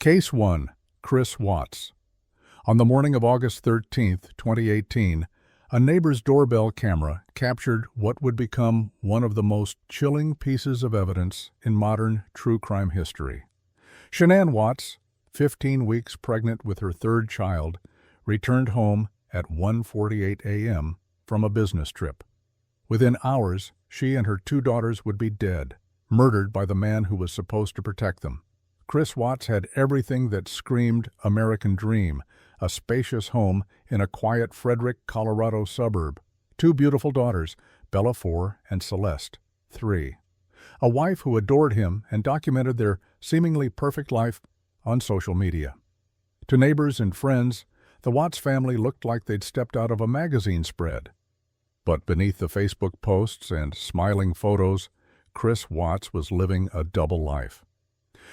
Case 1. Chris Watts. On the morning of August 13, 2018, a neighbor's doorbell camera captured what would become one of the most chilling pieces of evidence in modern true crime history. Shanann Watts, 15 weeks pregnant with her third child, returned home at 1:48 a.m. from a business trip. Within hours, she and her two daughters would be dead, murdered by the man who was supposed to protect them. Chris Watts had everything that screamed American dream: a spacious home in a quiet Frederick, Colorado suburb, two beautiful daughters, Bella 4 and Celeste 3, a wife who adored him and documented their seemingly perfect life on social media. To neighbors and friends, the Watts family looked like they'd stepped out of a magazine spread. But beneath the Facebook posts and smiling photos, Chris Watts was living a double life.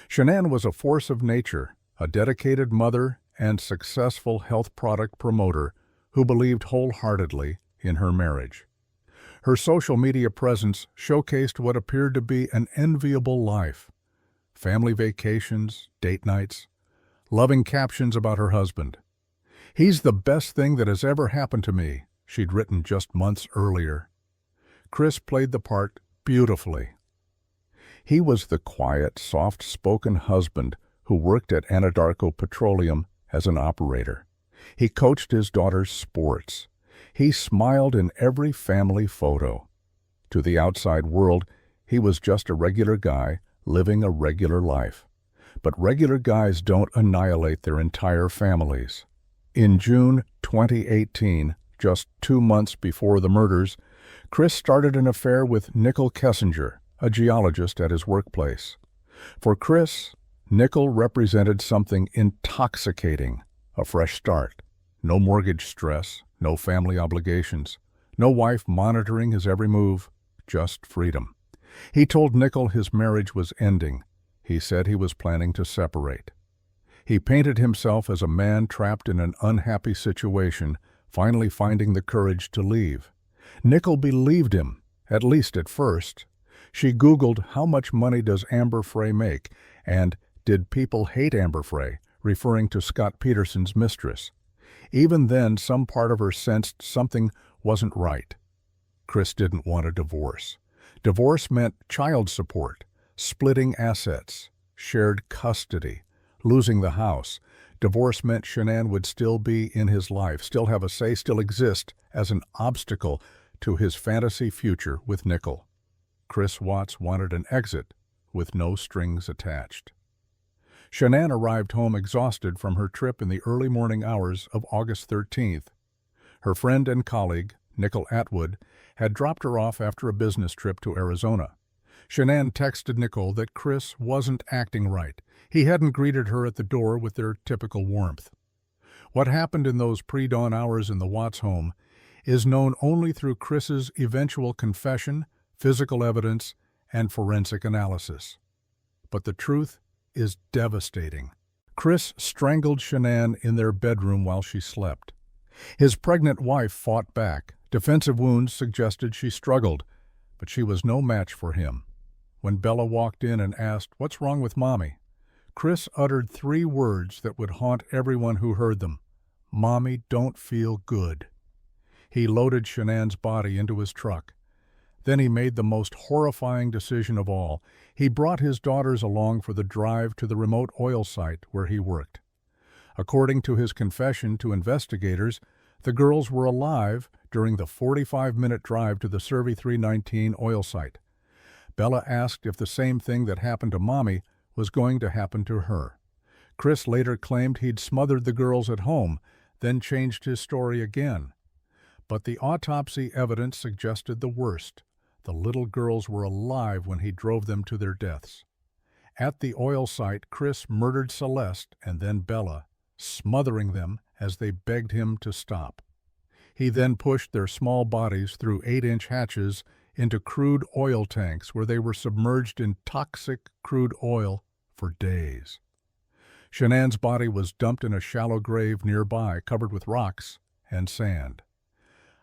Shanann was a force of nature, a dedicated mother and successful health product promoter who believed wholeheartedly in her marriage. Her social media presence showcased what appeared to be an enviable life: family vacations, date nights, loving captions about her husband. "He's the best thing that has ever happened to me," she'd written just months earlier. Chris played the part beautifully. He was the quiet, soft-spoken husband who worked at Anadarko Petroleum as an operator. He coached his daughter's sports. He smiled in every family photo. To the outside world, he was just a regular guy living a regular life. But regular guys don't annihilate their entire families. In June 2018, just 2 months before the murders, Chris started an affair with Nicole Kessinger, a geologist at his workplace. For Chris, Nicole represented something intoxicating: a fresh start. No mortgage stress, no family obligations, no wife monitoring his every move, just freedom. He told Nicole his marriage was ending. He said he was planning to separate. He painted himself as a man trapped in an unhappy situation, finally finding the courage to leave. Nicole believed him, at least at first. She Googled how much money does Amber Frey make, and did people hate Amber Frey, referring to Scott Peterson's mistress. Even then, some part of her sensed something wasn't right. Chris didn't want a divorce. Divorce meant child support, splitting assets, shared custody, losing the house. Divorce meant Shanann would still be in his life, still have a say, still exist as an obstacle to his fantasy future with Nicole. Chris Watts wanted an exit with no strings attached. Shanann arrived home exhausted from her trip in the early morning hours of August 13th. Her friend and colleague, Nicole Atwood, had dropped her off after a business trip to Arizona. Shanann texted Nicole that Chris wasn't acting right. He hadn't greeted her at the door with their typical warmth. What happened in those pre-dawn hours in the Watts home is known only through Chris's eventual confession, physical evidence, and forensic analysis. But the truth is devastating. Chris strangled Shanann in their bedroom while she slept. His pregnant wife fought back. Defensive wounds suggested she struggled, but she was no match for him. When Bella walked in and asked, "What's wrong with Mommy?" Chris uttered 3 words that would haunt everyone who heard them: "Mommy don't feel good." He loaded Shanann's body into his truck. Then he made the most horrifying decision of all. He brought his daughters along for the drive to the remote oil site where he worked. According to his confession to investigators, the girls were alive during the 45-minute drive to the Survey 319 oil site. Bella asked if the same thing that happened to Mommy was going to happen to her. Chris later claimed he'd smothered the girls at home, then changed his story again. But the autopsy evidence suggested the worst. The little girls were alive when he drove them to their deaths. At the oil site, Chris murdered Celeste and then Bella, smothering them as they begged him to stop. He then pushed their small bodies through 8-inch hatches into crude oil tanks where they were submerged in toxic crude oil for days. Shanann's body was dumped in a shallow grave nearby, covered with rocks and sand.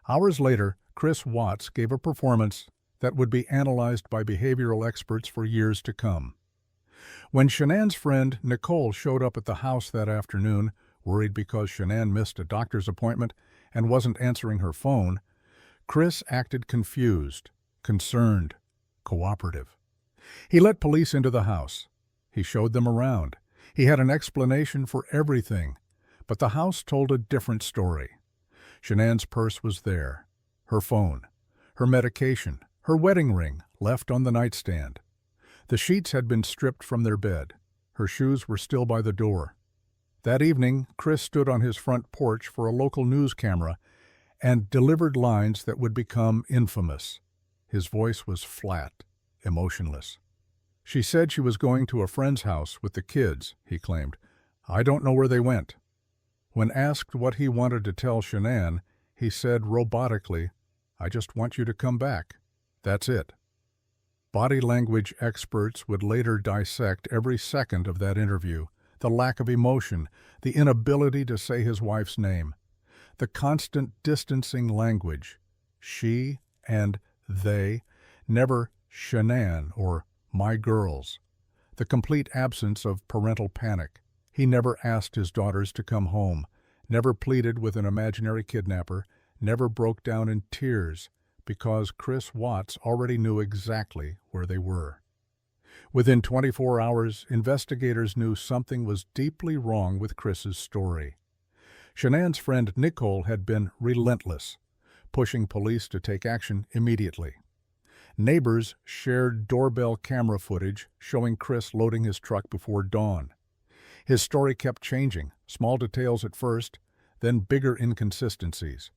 Hours later, Chris Watts gave a performance that would be analyzed by behavioral experts for years to come. When Shanann's friend Nicole showed up at the house that afternoon, worried because Shanann missed a doctor's appointment and wasn't answering her phone, Chris acted confused, concerned, cooperative. He let police into the house. He showed them around. He had an explanation for everything, but the house told a different story. Shanann's purse was there, her phone, her medication, her wedding ring left on the nightstand. The sheets had been stripped from their bed. Her shoes were still by the door. That evening, Chris stood on his front porch for a local news camera and delivered lines that would become infamous. His voice was flat, emotionless. "She said she was going to a friend's house with the kids," he claimed. "I don't know where they went." When asked what he wanted to tell Shanann, he said robotically, "I just want you to come back. That's it." Body language experts would later dissect every second of that interview, the lack of emotion, the inability to say his wife's name, the constant distancing language, she and they, never Shanann or my girls, the complete absence of parental panic. He never asked his daughters to come home, never pleaded with an imaginary kidnapper, never broke down in tears, because Chris Watts already knew exactly where they were. Within 24 hours, investigators knew something was deeply wrong with Chris's story. Shanann's friend Nicole had been relentless, pushing police to take action immediately. Neighbors shared doorbell camera footage showing Chris loading his truck before dawn. His story kept changing, small details at first, then bigger inconsistencies.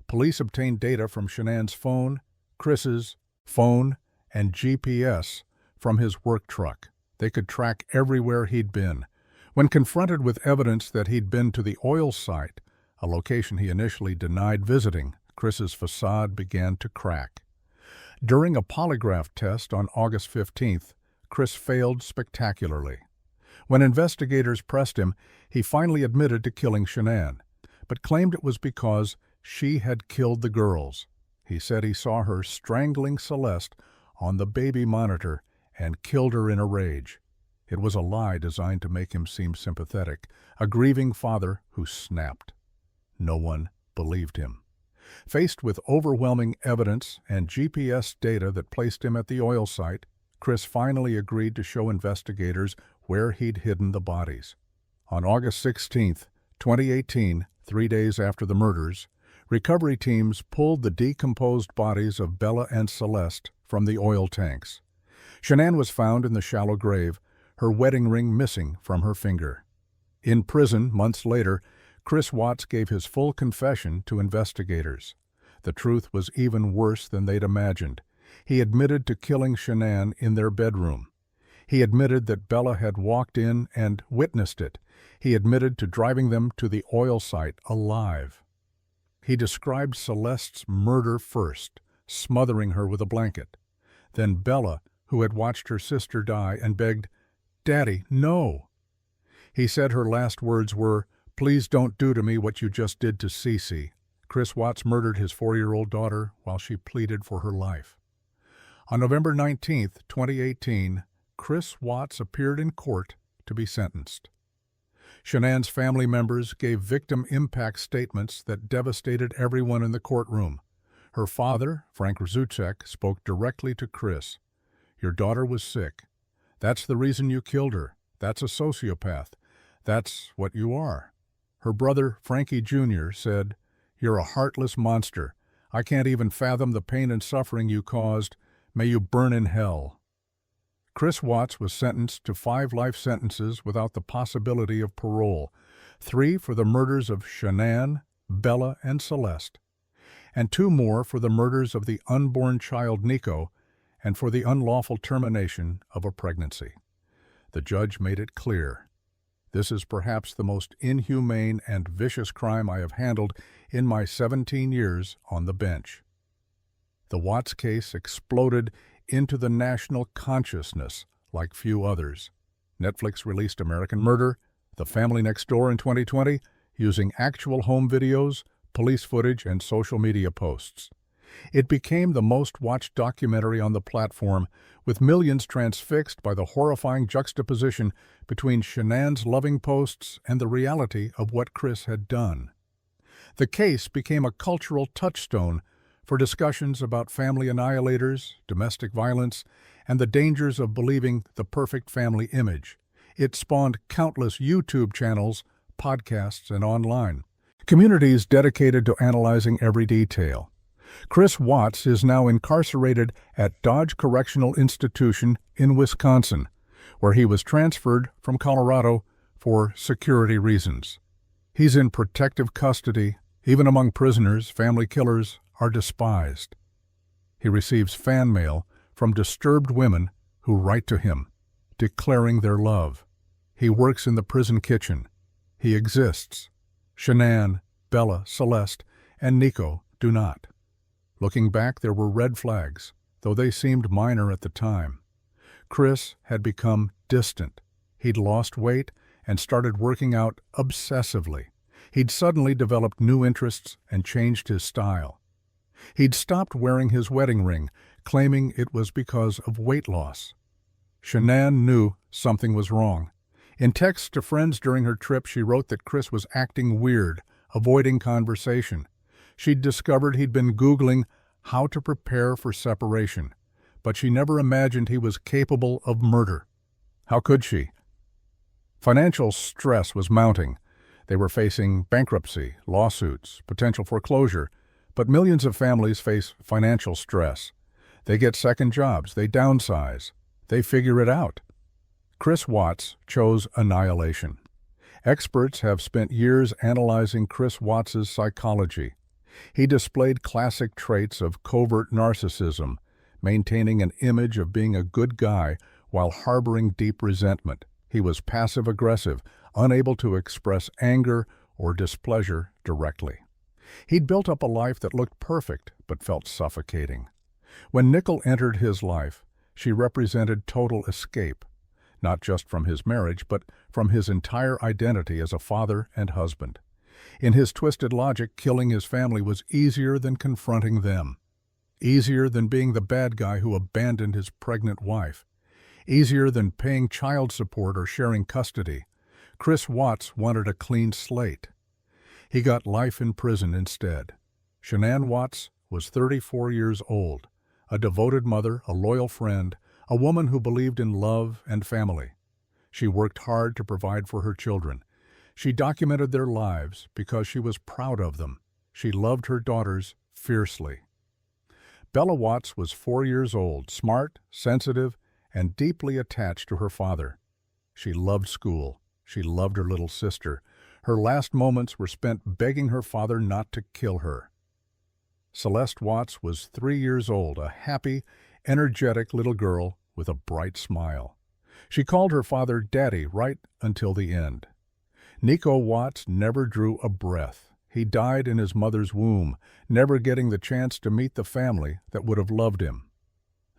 Police obtained data from Shanann's phone, Chris's phone, and GPS from his work truck. They could track everywhere he'd been. When confronted with evidence that he'd been to the oil site, a location he initially denied visiting, Chris's facade began to crack. During a polygraph test on August 15th, Chris failed spectacularly. When investigators pressed him, he finally admitted to killing Shanann, but claimed it was because she had killed the girls. He said he saw her strangling Celeste on the baby monitor and killed her in a rage. It was a lie designed to make him seem sympathetic, a grieving father who snapped. No one believed him. Faced with overwhelming evidence and GPS data that placed him at the oil site, Chris finally agreed to show investigators where he'd hidden the bodies. On August 16, 2018, 3 days after the murders, recovery teams pulled the decomposed bodies of Bella and Celeste from the oil tanks. Shanann was found in the shallow grave, her wedding ring missing from her finger. In prison, months later, Chris Watts gave his full confession to investigators. The truth was even worse than they'd imagined. He admitted to killing Shanann in their bedroom. He admitted that Bella had walked in and witnessed it. He admitted to driving them to the oil site alive. He described Celeste's murder first, smothering her with a blanket. Then Bella, who had watched her sister die, and begged, "Daddy, no." He said her last words were, "Please don't do to me what you just did to Cece." Chris Watts murdered his 4-year-old daughter while she pleaded for her life. On November 19, 2018, Chris Watts appeared in court to be sentenced. Shanann's family members gave victim impact statements that devastated everyone in the courtroom. Her father, Frank Rzucek, spoke directly to Chris. "Your daughter was sick. That's the reason you killed her. That's a sociopath. That's what you are." Her brother, Frankie Jr., said, "You're a heartless monster. I can't even fathom the pain and suffering you caused. May you burn in hell." Chris Watts was sentenced to 5 life sentences without the possibility of parole, 3 for the murders of Shanann, Bella, and Celeste, and 2 more for the murders of the unborn child Nico and for the unlawful termination of a pregnancy. The judge made it clear, "This is perhaps the most inhumane and vicious crime I have handled in my 17 years on the bench." The Watts case exploded into the national consciousness like few others. Netflix released American Murder, The Family Next Door in 2020, using actual home videos, police footage, and social media posts. It became the most-watched documentary on the platform, with millions transfixed by the horrifying juxtaposition between Shanann's loving posts and the reality of what Chris had done. The case became a cultural touchstone for discussions about family annihilators, domestic violence, and the dangers of believing the perfect family image. It spawned countless YouTube channels, podcasts, and online communities dedicated to analyzing every detail. Chris Watts is now incarcerated at Dodge Correctional Institution in Wisconsin, where he was transferred from Colorado for security reasons. He's in protective custody. Even among prisoners, family killers are despised. He receives fan mail from disturbed women who write to him, declaring their love. He works in the prison kitchen. He exists. Shanann, Bella, Celeste, and Nico do not. Looking back, there were red flags, though they seemed minor at the time. Chris had become distant. He'd lost weight and started working out obsessively. He'd suddenly developed new interests and changed his style. He'd stopped wearing his wedding ring, claiming it was because of weight loss. Shanann knew something was wrong. In texts to friends during her trip, she wrote that Chris was acting weird, avoiding conversation. She'd discovered he'd been Googling how to prepare for separation, but she never imagined he was capable of murder. How could she? Financial stress was mounting. They were facing bankruptcy, lawsuits, potential foreclosure, but millions of families face financial stress. They get second jobs, they downsize, they figure it out. Chris Watts chose annihilation. Experts have spent years analyzing Chris Watts's psychology. He displayed classic traits of covert narcissism, maintaining an image of being a good guy while harboring deep resentment. He was passive-aggressive, unable to express anger or displeasure directly. He'd built up a life that looked perfect but felt suffocating. When Nicole entered his life, she represented total escape, not just from his marriage, but from his entire identity as a father and husband. In his twisted logic, killing his family was easier than confronting them. Easier than being the bad guy who abandoned his pregnant wife. Easier than paying child support or sharing custody. Chris Watts wanted a clean slate. He got life in prison instead. Shanann Watts was 34 years old, a devoted mother, a loyal friend, a woman who believed in love and family. She worked hard to provide for her children. She documented their lives because she was proud of them. She loved her daughters fiercely. Bella Watts was 4 years old, smart, sensitive, and deeply attached to her father. She loved school. She loved her little sister. Her last moments were spent begging her father not to kill her. Celeste Watts was 3 years old, a happy, energetic little girl with a bright smile. She called her father Daddy right until the end. Nico Watts never drew a breath. He died in his mother's womb, never getting the chance to meet the family that would have loved him.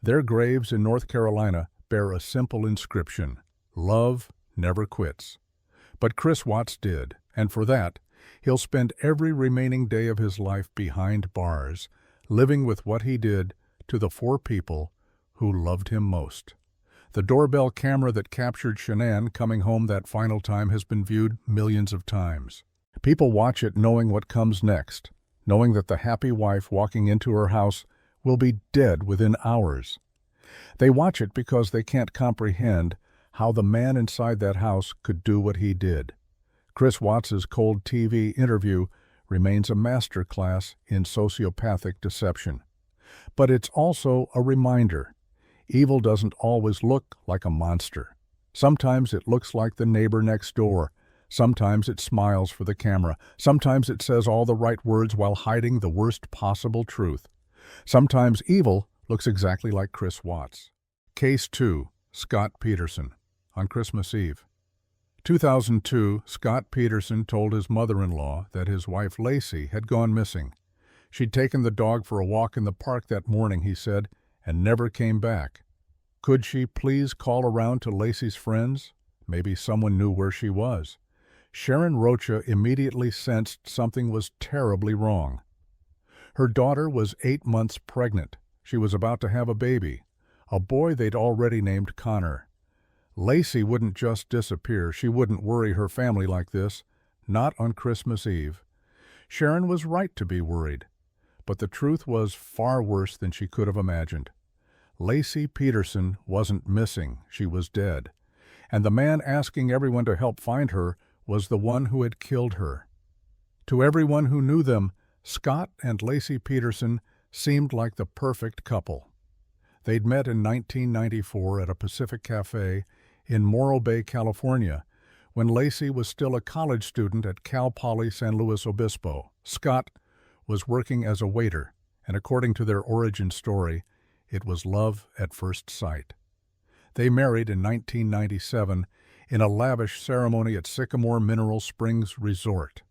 Their graves in North Carolina bear a simple inscription: "Love never quits." But Chris Watts did, and for that, he'll spend every remaining day of his life behind bars, living with what he did to the 4 people who loved him most. The doorbell camera that captured Shanann coming home that final time has been viewed millions of times. People watch it knowing what comes next, knowing that the happy wife walking into her house will be dead within hours. They watch it because they can't comprehend how the man inside that house could do what he did. Chris Watts's cold TV interview remains a masterclass in sociopathic deception. But it's also a reminder. Evil doesn't always look like a monster. Sometimes it looks like the neighbor next door. Sometimes it smiles for the camera. Sometimes it says all the right words while hiding the worst possible truth. Sometimes evil looks exactly like Chris Watts. Case 2. Scott Peterson. On Christmas Eve. 2002, Scott Peterson told his mother-in-law that his wife Lacey had gone missing. She'd taken the dog for a walk in the park that morning, he said, and never came back. Could she please call around to Lacey's friends? Maybe someone knew where she was. Sharon Rocha immediately sensed something was terribly wrong. Her daughter was 8 months pregnant. She was about to have a baby, a boy they'd already named Connor. Lacey wouldn't just disappear. She wouldn't worry her family like this, not on Christmas Eve. Sharon was right to be worried, but the truth was far worse than she could have imagined. Lacey Peterson wasn't missing, she was dead, and the man asking everyone to help find her was the one who had killed her. To everyone who knew them, Scott and Lacey Peterson seemed like the perfect couple. They'd met in 1994 at a Pacific Cafe in Morro Bay, California, when Lacey was still a college student at Cal Poly San Luis Obispo. Scott was working as a waiter, and according to their origin story, it was love at first sight. They married in 1997 in a lavish ceremony at Sycamore Mineral Springs Resort.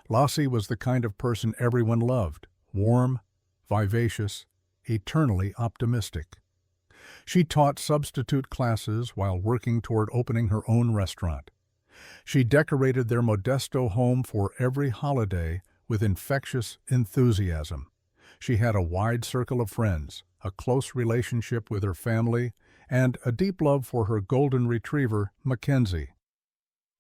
Lacey was the kind of person everyone loved, warm, vivacious, eternally optimistic. She taught substitute classes while working toward opening her own restaurant. She decorated their Modesto home for every holiday with infectious enthusiasm. She had a wide circle of friends, a close relationship with her family, and a deep love for her golden retriever, Mackenzie.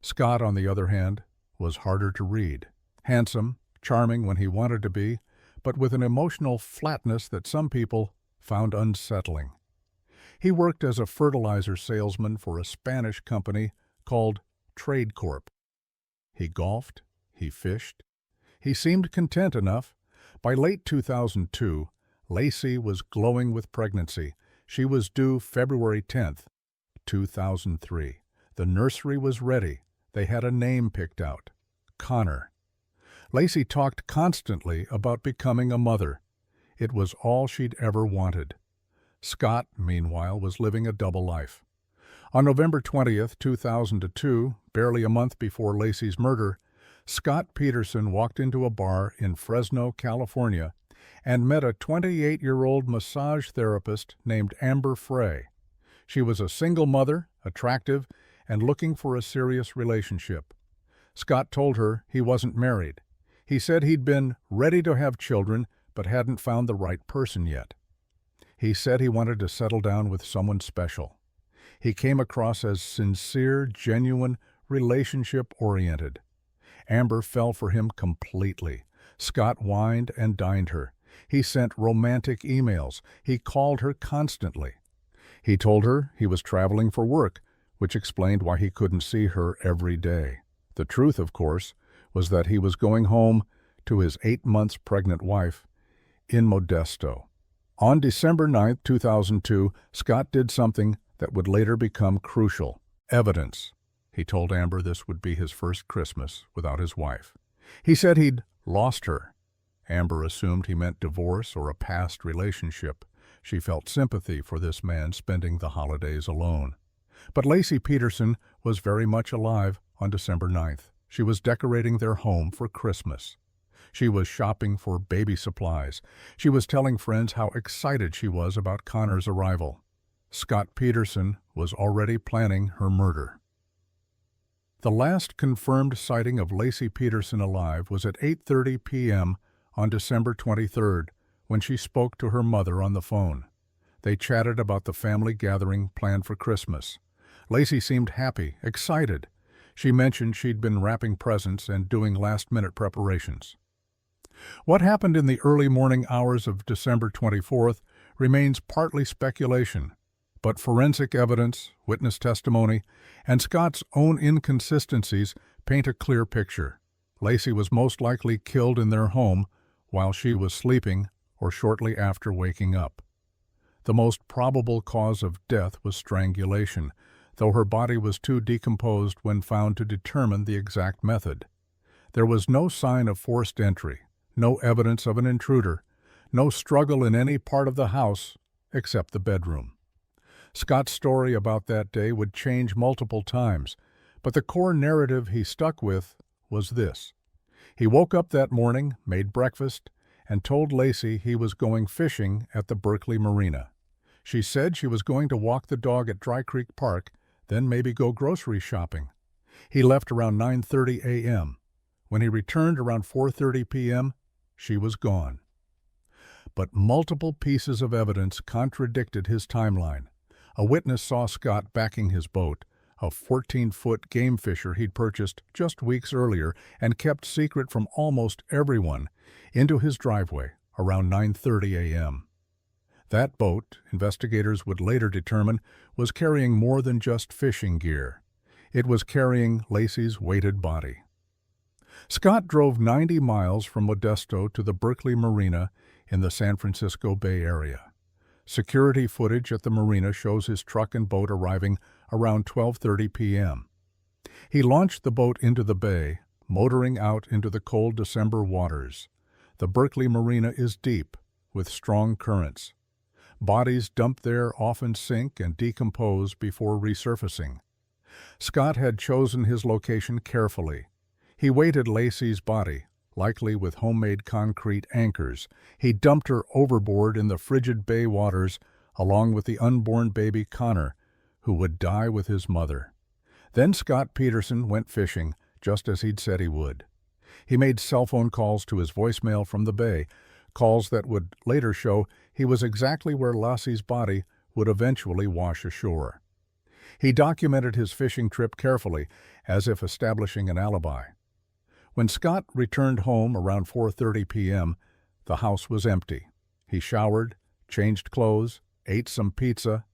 Scott, on the other hand, was harder to read. Handsome, charming when he wanted to be, but with an emotional flatness that some people found unsettling. He worked as a fertilizer salesman for a Spanish company called Trade Corp. He golfed, he fished. He seemed content enough. By late 2002, Lacey was glowing with pregnancy. She was due February 10th, 2003. The nursery was ready. They had a name picked out, Connor. Lacey talked constantly about becoming a mother. It was all she'd ever wanted. Scott, meanwhile, was living a double life. On November 20th, 2002, barely a month before Lacey's murder, Scott Peterson walked into a bar in Fresno, California, and met a 28-year-old massage therapist named Amber Frey. She was a single mother, attractive, and looking for a serious relationship. Scott told her he wasn't married. He said he'd been ready to have children, but hadn't found the right person yet. He said he wanted to settle down with someone special. He came across as sincere, genuine, relationship-oriented. Amber fell for him completely. Scott wined and dined her. He sent romantic emails. He called her constantly. He told her he was traveling for work, which explained why he couldn't see her every day. The truth, of course, was that he was going home to his 8 months pregnant wife in Modesto. On December 9, 2002, Scott did something that would later become crucial. Evidence. He told Amber this would be his first Christmas without his wife. He said he'd lost her. Amber assumed he meant divorce or a past relationship. She felt sympathy for this man spending the holidays alone. But Lacey Peterson was very much alive on December 9th. She was decorating their home for Christmas. She was shopping for baby supplies. She was telling friends how excited she was about Connor's arrival. Scott Peterson was already planning her murder. The last confirmed sighting of Lacey Peterson alive was at 8:30 p.m. on December 23rd, when she spoke to her mother on the phone. They chatted about the family gathering planned for Christmas. Lacey seemed happy, excited. She mentioned she'd been wrapping presents and doing last-minute preparations. What happened in the early morning hours of December 24th remains partly speculation, but forensic evidence, witness testimony, and Scott's own inconsistencies paint a clear picture. Lacey was most likely killed in their home while she was sleeping or shortly after waking up. The most probable cause of death was strangulation, though her body was too decomposed when found to determine the exact method. There was no sign of forced entry, no evidence of an intruder, no struggle in any part of the house except the bedroom. Scott's story about that day would change multiple times, but the core narrative he stuck with was this. He woke up that morning, made breakfast, and told Lacey he was going fishing at the Berkeley Marina. She said she was going to walk the dog at Dry Creek Park, then maybe go grocery shopping. He left around 9:30 a.m. When he returned around 4:30 p.m., she was gone. but multiple pieces of evidence contradicted his timeline. A witness saw Scott backing his boat, a 14-foot game fisher he'd purchased just weeks earlier and kept secret from almost everyone, into his driveway around 9:30 a.m. That boat, investigators would later determine, was carrying more than just fishing gear. It was carrying Laci's weighted body. Scott drove 90 miles from Modesto to the Berkeley Marina in the San Francisco Bay Area. Security footage at the marina shows his truck and boat arriving around 12:30 p.m. He launched the boat into the bay, motoring out into the cold December waters. The Berkeley Marina is deep, with strong currents. Bodies dumped there often sink and decompose before resurfacing. Scott had chosen his location carefully. He weighted Laci's body, likely with homemade concrete anchors. He dumped her overboard in the frigid bay waters, along with the unborn baby Connor, who would die with his mother. Then Scott Peterson went fishing, just as he'd said he would. He made cell phone calls to his voicemail from the bay, calls that would later show he was exactly where Laci's body would eventually wash ashore. He documented his fishing trip carefully, as if establishing an alibi. When Scott returned home around 4:30 p.m., the house was empty. He showered, changed clothes, ate some pizza,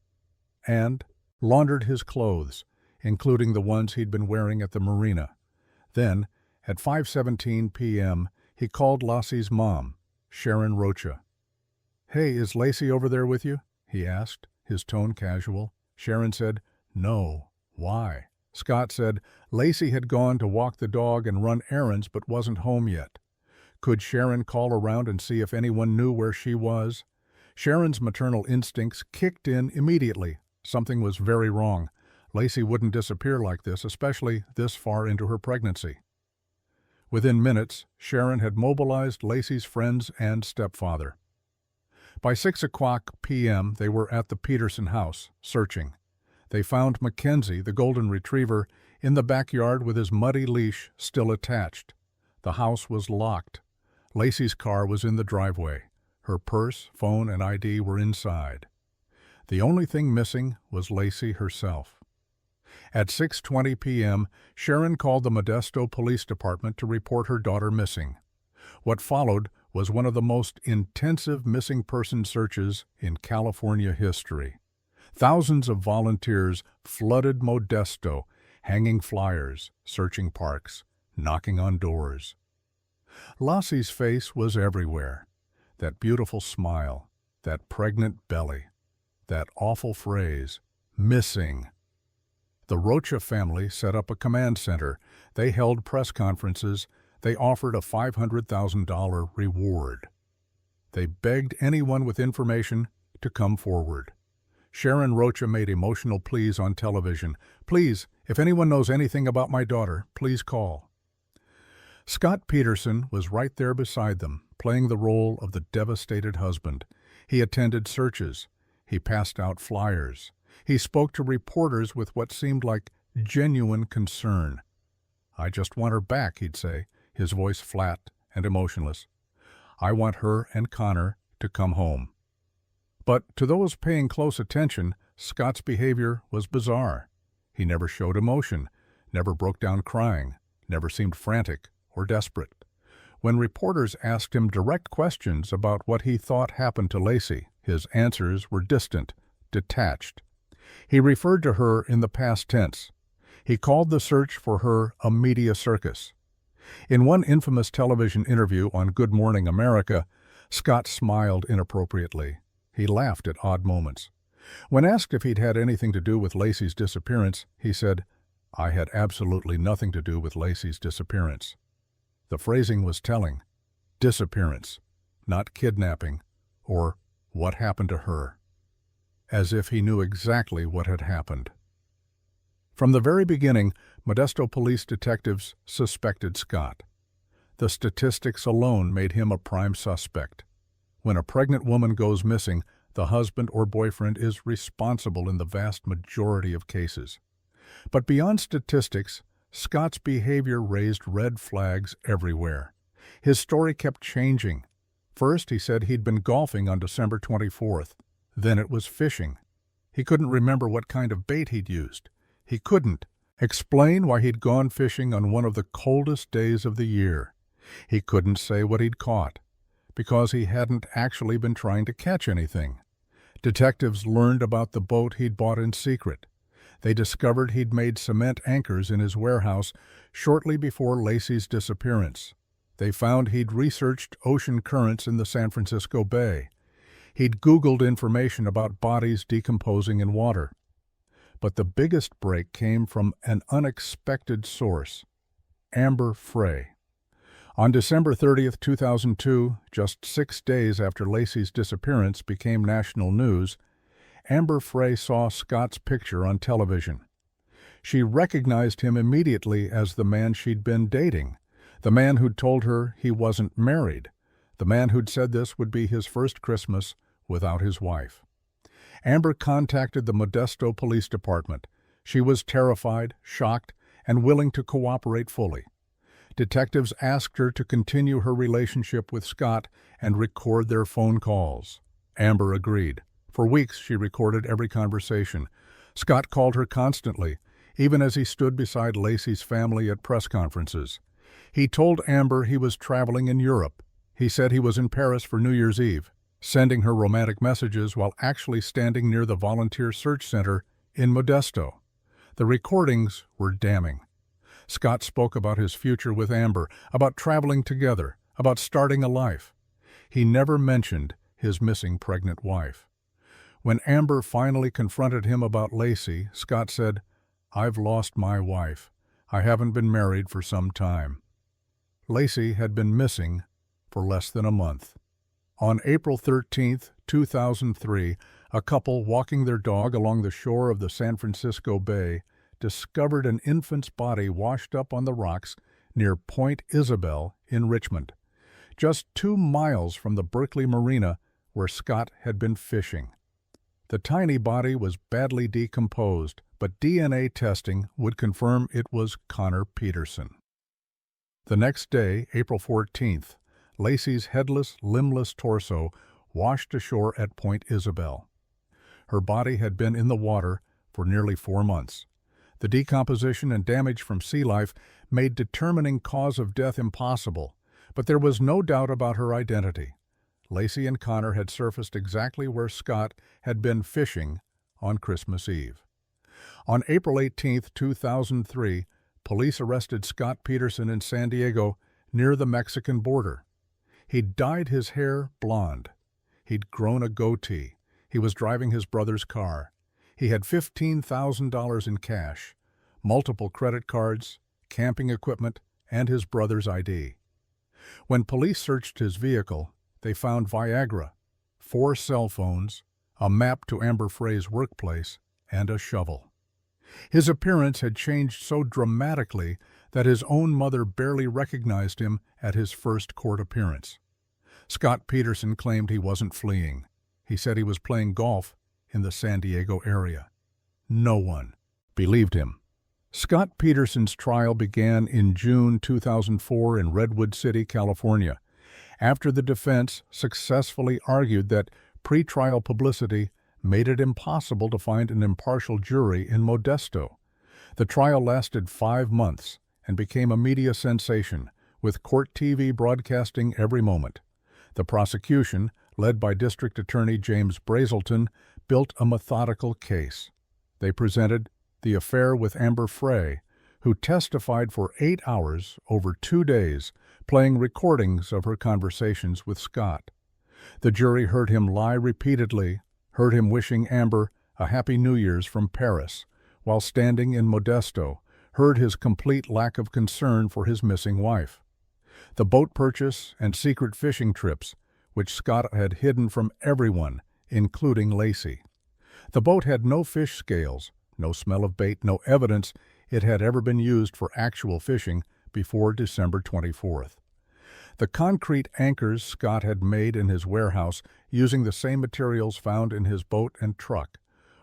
and laundered his clothes, including the ones he'd been wearing at the marina. Then, at 5:17 p.m., he called Laci's mom, Sharon Rocha. "Hey, is Laci over there with you?" he asked, his tone casual. Sharon said, "No. Why?" Scott said Laci had gone to walk the dog and run errands but wasn't home yet. Could Sharon call around and see if anyone knew where she was? Sharon's maternal instincts kicked in immediately. Something was very wrong. Laci wouldn't disappear like this, especially this far into her pregnancy. Within minutes, Sharon had mobilized Laci's friends and stepfather. By 6:00 p.m., they were at the Peterson house, searching. They found Mackenzie, the golden retriever, in the backyard with his muddy leash still attached. The house was locked. Laci's car was in the driveway. Her purse, phone, and ID were inside. The only thing missing was Laci herself. At 6:20 p.m., Sharon called the Modesto Police Department to report her daughter missing. What followed was one of the most intensive missing person searches in California history. Thousands of volunteers flooded Modesto, hanging flyers, searching parks, knocking on doors. Laci's face was everywhere. That beautiful smile, that pregnant belly, that awful phrase, "missing." The Rocha family set up a command center. They held press conferences. They offered a $500,000 reward. They begged anyone with information to come forward. Sharon Rocha made emotional pleas on television. "Please, if anyone knows anything about my daughter, please call." Scott Peterson was right there beside them, playing the role of the devastated husband. He attended searches. He passed out flyers. He spoke to reporters with what seemed like genuine concern. "I just want her back," he'd say, his voice flat and emotionless. "I want her and Connor to come home." But to those paying close attention, Scott's behavior was bizarre. He never showed emotion, never broke down crying, never seemed frantic or desperate. When reporters asked him direct questions about what he thought happened to Laci, his answers were distant, detached. He referred to her in the past tense. He called the search for her a media circus. In one infamous television interview on Good Morning America, Scott smiled inappropriately. He laughed at odd moments. When asked if he'd had anything to do with Laci's disappearance, he said, "I had absolutely nothing to do with Laci's disappearance." The phrasing was telling. Disappearance, not kidnapping, or what happened to her. As if he knew exactly what had happened. From the very beginning, Modesto police detectives suspected Scott. The statistics alone made him a prime suspect. When a pregnant woman goes missing, the husband or boyfriend is responsible in the vast majority of cases. But beyond statistics, Scott's behavior raised red flags everywhere. His story kept changing. First, he said he'd been golfing on December 24th. Then it was fishing. He couldn't remember what kind of bait he'd used. He couldn't explain why he'd gone fishing on one of the coldest days of the year. He couldn't say what he'd caught, because he hadn't actually been trying to catch anything. Detectives learned about the boat he'd bought in secret. They discovered he'd made cement anchors in his warehouse shortly before Laci's disappearance. They found he'd researched ocean currents in the San Francisco Bay. He'd Googled information about bodies decomposing in water. But the biggest break came from an unexpected source: Amber Frey. On December 30, 2002, just 6 days after Laci's disappearance became national news, Amber Frey saw Scott's picture on television. She recognized him immediately as the man she'd been dating, the man who'd told her he wasn't married, the man who'd said this would be his first Christmas without his wife. Amber contacted the Modesto Police Department. She was terrified, shocked, and willing to cooperate fully. Detectives asked her to continue her relationship with Scott and record their phone calls. Amber agreed. For weeks, she recorded every conversation. Scott called her constantly, even as he stood beside Laci's family at press conferences. He told Amber he was traveling in Europe. He said he was in Paris for New Year's Eve, sending her romantic messages while actually standing near the Volunteer Search Center in Modesto. The recordings were damning. Scott spoke about his future with Amber, about traveling together, about starting a life. He never mentioned his missing pregnant wife. When Amber finally confronted him about Laci, Scott said, "I've lost my wife. I haven't been married for some time." Laci had been missing for less than a month. On April 13, 2003, a couple walking their dog along the shore of the San Francisco Bay discovered an infant's body washed up on the rocks near Point Isabel in Richmond, just 2 miles from the Berkeley Marina where Scott had been fishing. The tiny body was badly decomposed, but DNA testing would confirm it was Connor Peterson. The next day, April 14th, Laci's headless, limbless torso washed ashore at Point Isabel. Her body had been in the water for nearly 4 months. The decomposition and damage from sea life made determining cause of death impossible, but there was no doubt about her identity. Laci and Connor had surfaced exactly where Scott had been fishing on Christmas Eve. On April 18, 2003, police arrested Scott Peterson in San Diego near the Mexican border. He'd dyed his hair blonde. He'd grown a goatee. He was driving his brother's car. He had $15,000 in cash, multiple credit cards, camping equipment, and his brother's ID. When police searched his vehicle, they found Viagra, 4 cell phones, a map to Amber Frey's workplace, and a shovel. His appearance had changed so dramatically that his own mother barely recognized him at his first court appearance. Scott Peterson claimed he wasn't fleeing. He said he was playing golf in the San Diego area. No one believed him. Scott Peterson's trial began in June 2004 in Redwood City, California, after the defense successfully argued that pretrial publicity made it impossible to find an impartial jury in Modesto. The trial lasted 5 months and became a media sensation, with court TV broadcasting every moment. The prosecution, led by District Attorney James Brazelton, built a methodical case. They presented the affair with Amber Frey, who testified for 8 hours over 2 days, playing recordings of her conversations with Scott. The jury heard him lie repeatedly, heard him wishing Amber a Happy New Year's from Paris, while standing in Modesto, heard his complete lack of concern for his missing wife. The boat purchase and secret fishing trips, which Scott had hidden from everyone, including Laci. The boat had no fish scales, no smell of bait, no evidence it had ever been used for actual fishing before December 24th. The concrete anchors Scott had made in his warehouse using the same materials found in his boat and truck.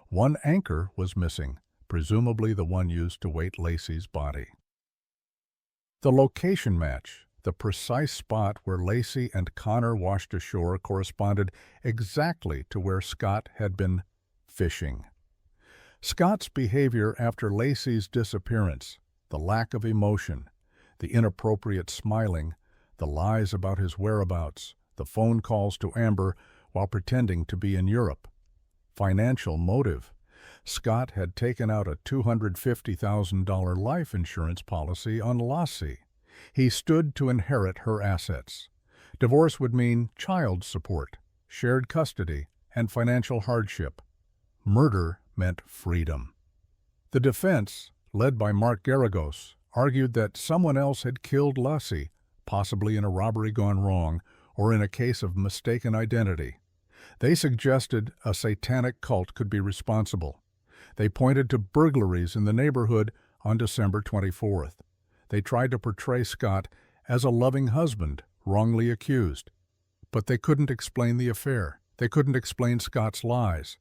One anchor was missing, presumably the one used to weight Laci's body. The location match, The precise spot where Lacey and Connor washed ashore corresponded exactly to where Scott had been fishing. Scott's behavior after Lacey's disappearance, the lack of emotion, the inappropriate smiling, the lies about his whereabouts, the phone calls to Amber while pretending to be in Europe. Financial motive. Scott had taken out a $250,000 life insurance policy on Lacey. He stood to inherit her assets. Divorce would mean child support, shared custody, and financial hardship. Murder meant freedom. The defense, led by Mark Garagos, argued that someone else had killed Lacey, possibly in a robbery gone wrong or in a case of mistaken identity. They suggested a satanic cult could be responsible. They pointed to burglaries in the neighborhood on December 24th. They tried to portray Scott as a loving husband, wrongly accused. But they couldn't explain the affair. They couldn't explain Scott's lies.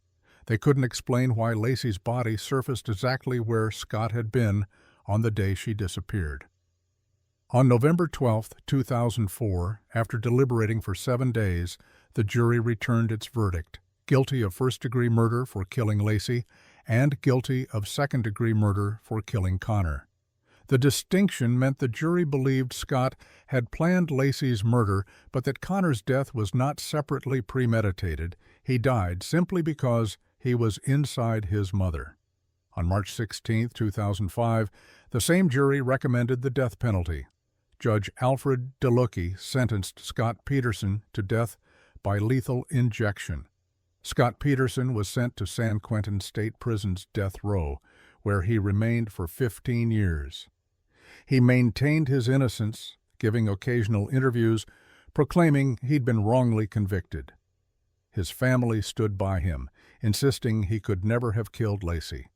They couldn't explain why Lacey's body surfaced exactly where Scott had been on the day she disappeared. On November 12, 2004, after deliberating for 7 days, the jury returned its verdict: guilty of first-degree murder for killing Lacey and guilty of second-degree murder for killing Connor. The distinction meant the jury believed Scott had planned Lacey's murder, but that Connor's death was not separately premeditated. He died simply because he was inside his mother. On March 16, 2005, the same jury recommended the death penalty. Judge Alfred DeLucchi sentenced Scott Peterson to death by lethal injection. Scott Peterson was sent to San Quentin State Prison's death row, where he remained for 15 years. He maintained his innocence, giving occasional interviews, proclaiming he'd been wrongly convicted. His family stood by him, insisting he could never have killed Lacey.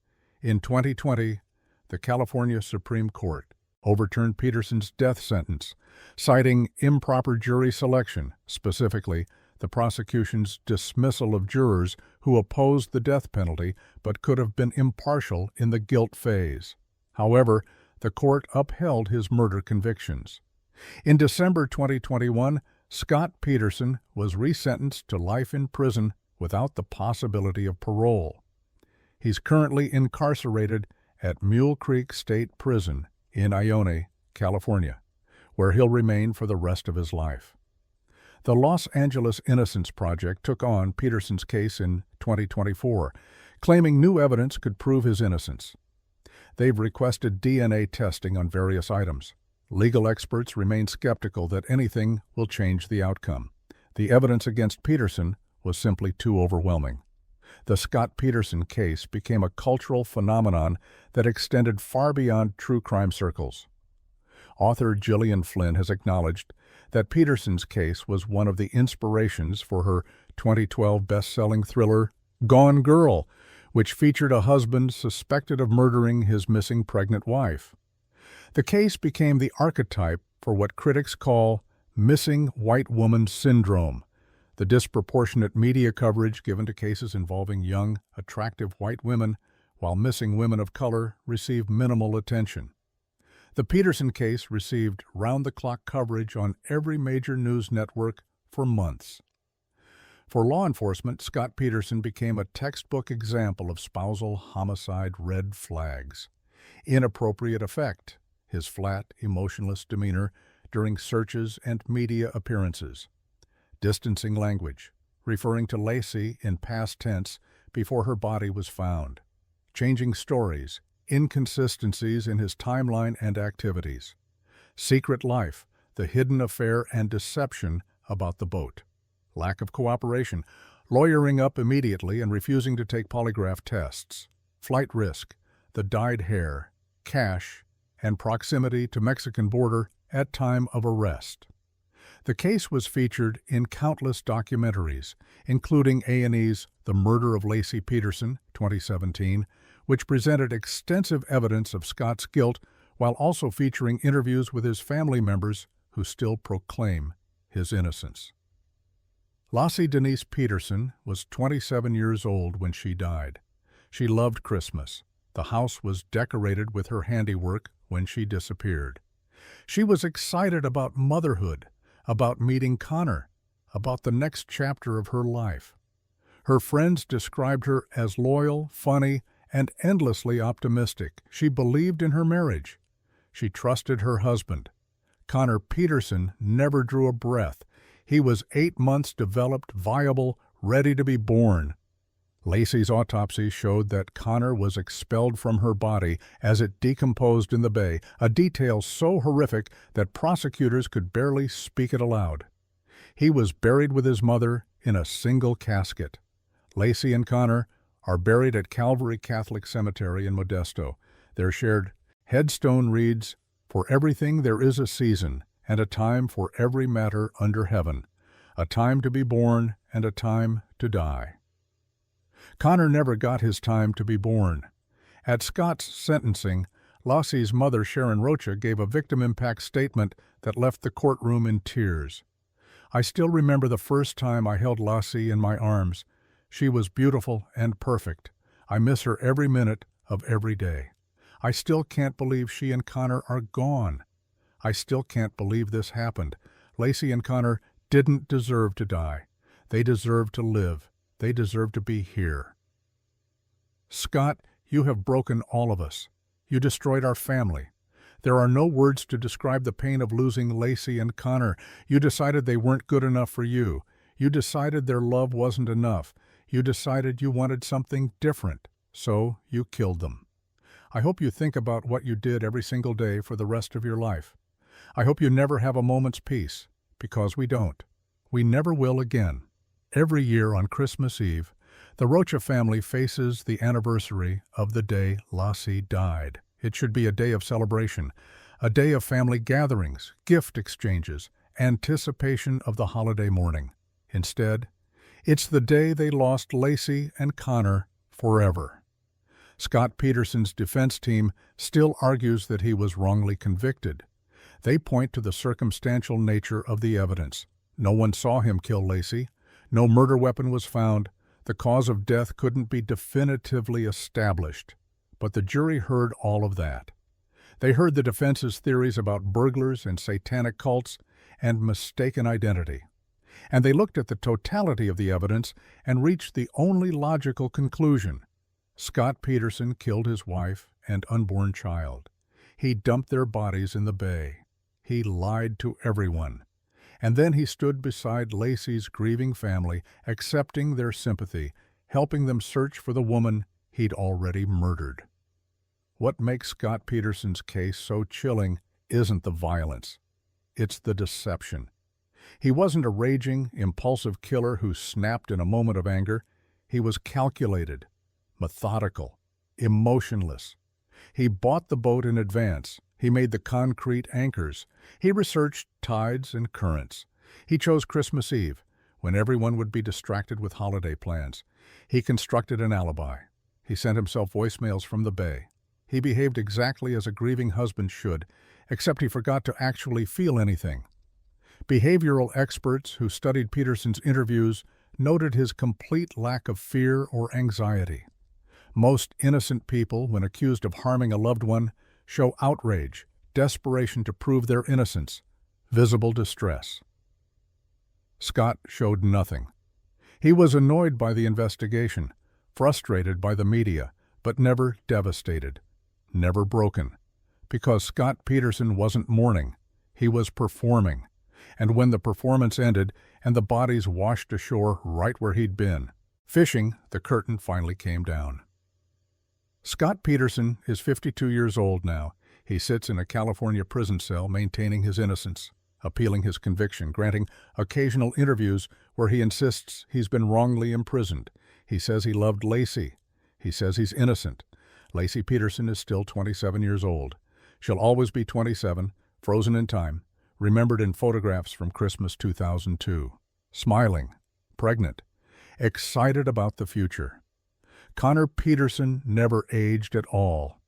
In 2020, the California Supreme Court overturned Peterson's death sentence, citing improper jury selection, specifically the prosecution's dismissal of jurors who opposed the death penalty but could have been impartial in the guilt phase. However, the court upheld his murder convictions. In December 2021, Scott Peterson was resentenced to life in prison without the possibility of parole. He's currently incarcerated at Mule Creek State Prison in Ione, California, where he'll remain for the rest of his life. The Los Angeles Innocence Project took on Peterson's case in 2024, claiming new evidence could prove his innocence. They've requested DNA testing on various items. Legal experts remain skeptical that anything will change the outcome. The evidence against Peterson was simply too overwhelming. The Scott Peterson case became a cultural phenomenon that extended far beyond true crime circles. Author Gillian Flynn has acknowledged that Peterson's case was one of the inspirations for her 2012 best-selling thriller Gone Girl, which featured a husband suspected of murdering his missing pregnant wife. The case became the archetype for what critics call missing white woman syndrome, the disproportionate media coverage given to cases involving young, attractive white women, while missing women of color receive minimal attention. The Peterson case received round-the-clock coverage on every major news network for months. For law enforcement, Scott Peterson became a textbook example of spousal homicide red flags. Inappropriate affect, his flat, emotionless demeanor during searches and media appearances. Distancing language, referring to Lacey in past tense before her body was found. Changing stories, inconsistencies in his timeline and activities. Secret life, the hidden affair and deception about the boat. Lack of cooperation, lawyering up immediately and refusing to take polygraph tests. Flight risk, the dyed hair, cash, and proximity to Mexican border at time of arrest. The case was featured in countless documentaries, including A&E's The Murder of Lacey Peterson, 2017, which presented extensive evidence of Scott's guilt while also featuring interviews with his family members who still proclaim his innocence. Lacey Denise Peterson was 27 years old when she died. She loved Christmas. The house was decorated with her handiwork when she disappeared. She was excited about motherhood, about meeting Connor, about the next chapter of her life. Her friends described her as loyal, funny, and endlessly optimistic. She believed in her marriage. She trusted her husband. Connor Peterson never drew a breath. He was 8 months developed, viable, ready to be born. Lacey's autopsy showed that Connor was expelled from her body as it decomposed in the bay, a detail so horrific that prosecutors could barely speak it aloud. He was buried with his mother in a single casket. Lacey and Connor are buried at Calvary Catholic Cemetery in Modesto. Their shared headstone reads, "For everything there is a season, and a time for every matter under heaven, a time to be born and a time to die." Connor never got his time to be born. At Scott's sentencing, Lassie's mother, Sharon Rocha, gave a victim impact statement that left the courtroom in tears. "I still remember the first time I held Lassie in my arms. She was beautiful and perfect. I miss her every minute of every day. I still can't believe she and Connor are gone. I still can't believe this happened. Lacey and Connor didn't deserve to die. They deserve to live. They deserve to be here. Scott, you have broken all of us. You destroyed our family. There are no words to describe the pain of losing Lacey and Connor. You decided they weren't good enough for you. You decided their love wasn't enough. You decided you wanted something different, so you killed them. I hope you think about what you did every single day for the rest of your life. I hope you never have a moment's peace, because we don't. We never will again." Every year on Christmas Eve, the Rocha family faces the anniversary of the day Lassie died. It should be a day of celebration, a day of family gatherings, gift exchanges, anticipation of the holiday morning. Instead, it's the day they lost Lacey and Connor forever. Scott Peterson's defense team still argues that he was wrongly convicted. They point to the circumstantial nature of the evidence. No one saw him kill Lacey. No murder weapon was found. The cause of death couldn't be definitively established. But the jury heard all of that. They heard the defense's theories about burglars and satanic cults and mistaken identity. And they looked at the totality of the evidence and reached the only logical conclusion. Scott Peterson killed his wife and unborn child. He dumped their bodies in the bay. He lied to everyone. And then he stood beside Lacey's grieving family, accepting their sympathy, helping them search for the woman he'd already murdered. What makes Scott Peterson's case so chilling isn't the violence. It's the deception. He wasn't a raging, impulsive killer who snapped in a moment of anger. He was calculated, methodical, emotionless. He bought the boat in advance. He made the concrete anchors. He researched tides and currents. He chose Christmas Eve, when everyone would be distracted with holiday plans. He constructed an alibi. He sent himself voicemails from the bay. He behaved exactly as a grieving husband should, except he forgot to actually feel anything. Behavioral experts who studied Peterson's interviews noted his complete lack of fear or anxiety. Most innocent people, when accused of harming a loved one, show outrage, desperation to prove their innocence, visible distress. Scott showed nothing. He was annoyed by the investigation, frustrated by the media, but never devastated, never broken, because Scott Peterson wasn't mourning, he was performing. And when the performance ended and the bodies washed ashore right where he'd been, fishing, the curtain finally came down. Scott Peterson is 52 years old now. He sits in a California prison cell maintaining his innocence, appealing his conviction, granting occasional interviews where he insists he's been wrongly imprisoned. He says he loved Lacey. He says he's innocent. Lacey Peterson is still 27 years old. She'll always be 27, frozen in time, remembered in photographs from Christmas 2002. Smiling, pregnant, excited about the future. Connor Peterson never aged at all.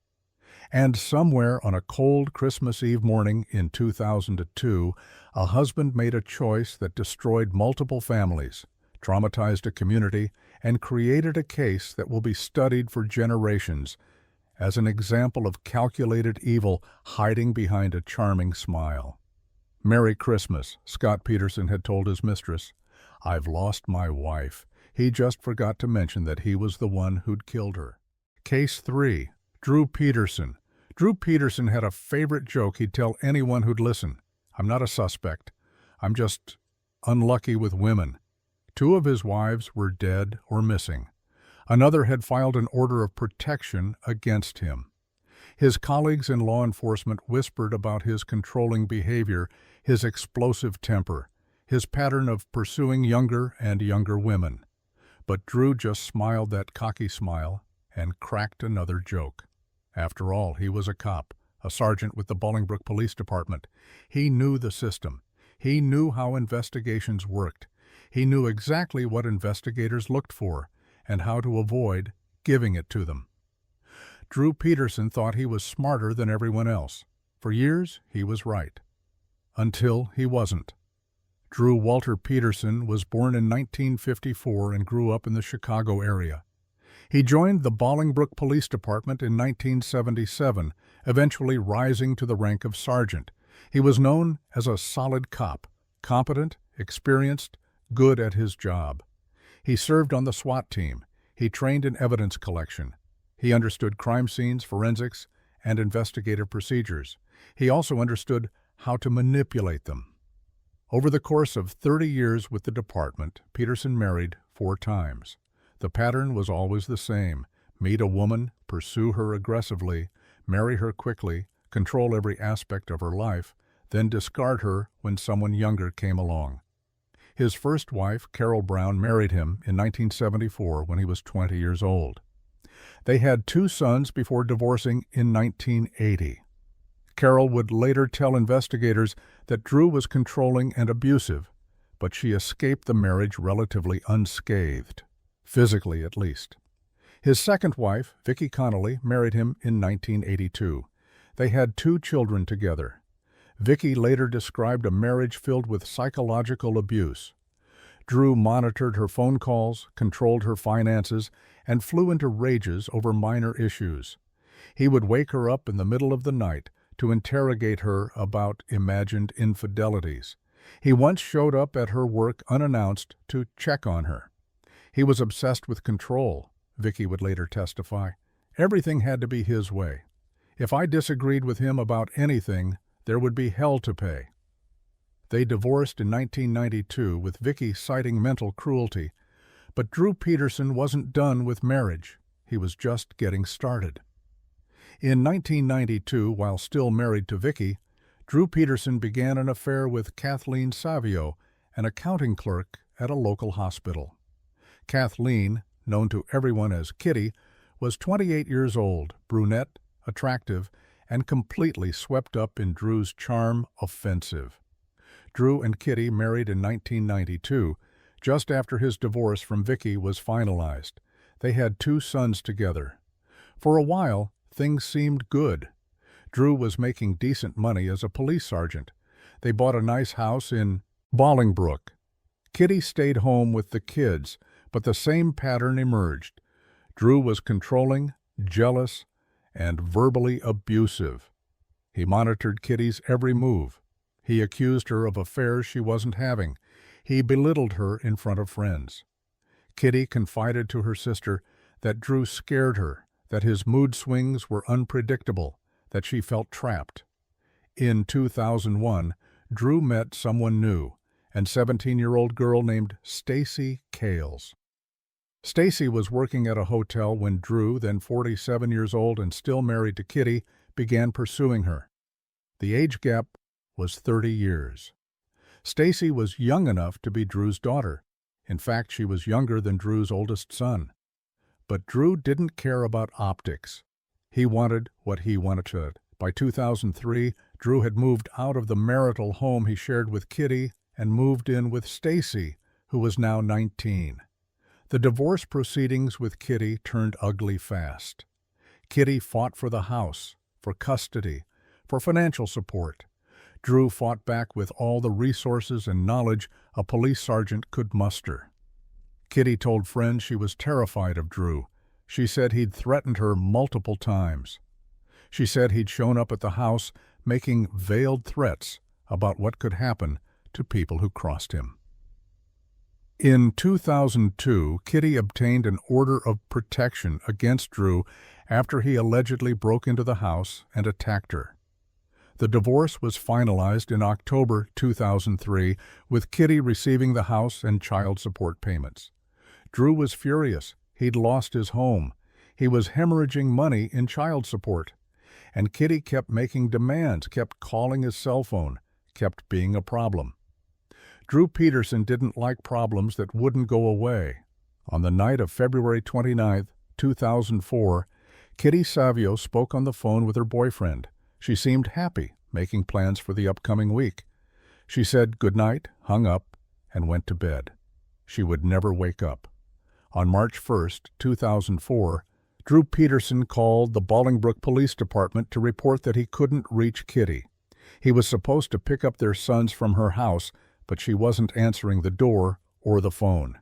And somewhere on a cold Christmas Eve morning in 2002, a husband made a choice that destroyed multiple families, traumatized a community, and created a case that will be studied for generations. as an example of calculated evil hiding behind a charming smile. "Merry Christmas," Scott Peterson had told his mistress. "I've lost my wife. He just forgot to mention that he was the one who'd killed her." Case 3. Drew Peterson. Drew Peterson had a favorite joke he'd tell anyone who'd listen. "I'm not a suspect. I'm just unlucky with women." 2 of his wives were dead or missing. Another had filed an order of protection against him. His colleagues in law enforcement whispered about his controlling behavior, his explosive temper, his pattern of pursuing younger and younger women. But Drew just smiled that cocky smile and cracked another joke. After all, he was a cop, a sergeant with the Bolingbrook Police Department. He knew the system. He knew how investigations worked. He knew exactly what investigators looked for and how to avoid giving it to them. Drew Peterson thought he was smarter than everyone else. For years, he was right. Until he wasn't. Drew Walter Peterson was born in 1954 and grew up in the Chicago area. He joined the Bolingbrook Police Department in 1977, eventually rising to the rank of sergeant. He was known as a solid cop, competent, experienced, good at his job. He served on the SWAT team. He trained in evidence collection. He understood crime scenes, forensics, and investigative procedures. He also understood how to manipulate them. Over the course of 30 years with the department, Peterson married 4 times. The pattern was always the same: meet a woman, pursue her aggressively, marry her quickly, control every aspect of her life, then discard her when someone younger came along. His first wife, Carol Brown, married him in 1974 when he was 20 years old. They had 2 sons before divorcing in 1980. Carol would later tell investigators that Drew was controlling and abusive, but she escaped the marriage relatively unscathed, physically at least. His second wife, Vicki Connolly, married him in 1982. They had 2 children together. Vicki later described a marriage filled with psychological abuse. Drew monitored her phone calls, controlled her finances, and flew into rages over minor issues. He would wake her up in the middle of the night to interrogate her about imagined infidelities. He once showed up at her work unannounced to check on her. He was obsessed with control, Vicki would later testify. Everything had to be his way. If I disagreed with him about anything, there would be hell to pay. They divorced in 1992, with Vicki citing mental cruelty. But Drew Peterson wasn't done with marriage. He was just getting started. In 1992, while still married to Vicki, Drew Peterson began an affair with Kathleen Savio, an accounting clerk at a local hospital. Kathleen, known to everyone as Kitty, was 28 years old, brunette, attractive, and completely swept up in Drew's charm, offensive. Drew and Kitty married in 1992, just after his divorce from Vicki was finalized. They had 2 sons together. For a while, things seemed good. Drew was making decent money as a police sergeant. They bought a nice house in Bolingbrook. Kitty stayed home with the kids, but the same pattern emerged. Drew was controlling, jealous, and verbally abusive. He monitored Kitty's every move. He accused her of affairs she wasn't having. He belittled her in front of friends. Kitty confided to her sister that Drew scared her, that his mood swings were unpredictable, that she felt trapped. In 2001, Drew met someone new, an 17-year-old girl named Stacy Kales. Stacy was working at a hotel when Drew, then 47 years old and still married to Kitty, began pursuing her. The age gap was 30 years. Stacy was young enough to be Drew's daughter. In fact, she was younger than Drew's oldest son. But Drew didn't care about optics. He wanted what he wanted. By 2003, Drew had moved out of the marital home he shared with Kitty and moved in with Stacy, who was now 19. The divorce proceedings with Kitty turned ugly fast. Kitty fought for the house, for custody, for financial support. Drew fought back with all the resources and knowledge a police sergeant could muster. Kitty told friends she was terrified of Drew. She said he'd threatened her multiple times. She said he'd shown up at the house making veiled threats about what could happen to people who crossed him. In 2002, Kitty obtained an order of protection against Drew after he allegedly broke into the house and attacked her. The divorce was finalized in October 2003, with Kitty receiving the house and child support payments. Drew was furious. He'd lost his home. He was hemorrhaging money in child support. And Kitty kept making demands, kept calling his cell phone, kept being a problem. Drew Peterson didn't like problems that wouldn't go away. On the night of February 29, 2004, Kitty Savio spoke on the phone with her boyfriend. She seemed happy, making plans for the upcoming week. She said goodnight, hung up, and went to bed. She would never wake up. On March 1, 2004, Drew Peterson called the Bolingbrook Police Department to report that he couldn't reach Kitty. He was supposed to pick up their sons from her house, but she wasn't answering the door or the phone.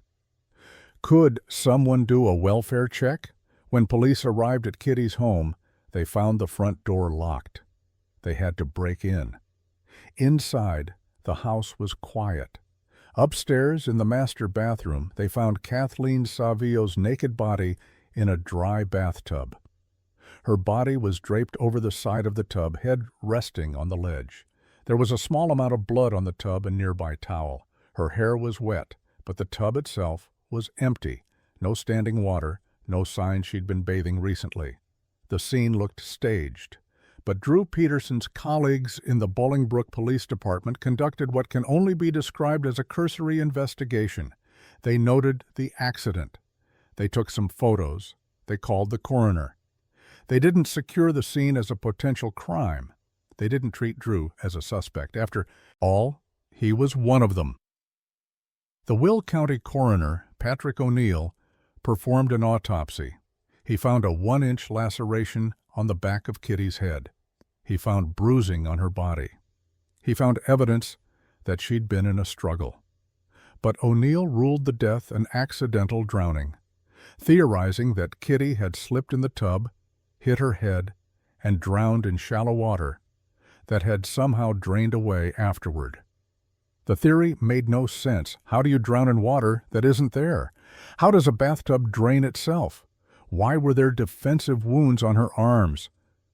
Could someone do a welfare check? When police arrived at Kitty's home, they found the front door locked. They had to break in. Inside, the house was quiet. Upstairs in the master bathroom, they found Kathleen Savio's naked body in a dry bathtub. Her body was draped over the side of the tub, head resting on the ledge. There was a small amount of blood on the tub and nearby towel. Her hair was wet, but the tub itself was empty. No standing water, no sign she'd been bathing recently. The scene looked staged. But Drew Peterson's colleagues in the Bolingbrook Police Department conducted what can only be described as a cursory investigation. They noted the accident. They took some photos. They called the coroner. They didn't secure the scene as a potential crime. They didn't treat Drew as a suspect. After all, he was one of them. The Will County coroner, Patrick O'Neill, performed an autopsy. He found a 1-inch laceration on the back of Kitty's head. He found bruising on her body. He found evidence that she'd been in a struggle. But O'Neill ruled the death an accidental drowning, theorizing that Kitty had slipped in the tub, hit her head, and drowned in shallow water that had somehow drained away afterward. The theory made no sense. How do you drown in water that isn't there? How does a bathtub drain itself? Why were there defensive wounds on her arms?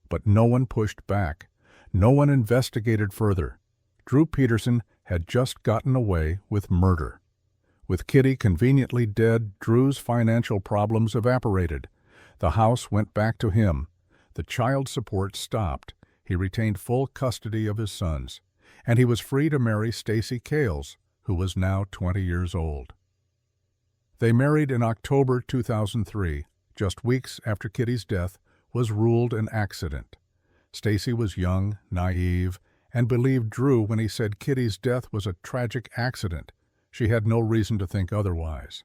But no one pushed back. No one investigated further. Drew Peterson had just gotten away with murder. With Kitty conveniently dead, Drew's financial problems evaporated. The house went back to him. The child support stopped. He retained full custody of his sons, and he was free to marry Stacy Kales, who was now 20 years old. They married in October 2003. Just weeks after Kitty's death was ruled an accident. Stacy was young, naive, and believed Drew when he said Kitty's death was a tragic accident. She had no reason to think otherwise.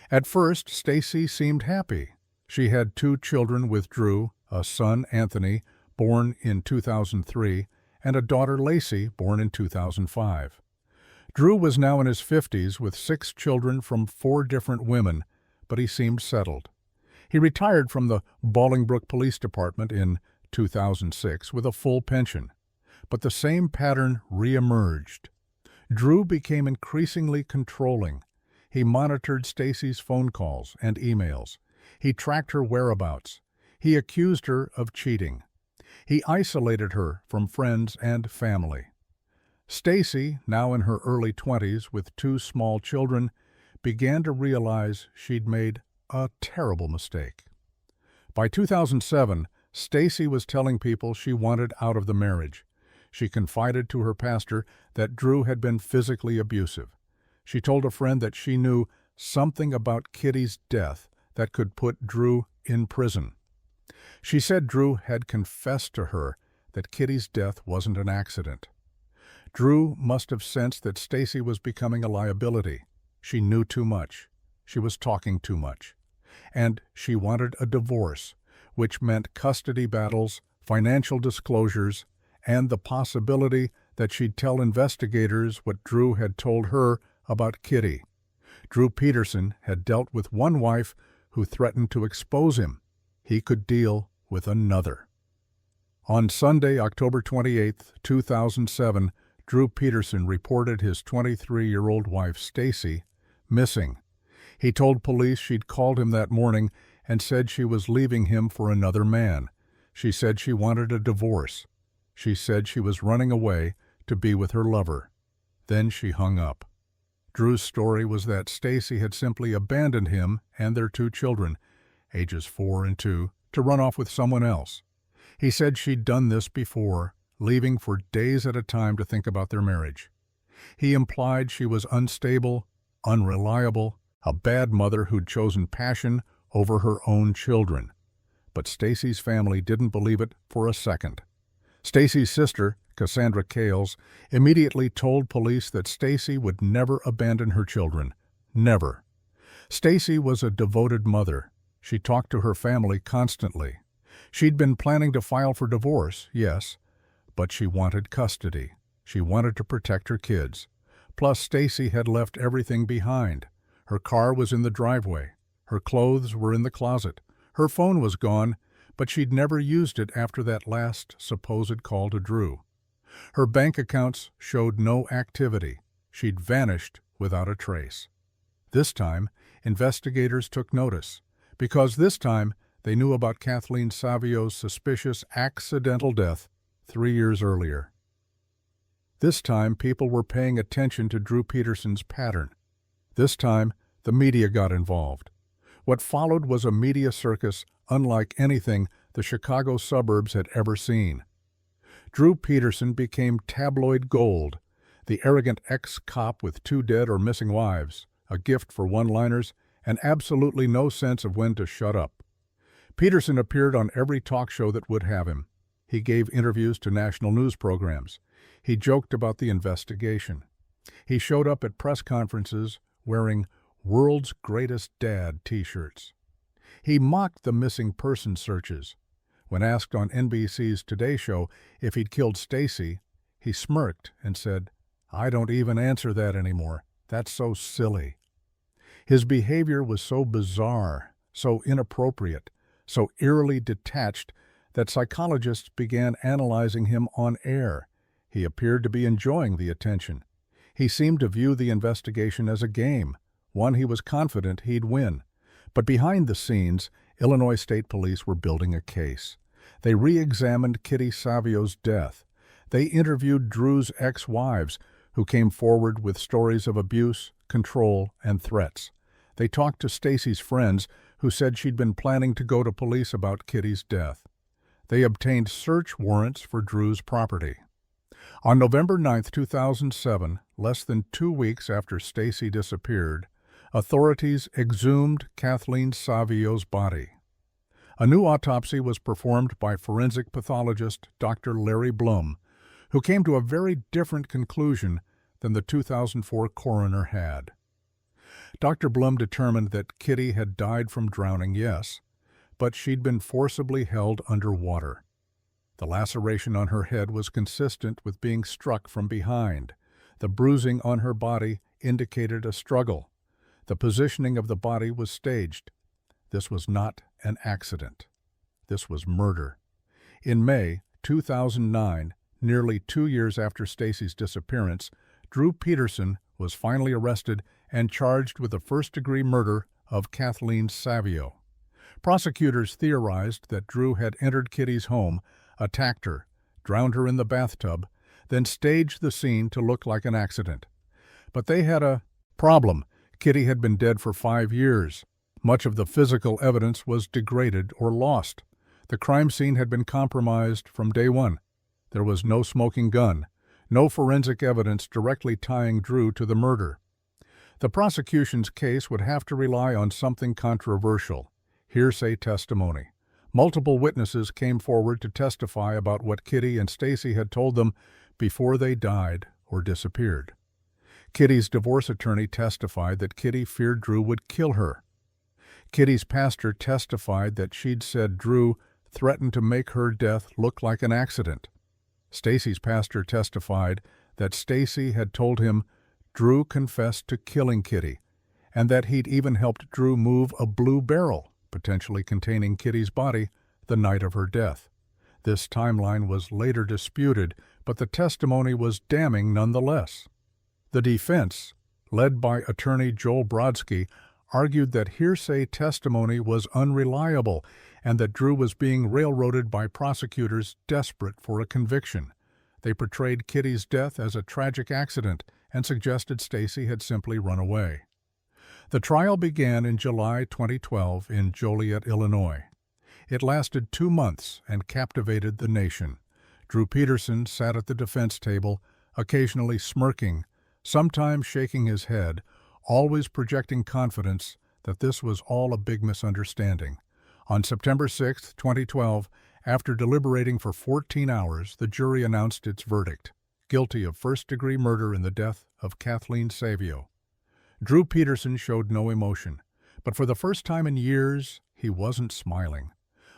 At first, Stacy seemed happy. She had 2 children with Drew, a son, Anthony, born in 2003, and a daughter, Lacey, born in 2005. Drew was now in his 50s with 6 children from 4 different women, but he seemed settled. He retired from the Bolingbrook Police Department in 2006 with a full pension, but the same pattern reemerged. Drew became increasingly controlling. He monitored Stacy's phone calls and emails. He tracked her whereabouts. He accused her of cheating. He isolated her from friends and family. Stacy, now in her early 20s with 2 small children, began to realize she'd made a terrible mistake. By 2007, Stacy was telling people she wanted out of the marriage. She confided to her pastor that Drew had been physically abusive. She told a friend that she knew something about Kitty's death that could put Drew in prison. She said Drew had confessed to her that Kitty's death wasn't an accident. Drew must have sensed that Stacy was becoming a liability. She knew too much. She was talking too much. And she wanted a divorce, which meant custody battles, financial disclosures, and the possibility that she'd tell investigators what Drew had told her about Kitty. Drew Peterson had dealt with one wife who threatened to expose him. He could deal with another. On Sunday, October 28, 2007, Drew Peterson reported his 23-year-old wife, Stacy, missing. He told police she'd called him that morning and said she was leaving him for another man. She said she wanted a divorce. She said she was running away to be with her lover. Then she hung up. Drew's story was that Stacy had simply abandoned him and their 2 children, ages 4 and 2, to run off with someone else. He said she'd done this before, leaving for days at a time to think about their marriage. He implied she was unstable, unreliable, a bad mother who'd chosen passion over her own children. But Stacy's family didn't believe it for a second. Stacy's sister, Cassandra Kales, immediately told police that Stacy would never abandon her children. Never. Stacy was a devoted mother. She talked to her family constantly. She'd been planning to file for divorce, yes, but she wanted custody. She wanted to protect her kids. Plus, Stacy had left everything behind. Her car was in the driveway. Her clothes were in the closet. Her phone was gone, but she'd never used it after that last supposed call to Drew. Her bank accounts showed no activity. She'd vanished without a trace. This time, investigators took notice, because this time they knew about Kathleen Savio's suspicious accidental death 3 years earlier. This time, people were paying attention to Drew Peterson's pattern. This time, the media got involved. What followed was a media circus unlike anything the Chicago suburbs had ever seen. Drew Peterson became tabloid gold, the arrogant ex-cop with 2 dead or missing wives, a gift for one-liners, and absolutely no sense of when to shut up. Peterson appeared on every talk show that would have him. He gave interviews to national news programs. He joked about the investigation. He showed up at press conferences wearing "World's Greatest Dad" t-shirts. He mocked the missing person searches. When asked on NBC's Today Show if he'd killed Stacy, he smirked and said, "I don't even answer that anymore. That's so silly." His behavior was so bizarre, so inappropriate, so eerily detached that psychologists began analyzing him on air. He appeared to be enjoying the attention. He seemed to view the investigation as a game, one he was confident he'd win. But behind the scenes, Illinois State Police were building a case. They re-examined Kitty Savio's death. They interviewed Drew's ex-wives, who came forward with stories of abuse, control, and threats. They talked to Stacy's friends, who said she'd been planning to go to police about Kitty's death. They obtained search warrants for Drew's property. On November 9, 2007, less than 2 weeks after Stacy disappeared, authorities exhumed Kathleen Savio's body. A new autopsy was performed by forensic pathologist Dr. Larry Blum, who came to a very different conclusion than the 2004 coroner had. Dr. Blum determined that Kitty had died from drowning, yes, but she'd been forcibly held underwater. The laceration on her head was consistent with being struck from behind. The bruising on her body indicated a struggle. The positioning of the body was staged. This was not an accident. This was murder. In May 2009, nearly 2 years after Stacy's disappearance, Drew Peterson was finally arrested and charged with the first-degree murder of Kathleen Savio. Prosecutors theorized that Drew had entered Kitty's home, attacked her, drowned her in the bathtub, then staged the scene to look like an accident. But they had a problem. Kitty had been dead for 5 years. Much of the physical evidence was degraded or lost. The crime scene had been compromised from day one. There was no smoking gun, no forensic evidence directly tying Drew to the murder. The prosecution's case would have to rely on something controversial, hearsay testimony. Multiple witnesses came forward to testify about what Kitty and Stacy had told them before they died or disappeared. Kitty's divorce attorney testified that Kitty feared Drew would kill her. Kitty's pastor testified that she'd said Drew threatened to make her death look like an accident. Stacy's pastor testified that Stacy had told him Drew confessed to killing Kitty, and that he'd even helped Drew move a blue barrel, potentially containing Kitty's body, the night of her death. This timeline was later disputed, but the testimony was damning nonetheless. The defense, led by attorney Joel Brodsky, argued that hearsay testimony was unreliable and that Drew was being railroaded by prosecutors desperate for a conviction. They portrayed Kitty's death as a tragic accident and suggested Stacy had simply run away. The trial began in July 2012 in Joliet, Illinois. It lasted 2 months and captivated the nation. Drew Peterson sat at the defense table, occasionally smirking, sometimes shaking his head, always projecting confidence that this was all a big misunderstanding. On September 6, 2012, after deliberating for 14 hours, the jury announced its verdict: guilty of first-degree murder in the death of Kathleen Savio. Drew Peterson showed no emotion, but for the first time in years, he wasn't smiling.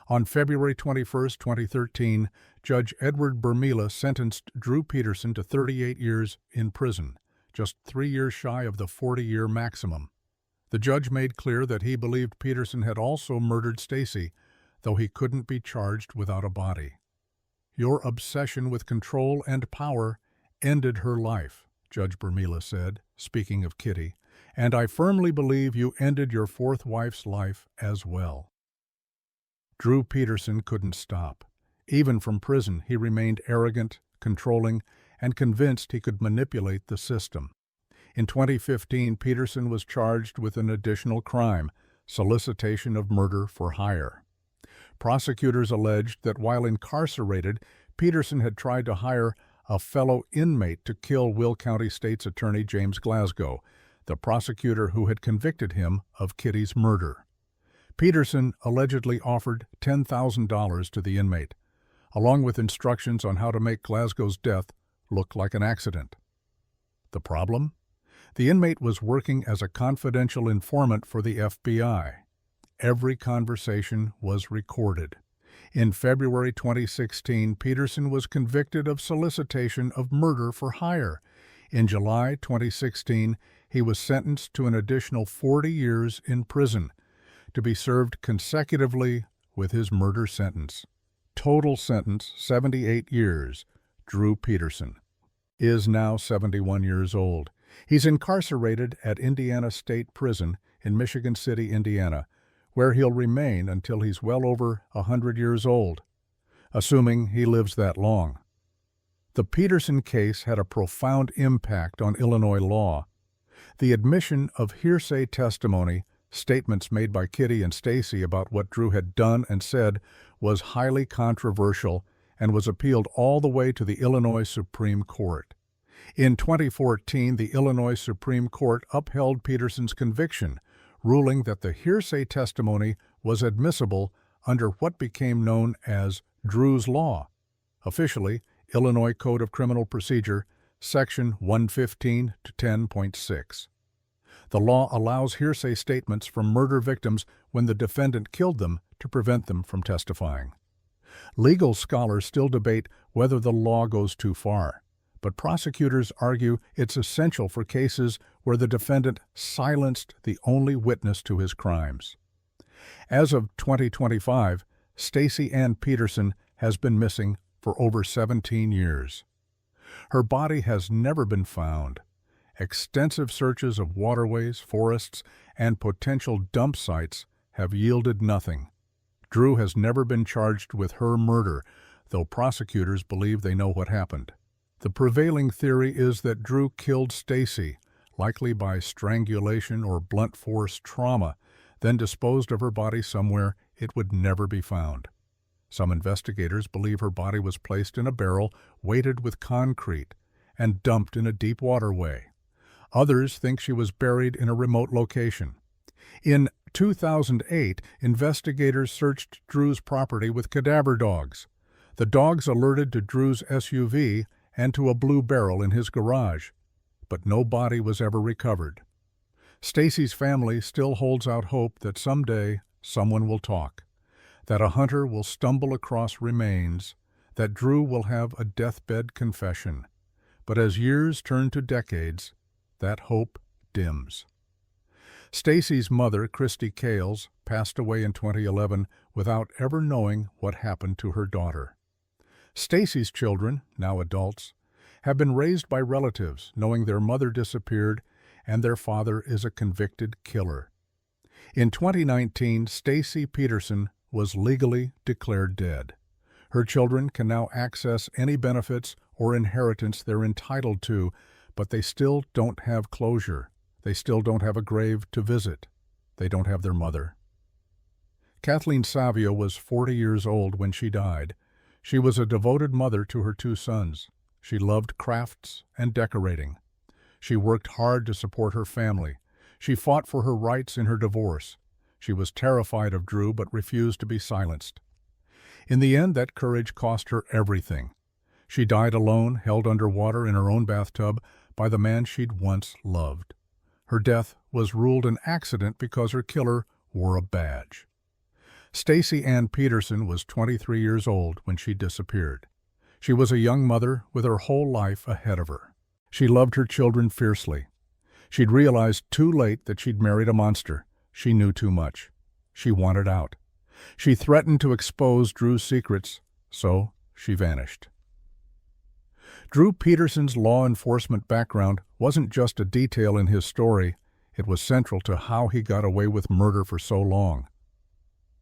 On February 21, 2013, Judge Edward Bermila sentenced Drew Peterson to 38 years in prison, just 3 years shy of the 40-year maximum. The judge made clear that he believed Peterson had also murdered Stacy, though he couldn't be charged without a body. "Your obsession with control and power ended her life," Judge Bermila said, speaking of Kitty, "and I firmly believe you ended your fourth wife's life as well." Drew Peterson couldn't stop. Even from prison, he remained arrogant, controlling, and convinced he could manipulate the system. In 2015, Peterson was charged with an additional crime: solicitation of murder for hire. Prosecutors alleged that while incarcerated, Peterson had tried to hire a fellow inmate to kill Will County State's Attorney James Glasgow, the prosecutor who had convicted him of Kitty's murder. Peterson allegedly offered $10,000 to the inmate, along with instructions on how to make Glasgow's death look like an accident. The problem? The inmate was working as a confidential informant for the FBI. Every conversation was recorded. In February 2016, Peterson was convicted of solicitation of murder for hire. In July 2016, he was sentenced to an additional 40 years in prison, to be served consecutively with his murder sentence. Total sentence, 78 years. Drew Peterson is now 71 years old. He's incarcerated at Indiana State Prison in Michigan City, Indiana, where he'll remain until he's well over 100 years old, assuming he lives that long. The Peterson case had a profound impact on Illinois law. The admission of hearsay testimony, statements made by Kitty and Stacy about what Drew had done and said, was highly controversial and was appealed all the way to the Illinois Supreme Court. In 2014, the Illinois Supreme Court upheld Peterson's conviction, ruling that the hearsay testimony was admissible under what became known as Drew's Law, officially Illinois Code of Criminal Procedure, Section 115 to 10.6. The law allows hearsay statements from murder victims when the defendant killed them to prevent them from testifying. Legal scholars still debate whether the law goes too far, but prosecutors argue it's essential for cases where the defendant silenced the only witness to his crimes. As of 2025, Stacy Ann Peterson has been missing for over 17 years. Her body has never been found. Extensive searches of waterways, forests, and potential dump sites have yielded nothing. Drew has never been charged with her murder, though prosecutors believe they know what happened. The prevailing theory is that Drew killed Stacy, likely by strangulation or blunt force trauma, then disposed of her body somewhere it would never be found. Some investigators believe her body was placed in a barrel weighted with concrete and dumped in a deep waterway. Others think she was buried in a remote location. In 2008, investigators searched Drew's property with cadaver dogs. The dogs alerted to Drew's SUV and to a blue barrel in his garage, but no body was ever recovered. Stacy's family still holds out hope that someday someone will talk, that a hunter will stumble across remains, that Drew will have a deathbed confession. But as years turn to decades, that hope dims. Stacy's mother, Christy Kales, passed away in 2011 without ever knowing what happened to her daughter. Stacy's children, now adults, have been raised by relatives knowing their mother disappeared and their father is a convicted killer. In 2019, Stacy Peterson was legally declared dead. Her children can now access any benefits or inheritance they're entitled to, but they still don't have closure. They still don't have a grave to visit. They don't have their mother. Kathleen Savio was 40 years old when she died. She was a devoted mother to her two sons. She loved crafts and decorating. She worked hard to support her family. She fought for her rights in her divorce. She was terrified of Drew but refused to be silenced. In the end, that courage cost her everything. She died alone, held underwater in her own bathtub by the man she'd once loved. Her death was ruled an accident because her killer wore a badge. Stacy Ann Peterson was 23 years old when she disappeared. She was a young mother with her whole life ahead of her. She loved her children fiercely. She'd realized too late that she'd married a monster. She knew too much. She wanted out. She threatened to expose Drew's secrets, so she vanished. Drew Peterson's law enforcement background wasn't just a detail in his story, it was central to how he got away with murder for so long.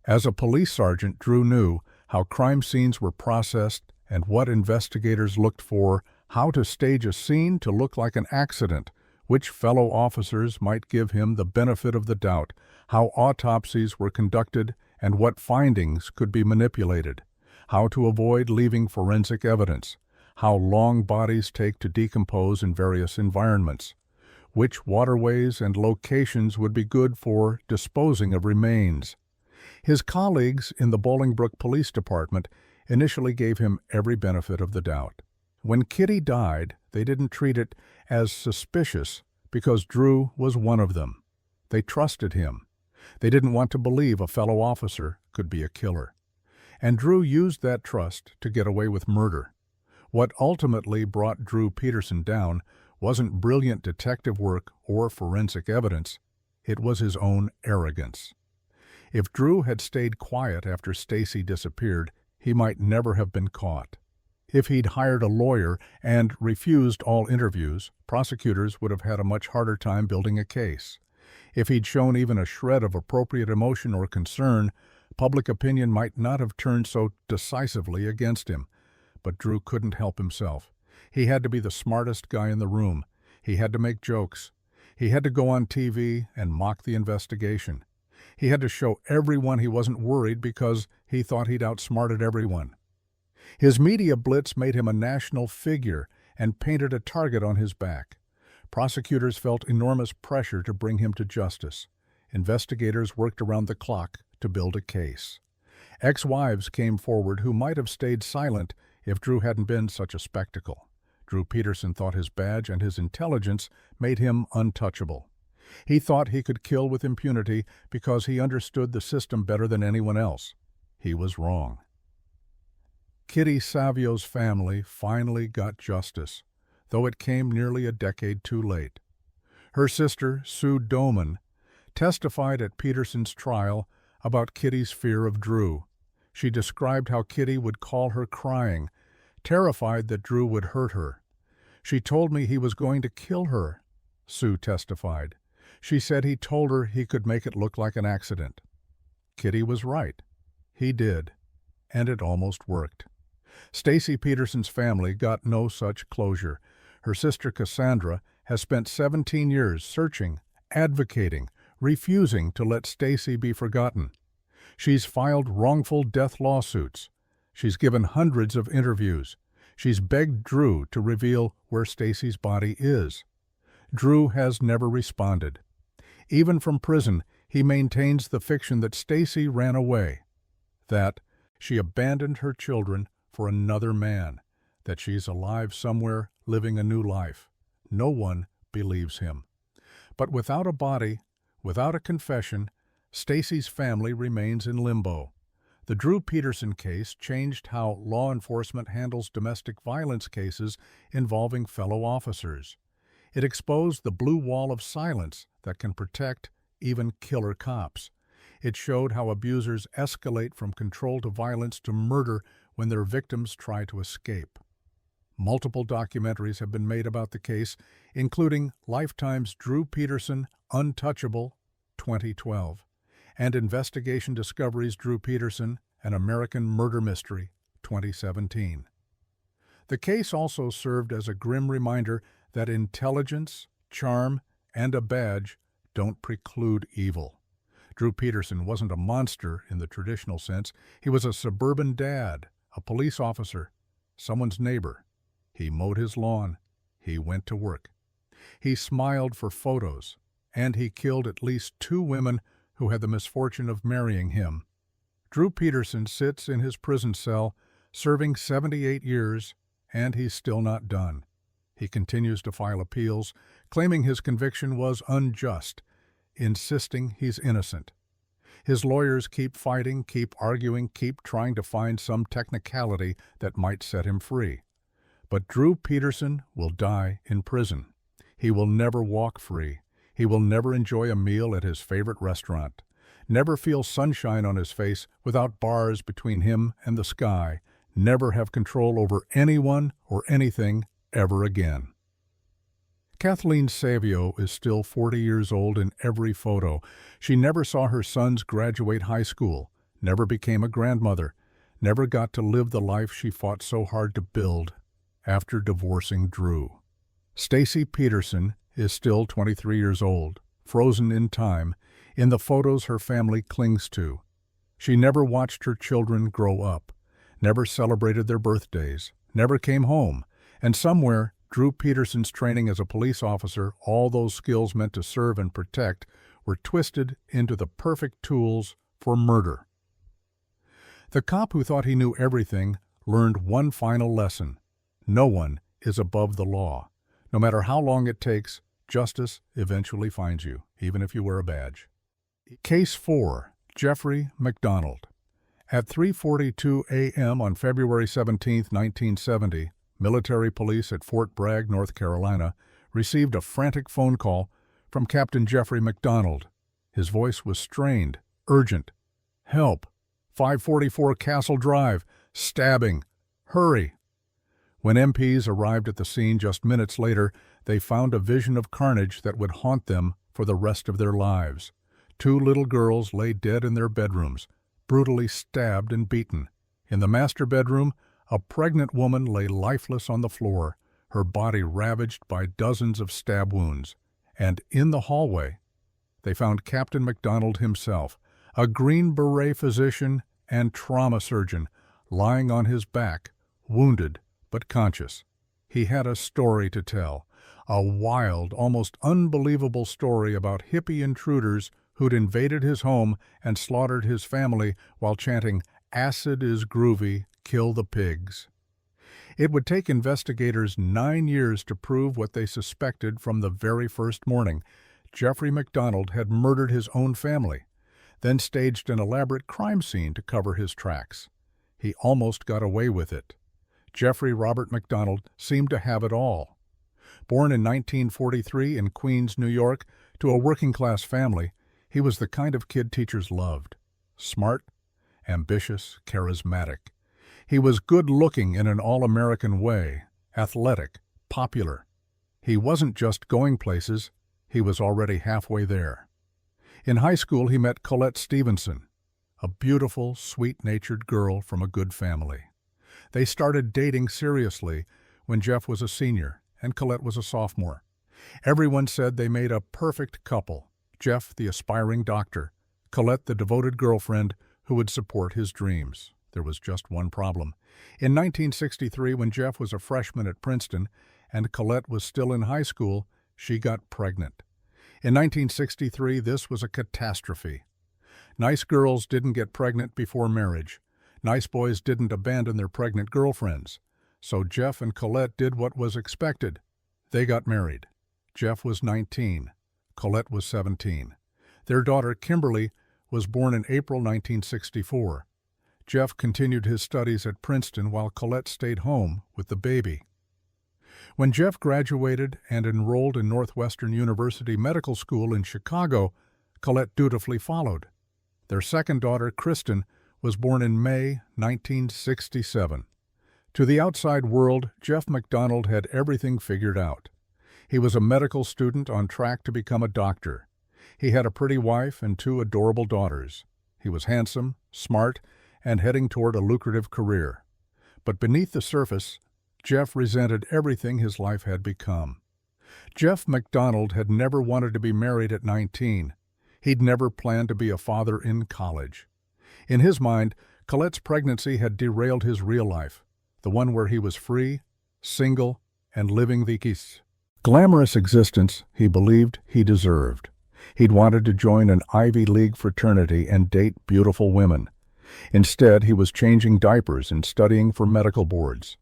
As a police sergeant, Drew knew how crime scenes were processed and what investigators looked for, how to stage a scene to look like an accident, which fellow officers might give him the benefit of the doubt, how autopsies were conducted and what findings could be manipulated, how to avoid leaving forensic evidence, how long bodies take to decompose in various environments, which waterways and locations would be good for disposing of remains. His colleagues in the Bolingbrook Police Department initially gave him every benefit of the doubt. When Kitty died, they didn't treat it as suspicious because Drew was one of them. They trusted him. They didn't want to believe a fellow officer could be a killer. And Drew used that trust to get away with murder. What ultimately brought Drew Peterson down wasn't brilliant detective work or forensic evidence. It was his own arrogance. If Drew had stayed quiet after Stacy disappeared, he might never have been caught. If he'd hired a lawyer and refused all interviews, prosecutors would have had a much harder time building a case. If he'd shown even a shred of appropriate emotion or concern, public opinion might not have turned so decisively against him. But Drew couldn't help himself. He had to be the smartest guy in the room. He had to make jokes. He had to go on TV and mock the investigation. He had to show everyone he wasn't worried because he thought he'd outsmarted everyone. His media blitz made him a national figure and painted a target on his back. Prosecutors felt enormous pressure to bring him to justice. Investigators worked around the clock to build a case. Ex-wives came forward who might have stayed silent if Drew hadn't been such a spectacle. Drew Peterson thought his badge and his intelligence made him untouchable. He thought he could kill with impunity because he understood the system better than anyone else. He was wrong. Kitty Savio's family finally got justice, though it came nearly a decade too late. Her sister, Sue Doman, testified at Peterson's trial about Kitty's fear of Drew. She described how Kitty would call her crying, terrified that Drew would hurt her. "She told me he was going to kill her," Sue testified. She said he told her he could make it look like an accident. Kitty was right. He did, and it almost worked. Stacy Peterson's family got no such closure. Her sister Cassandra has spent 17 years searching, advocating, refusing to let Stacy be forgotten. She's filed wrongful death lawsuits. She's given hundreds of interviews. She's begged Drew to reveal where Stacy's body is. Drew has never responded. Even from prison, he maintains the fiction that Stacy ran away, that she abandoned her children for another man, that she's alive somewhere living a new life. No one believes him. But without a body, without a confession, Stacy's family remains in limbo. The Drew Peterson case changed how law enforcement handles domestic violence cases involving fellow officers. It exposed the blue wall of silence that can protect even killer cops. It showed how abusers escalate from control to violence to murder when their victims try to escape. Multiple documentaries have been made about the case, including Lifetime's Drew Peterson Untouchable, 2012, and Investigation Discovery's Drew Peterson, An American Murder Mystery, 2017. The case also served as a grim reminder that intelligence, charm, and a badge don't preclude evil. Drew Peterson wasn't a monster in the traditional sense. He was a suburban dad, a police officer, someone's neighbor. He mowed his lawn. He went to work. He smiled for photos, and he killed at least 2 women who had the misfortune of marrying him. Drew Peterson sits in his prison cell, serving 78 years, and he's still not done. He continues to file appeals, claiming his conviction was unjust, insisting he's innocent. His lawyers keep fighting, keep arguing, keep trying to find some technicality that might set him free. But Drew Peterson will die in prison. He will never walk free. He will never enjoy a meal at his favorite restaurant, never feel sunshine on his face without bars between him and the sky, never have control over anyone or anything ever again. Kathleen Savio is still 40 years old in every photo. She never saw her sons graduate high school, never became a grandmother, never got to live the life she fought so hard to build after divorcing Drew. Stacy Peterson is still 23 years old, frozen in time, in the photos her family clings to. She never watched her children grow up, never celebrated their birthdays, never came home, and somewhere Drew Peterson's training as a police officer, all those skills meant to serve and protect, were twisted into the perfect tools for murder. The cop who thought he knew everything learned one final lesson. No one is above the law. No matter how long it takes, justice eventually finds you, even if you wear a badge. Case 4. Jeffrey MacDonald. At 3:42 a.m. on February 17, 1970, military police at Fort Bragg, North Carolina, received a frantic phone call from Captain Jeffrey MacDonald. His voice was strained, urgent. "Help! 544 Castle Drive! Stabbing! Hurry!" When MPs arrived at the scene just minutes later, they found a vision of carnage that would haunt them for the rest of their lives. 2 little girls lay dead in their bedrooms, brutally stabbed and beaten. In the master bedroom, a pregnant woman lay lifeless on the floor, her body ravaged by dozens of stab wounds. And in the hallway, they found Captain MacDonald himself, a Green Beret physician and trauma surgeon, lying on his back, wounded but conscious. He had a story to tell, a wild, almost unbelievable story about hippie intruders who'd invaded his home and slaughtered his family while chanting, "Acid is groovy, kill the pigs." It would take investigators 9 years to prove what they suspected from the very first morning. Jeffrey MacDonald had murdered his own family, then staged an elaborate crime scene to cover his tracks. He almost got away with it. Jeffrey Robert MacDonald seemed to have it all. Born in 1943 in Queens, New York, to a working-class family, he was the kind of kid teachers loved. Smart, ambitious, charismatic. He was good-looking in an all-American way, athletic, popular. He wasn't just going places, he was already halfway there. In high school, he met Colette Stevenson, a beautiful, sweet-natured girl from a good family. They started dating seriously when Jeff was a senior and Colette was a sophomore. Everyone said they made a perfect couple. Jeff, the aspiring doctor, Colette, the devoted girlfriend who would support his dreams. There was just one problem. In 1963, when Jeff was a freshman at Princeton and Colette was still in high school, she got pregnant. In 1963, this was a catastrophe. Nice girls didn't get pregnant before marriage. Nice boys didn't abandon their pregnant girlfriends. So Jeff and Colette did what was expected. They got married. Jeff was 19. Colette was 17. Their daughter, Kimberly, was born in April 1964. Jeff continued his studies at Princeton while Colette stayed home with the baby. When Jeff graduated and enrolled in Northwestern University Medical School in Chicago, Colette dutifully followed. Their second daughter, Kristen, was born in May 1967. To the outside world, Jeff MacDonald had everything figured out. He was a medical student on track to become a doctor. He had a pretty wife and two adorable daughters. He was handsome, smart, and heading toward a lucrative career. But beneath the surface, Jeff resented everything his life had become. Jeff MacDonald had never wanted to be married at 19. He'd never planned to be a father in college. In his mind, Colette's pregnancy had derailed his real life, the one where he was free, single, and living the glamorous existence he believed he deserved. He'd wanted to join an Ivy League fraternity and date beautiful women. Instead, he was changing diapers and studying for medical boards.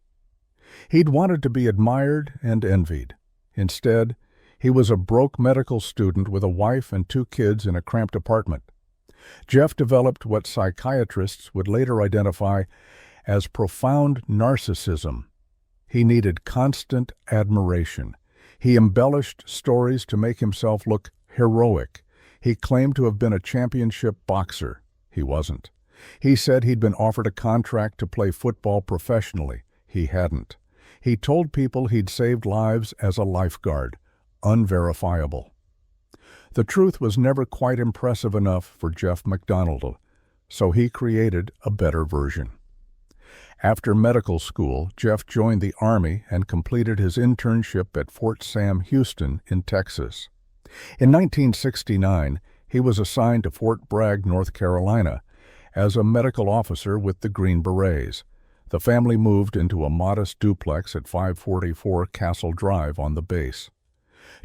He'd wanted to be admired and envied. Instead, he was a broke medical student with a wife and two kids in a cramped apartment. Jeff developed what psychiatrists would later identify as profound narcissism. He needed constant admiration. He embellished stories to make himself look heroic. He claimed to have been a championship boxer. He wasn't. He said he'd been offered a contract to play football professionally. He hadn't. He told people he'd saved lives as a lifeguard. Unverifiable. The truth was never quite impressive enough for Jeff MacDonald, so he created a better version. After medical school, Jeff joined the Army and completed his internship at Fort Sam Houston in Texas. In 1969, he was assigned to Fort Bragg, North Carolina, as a medical officer with the Green Berets. The family moved into a modest duplex at 544 Castle Drive on the base.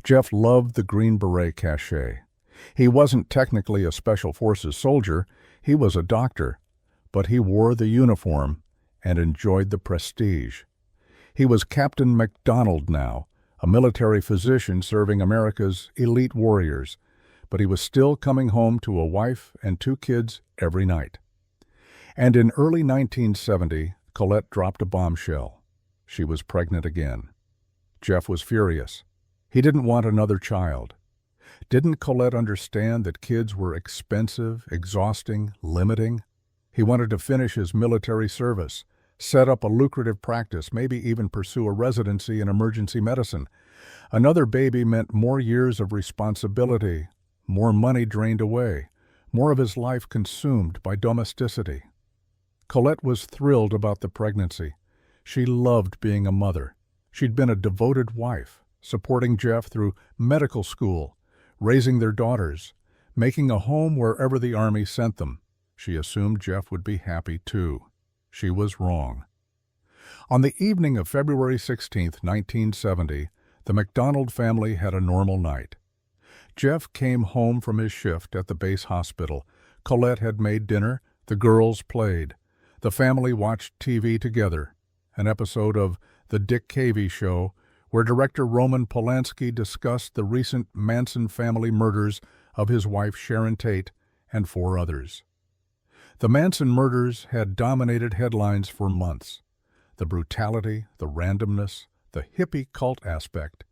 Jeff loved the Green Beret cachet. He wasn't technically a Special Forces soldier, he was a doctor, but he wore the uniform and enjoyed the prestige. He was Captain MacDonald now, a military physician serving America's elite warriors, but he was still coming home to a wife and two kids every night. And in early 1970, Colette dropped a bombshell. She was pregnant again. Jeff was furious. He didn't want another child. Didn't Colette understand that kids were expensive, exhausting, limiting? He wanted to finish his military service, set up a lucrative practice, maybe even pursue a residency in emergency medicine. Another baby meant more years of responsibility, more money drained away, more of his life consumed by domesticity. Colette was thrilled about the pregnancy. She loved being a mother. She'd been a devoted wife, supporting Jeff through medical school, raising their daughters, making a home wherever the Army sent them. She assumed Jeff would be happy too. She was wrong. On the evening of February 16, 1970, the MacDonald family had a normal night. Jeff came home from his shift at the base hospital. Colette had made dinner. The girls played. The family watched TV together, an episode of The Dick Cavey Show, where director Roman Polanski discussed the recent Manson family murders of his wife Sharon Tate and 4 others. The Manson murders had dominated headlines for months. The brutality, the randomness, the hippie cult aspect,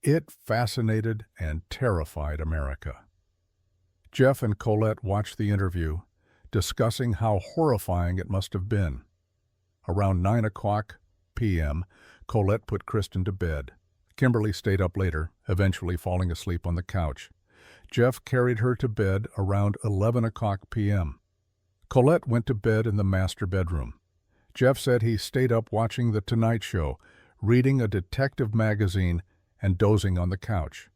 it fascinated and terrified America. Jeff and Colette watched the interview, discussing how horrifying it must have been. Around 9:00 p.m., Colette put Kristen to bed. Kimberly stayed up later, eventually falling asleep on the couch. Jeff carried her to bed around 11:00 p.m. Colette went to bed in the master bedroom. Jeff said he stayed up watching The Tonight Show, reading a detective magazine, and dozing on the couch.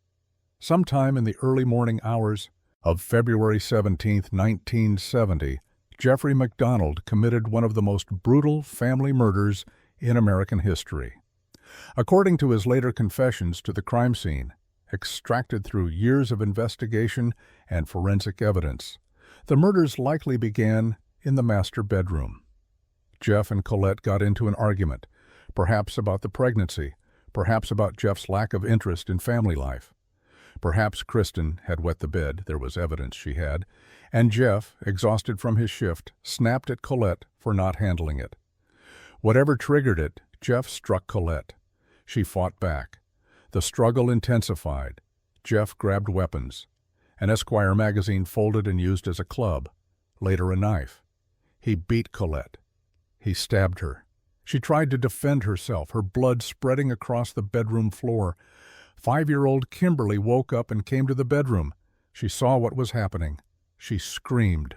Sometime in the early morning hours of February 17, 1970, Jeffrey MacDonald committed one of the most brutal family murders in American history. According to his later confessions to the crime scene, extracted through years of investigation and forensic evidence, the murders likely began in the master bedroom. Jeff and Colette got into an argument, perhaps about the pregnancy, perhaps about Jeff's lack of interest in family life. Perhaps Kristen had wet the bed, there was evidence she had, and Jeff, exhausted from his shift, snapped at Colette for not handling it. Whatever triggered it, Jeff struck Colette. She fought back. The struggle intensified. Jeff grabbed weapons. an Esquire magazine folded and used as a club, later a knife. He beat Colette. He stabbed her. She tried to defend herself, her blood spreading across the bedroom floor. 5-year-old Kimberly woke up and came to the bedroom. She saw what was happening. She screamed.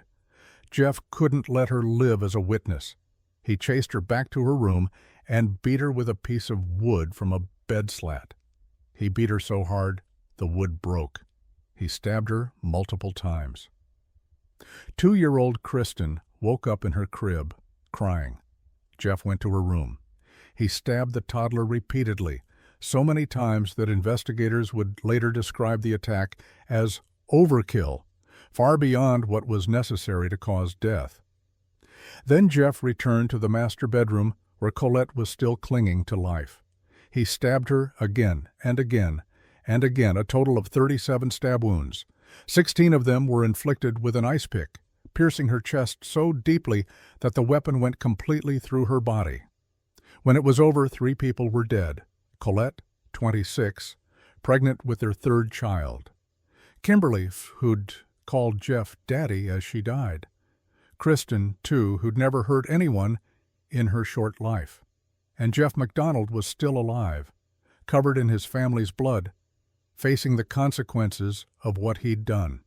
Jeff couldn't let her live as a witness. He chased her back to her room and beat her with a piece of wood from a bed slat. He beat her so hard, the wood broke. He stabbed her multiple times. 2-year-old Kristen woke up in her crib, crying. Jeff went to her room. He stabbed the toddler repeatedly, so many times that investigators would later describe the attack as overkill, far beyond what was necessary to cause death. Then Jeff returned to the master bedroom where Colette was still clinging to life. He stabbed her again and again and again, a total of 37 stab wounds. 16 of them were inflicted with an ice pick, piercing her chest so deeply that the weapon went completely through her body. When it was over, 3 people were dead. Colette, 26, pregnant with their 3rd child. Kimberly, who'd called Jeff Daddy as she died. Kristen, too, who'd never hurt anyone in her short life. And Jeff MacDonald was still alive, covered in his family's blood, facing the consequences of what he'd done.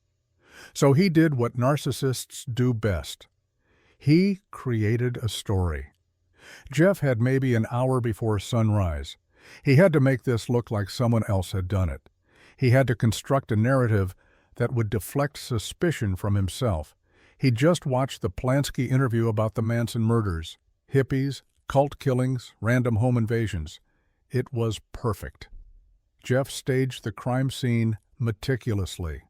So he did what narcissists do best. He created a story. Jeff had maybe an hour before sunrise. He had to make this look like someone else had done it. He had to construct a narrative that would deflect suspicion from himself. He'd just watched the Polanski interview about the Manson murders, hippies, cult killings, random home invasions. It was perfect. Jeff staged the crime scene meticulously.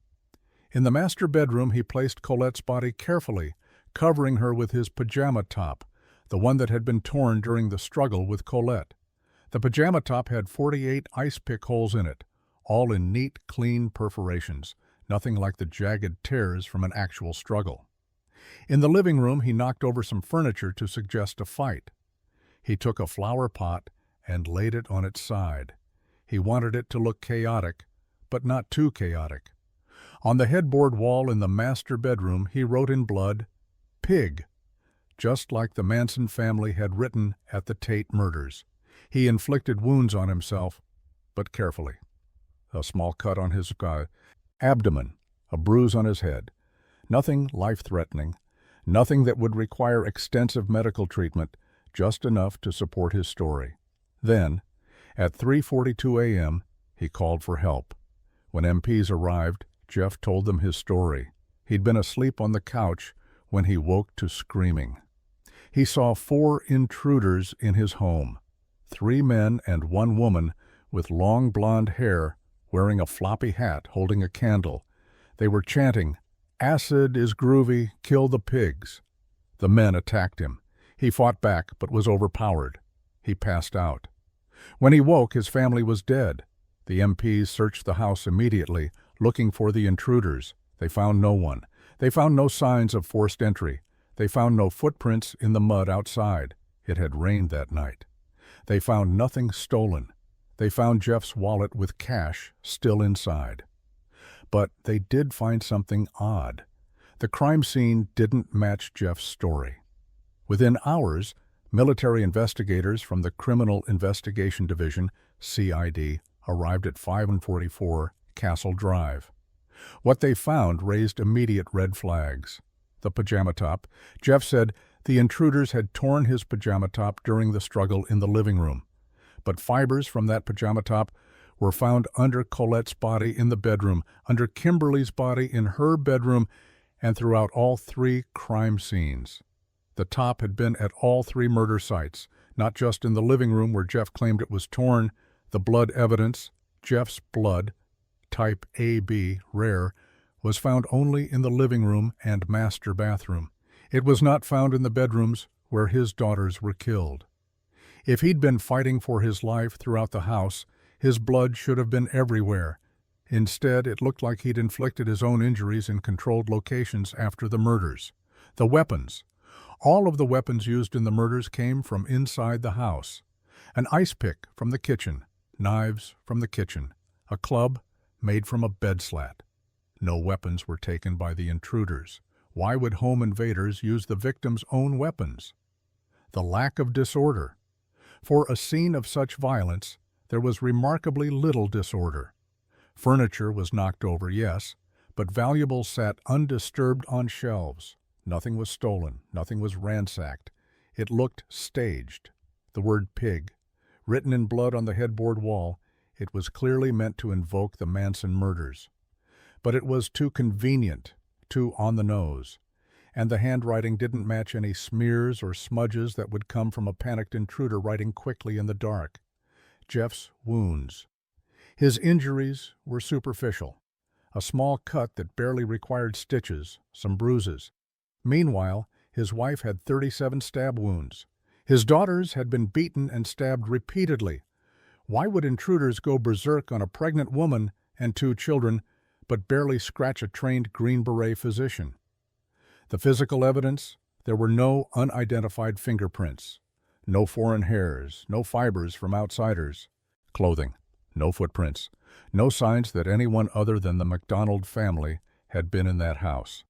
In the master bedroom, he placed Colette's body carefully, covering her with his pajama top, the one that had been torn during the struggle with Colette. The pajama top had 48 ice pick holes in it, all in neat, clean perforations, nothing like the jagged tears from an actual struggle. In the living room, he knocked over some furniture to suggest a fight. He took a flower pot and laid it on its side. He wanted it to look chaotic, but not too chaotic. On the headboard wall in the master bedroom, he wrote in blood, "Pig," just like the Manson family had written at the Tate murders. He inflicted wounds on himself, but carefully. A small cut on his abdomen, a bruise on his head. Nothing life-threatening, nothing that would require extensive medical treatment, just enough to support his story. Then, at 3:42 a.m., he called for help. When MPs arrived, Jeff told them his story. He'd been asleep on the couch when he woke to screaming. He saw 4 intruders in his home, 3 men and 1 woman with long blonde hair wearing a floppy hat holding a candle. They were chanting, "Acid is groovy, kill the pigs." The men attacked him. He fought back but was overpowered. He passed out. When he woke, his family was dead. The MPs searched the house immediately, looking for the intruders. They found no one. They found no signs of forced entry. They found no footprints in the mud outside. It had rained that night. They found nothing stolen. They found Jeff's wallet with cash still inside. But they did find something odd. The crime scene didn't match Jeff's story. Within hours, military investigators from the Criminal Investigation Division, CID, arrived at 544 Castle Drive. What they found raised immediate red flags. The pajama top. Jeff said the intruders had torn his pajama top during the struggle in the living room. But fibers from that pajama top were found under Colette's body in the bedroom, under Kimberly's body in her bedroom, and throughout all 3 crime scenes. The top had been at all 3 murder sites, not just in the living room where Jeff claimed it was torn. The blood evidence, Jeff's blood, type AB, rare, was found only in the living room and master bathroom. It was not found in the bedrooms where his daughters were killed. If he'd been fighting for his life throughout the house, his blood should have been everywhere. Instead, it looked like he'd inflicted his own injuries in controlled locations after the murders. The weapons. All of the weapons used in the murders came from inside the house. An ice pick from the kitchen, knives from the kitchen, a club made from a bed slat. No weapons were taken by the intruders. Why would home invaders use the victim's own weapons? The lack of disorder. For a scene of such violence, there was remarkably little disorder. Furniture was knocked over, yes, but valuables sat undisturbed on shelves. Nothing was stolen, nothing was ransacked. It looked staged. The word pig, written in blood on the headboard wall, it was clearly meant to invoke the Manson murders. But it was too convenient, too on the nose, and the handwriting didn't match any smears or smudges that would come from a panicked intruder writing quickly in the dark. Jeff's wounds. His injuries were superficial. A small cut that barely required stitches, some bruises. Meanwhile, his wife had 37 stab wounds. His daughters had been beaten and stabbed repeatedly. Why would intruders go berserk on a pregnant woman and 2 children, but barely scratch a trained Green Beret physician? The physical evidence: there were no unidentified fingerprints, no foreign hairs, no fibers from outsiders. Clothing, no footprints, no signs that anyone other than the MacDonald family had been in that house.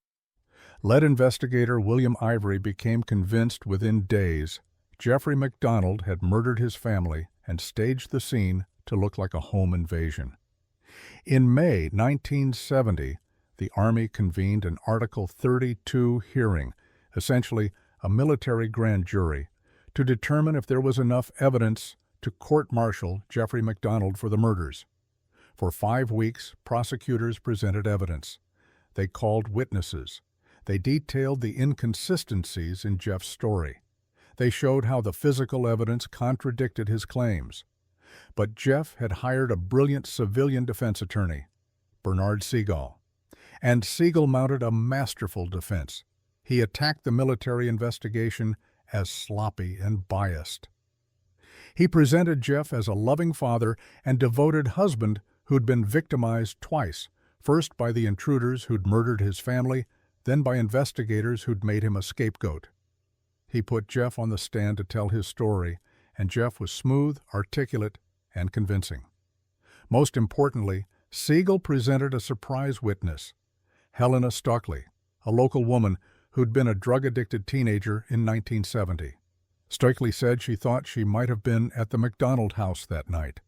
Lead investigator William Ivory became convinced within days Jeffrey MacDonald had murdered his family and staged the scene to look like a home invasion. In May 1970, the Army convened an Article 32 hearing, essentially a military grand jury, to determine if there was enough evidence to court-martial Jeffrey MacDonald for the murders. For 5 weeks, prosecutors presented evidence. They called witnesses. They detailed the inconsistencies in Jeff's story. They showed how the physical evidence contradicted his claims. But Jeff had hired a brilliant civilian defense attorney, Bernard Segal. And Segal mounted a masterful defense. He attacked the military investigation as sloppy and biased. He presented Jeff as a loving father and devoted husband who'd been victimized twice, first by the intruders who'd murdered his family, then by investigators who'd made him a scapegoat. He put Jeff on the stand to tell his story, and Jeff was smooth, articulate, and convincing. Most importantly, Segal presented a surprise witness, Helena Stockley, a local woman who'd been a drug-addicted teenager in 1970. Stockley said she thought she might have been at the MacDonald house that night.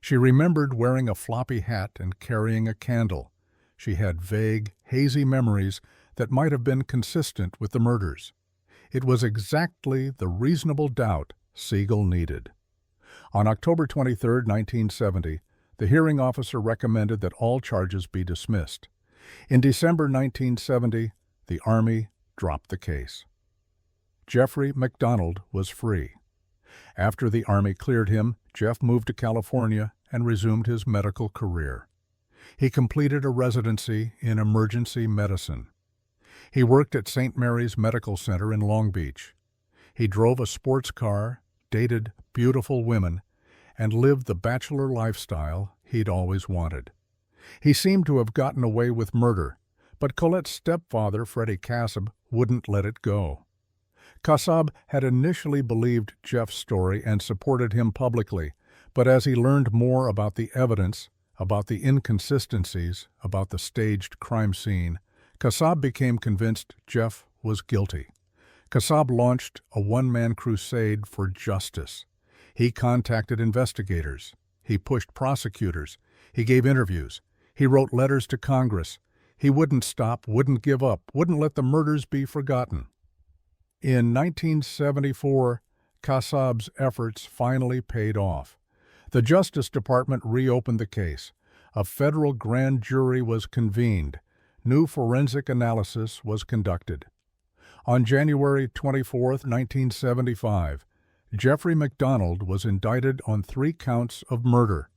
She remembered wearing a floppy hat and carrying a candle. She had vague, hazy memories that might have been consistent with the murders. It was exactly the reasonable doubt Segal needed. On October 23, 1970, the hearing officer recommended that all charges be dismissed. In December 1970, the Army dropped the case. Jeffrey MacDonald was free. After the Army cleared him, Jeff moved to California and resumed his medical career. He completed a residency in emergency medicine. He worked at St. Mary's Medical Center in Long Beach. He drove a sports car, dated beautiful women, and lived the bachelor lifestyle he'd always wanted. He seemed to have gotten away with murder, but Colette's stepfather, Freddie Kassab, wouldn't let it go. Kassab had initially believed Jeff's story and supported him publicly, but as he learned more about the evidence, about the inconsistencies, about the staged crime scene, Kassab became convinced Jeff was guilty. Kassab launched a one-man crusade for justice. He contacted investigators. He pushed prosecutors. He gave interviews. He wrote letters to Congress. He wouldn't stop, wouldn't give up, wouldn't let the murders be forgotten. In 1974, Kassab's efforts finally paid off. The Justice Department reopened the case. A federal grand jury was convened. New forensic analysis was conducted. On January 24, 1975, Jeffrey MacDonald was indicted on 3 counts of murder.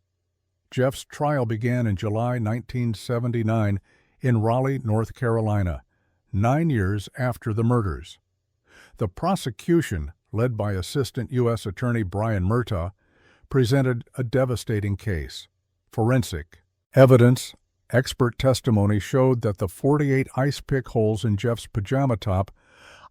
Jeff's trial began in July 1979 in Raleigh, North Carolina, 9 years after the murders. The prosecution, led by Assistant U.S. Attorney Brian Murtaugh, presented a devastating case. Forensic evidence, expert testimony showed that the 48 ice pick holes in Jeff's pajama top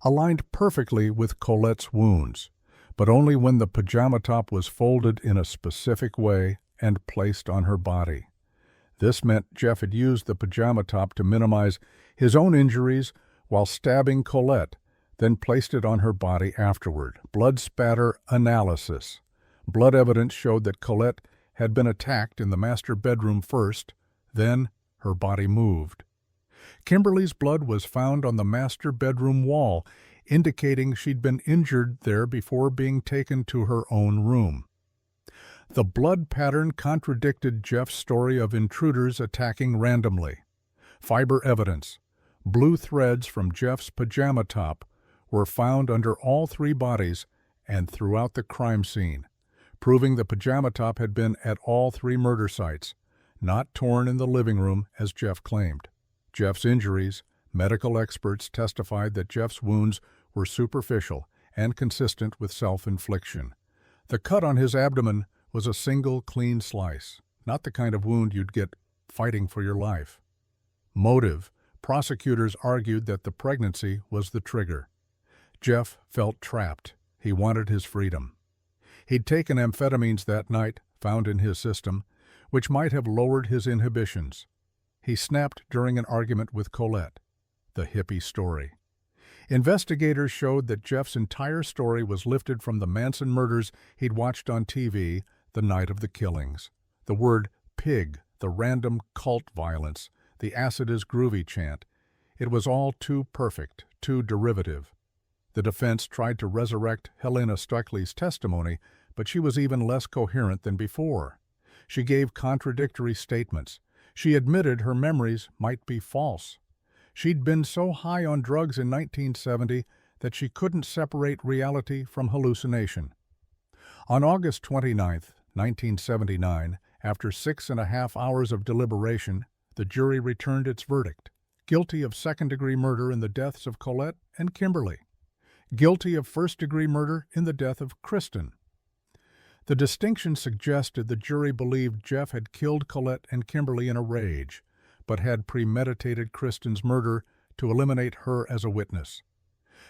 aligned perfectly with Colette's wounds, but only when the pajama top was folded in a specific way and placed on her body. This meant Jeff had used the pajama top to minimize his own injuries while stabbing Colette, then placed it on her body afterward. Blood spatter analysis. Blood evidence showed that Colette had been attacked in the master bedroom first, then her body moved. Kimberly's blood was found on the master bedroom wall, indicating she'd been injured there before being taken to her own room. The blood pattern contradicted Jeff's story of intruders attacking randomly. Fiber evidence. Blue threads from Jeff's pajama top were found under all three bodies and throughout the crime scene, proving the pajama top had been at all three murder sites, not torn in the living room as Jeff claimed. Jeff's injuries. Medical experts testified that Jeff's wounds were superficial and consistent with self-infliction. The cut on his abdomen was a single clean slice, not the kind of wound you'd get fighting for your life. Motive. Prosecutors argued that the pregnancy was the trigger. Jeff felt trapped. He wanted his freedom. He'd taken amphetamines that night, found in his system, which might have lowered his inhibitions. He snapped during an argument with Colette. The hippie story. Investigators showed that Jeff's entire story was lifted from the Manson murders he'd watched on TV the night of the killings. The word pig, the random cult violence, the acid is groovy chant. It was all too perfect, too derivative. The defense tried to resurrect Helena Stuckley's testimony, but she was even less coherent than before. She gave contradictory statements. She admitted her memories might be false. She'd been so high on drugs in 1970 that she couldn't separate reality from hallucination. On August 29, 1979, after 6.5 hours of deliberation, the jury returned its verdict: guilty of second-degree murder in the deaths of Colette and Kimberly, guilty of first-degree murder in the death of Kristen. The distinction suggested the jury believed Jeff had killed Colette and Kimberly in a rage, but had premeditated Kristen's murder to eliminate her as a witness.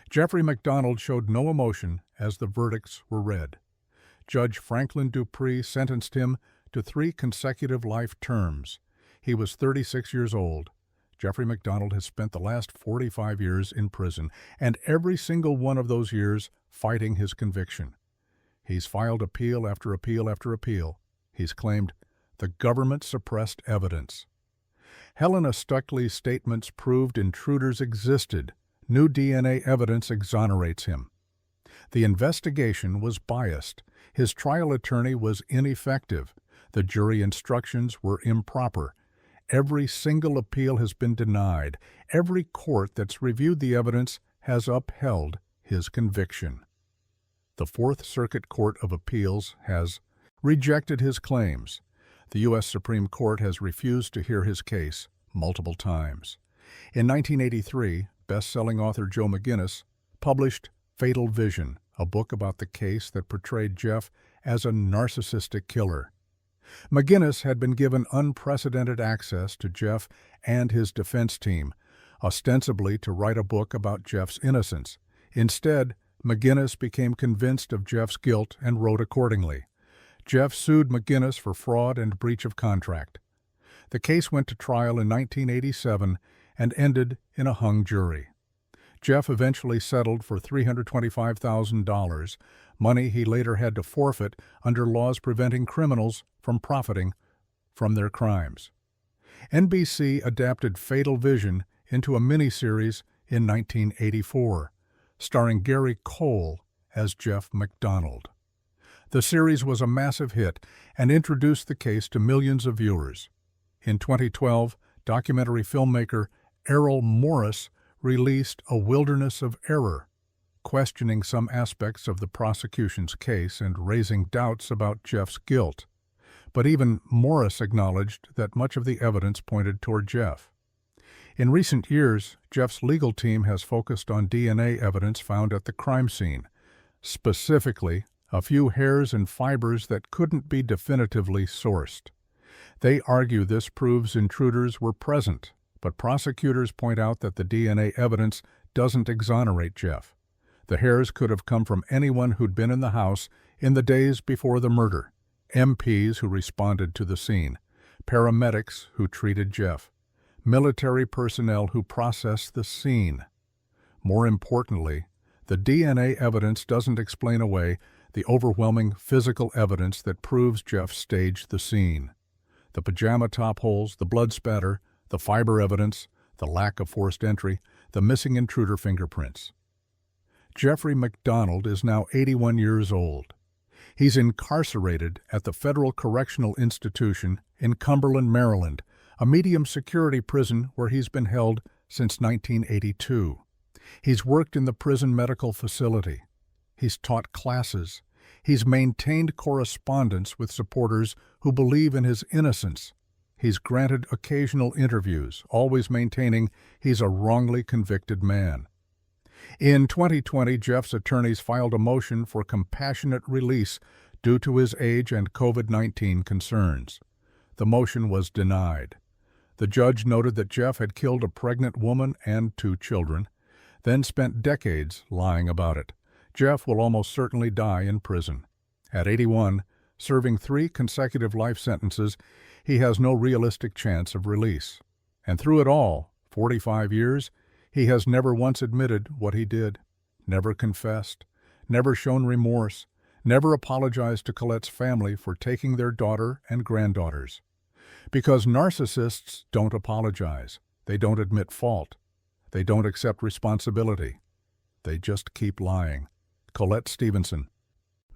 Jeffrey MacDonald showed no emotion as the verdicts were read. Judge Franklin Dupree sentenced him to 3 consecutive life terms. He was 36 years old. Jeffrey MacDonald has spent the last 45 years in prison, and every single one of those years fighting his conviction. He's filed appeal after appeal after appeal. He's claimed the government suppressed evidence. Helena Stuckley's statements proved intruders existed. New DNA evidence exonerates him. The investigation was biased. His trial attorney was ineffective. The jury instructions were improper. Every single appeal has been denied. Every court that's reviewed the evidence has upheld his conviction. The Fourth Circuit Court of Appeals has rejected his claims. The U.S. Supreme Court has refused to hear his case multiple times. In 1983, best-selling author Joe McGinnis published Fatal Vision, a book about the case that portrayed Jeff as a narcissistic killer. McGinnis had been given unprecedented access to Jeff and his defense team, ostensibly to write a book about Jeff's innocence. Instead, McGinnis became convinced of Jeff's guilt and wrote accordingly. Jeff sued McGinnis for fraud and breach of contract. The case went to trial in 1987 and ended in a hung jury. Jeff eventually settled for $325,000, money he later had to forfeit under laws preventing criminals from profiting from their crimes. NBC adapted Fatal Vision into a miniseries in 1984, starring Gary Cole as Jeff MacDonald. The series was a massive hit and introduced the case to millions of viewers. In 2012, documentary filmmaker Errol Morris released A Wilderness of Error, questioning some aspects of the prosecution's case and raising doubts about Jeff's guilt. But even Morris acknowledged that much of the evidence pointed toward Jeff. In recent years, Jeff's legal team has focused on DNA evidence found at the crime scene, specifically a few hairs and fibers that couldn't be definitively sourced. They argue this proves intruders were present, but prosecutors point out that the DNA evidence doesn't exonerate Jeff. The hairs could have come from anyone who'd been in the house in the days before the murder, MPs who responded to the scene, paramedics who treated Jeff, military personnel who processed the scene. More importantly, the DNA evidence doesn't explain away the overwhelming physical evidence that proves Jeff staged the scene. The pajama top holes, the blood spatter, the fiber evidence, the lack of forced entry, the missing intruder fingerprints. Jeffrey MacDonald is now 81 years old. He's incarcerated at the Federal Correctional Institution in Cumberland, Maryland, a medium-security prison where he's been held since 1982. He's worked in the prison medical facility. He's taught classes. He's maintained correspondence with supporters who believe in his innocence. He's granted occasional interviews, always maintaining he's a wrongly convicted man. In 2020, Jeff's attorneys filed a motion for compassionate release due to his age and COVID-19 concerns. The motion was denied. The judge noted that Jeff had killed a pregnant woman and 2 children, then spent decades lying about it. Jeff will almost certainly die in prison. At 81, serving 3 consecutive life sentences, he has no realistic chance of release. And through it all, 45 years, he has never once admitted what he did, never confessed, never shown remorse, never apologized to Colette's family for taking their daughter and granddaughters. Because narcissists don't apologize. They don't admit fault. They don't accept responsibility. They just keep lying. Colette Stevenson.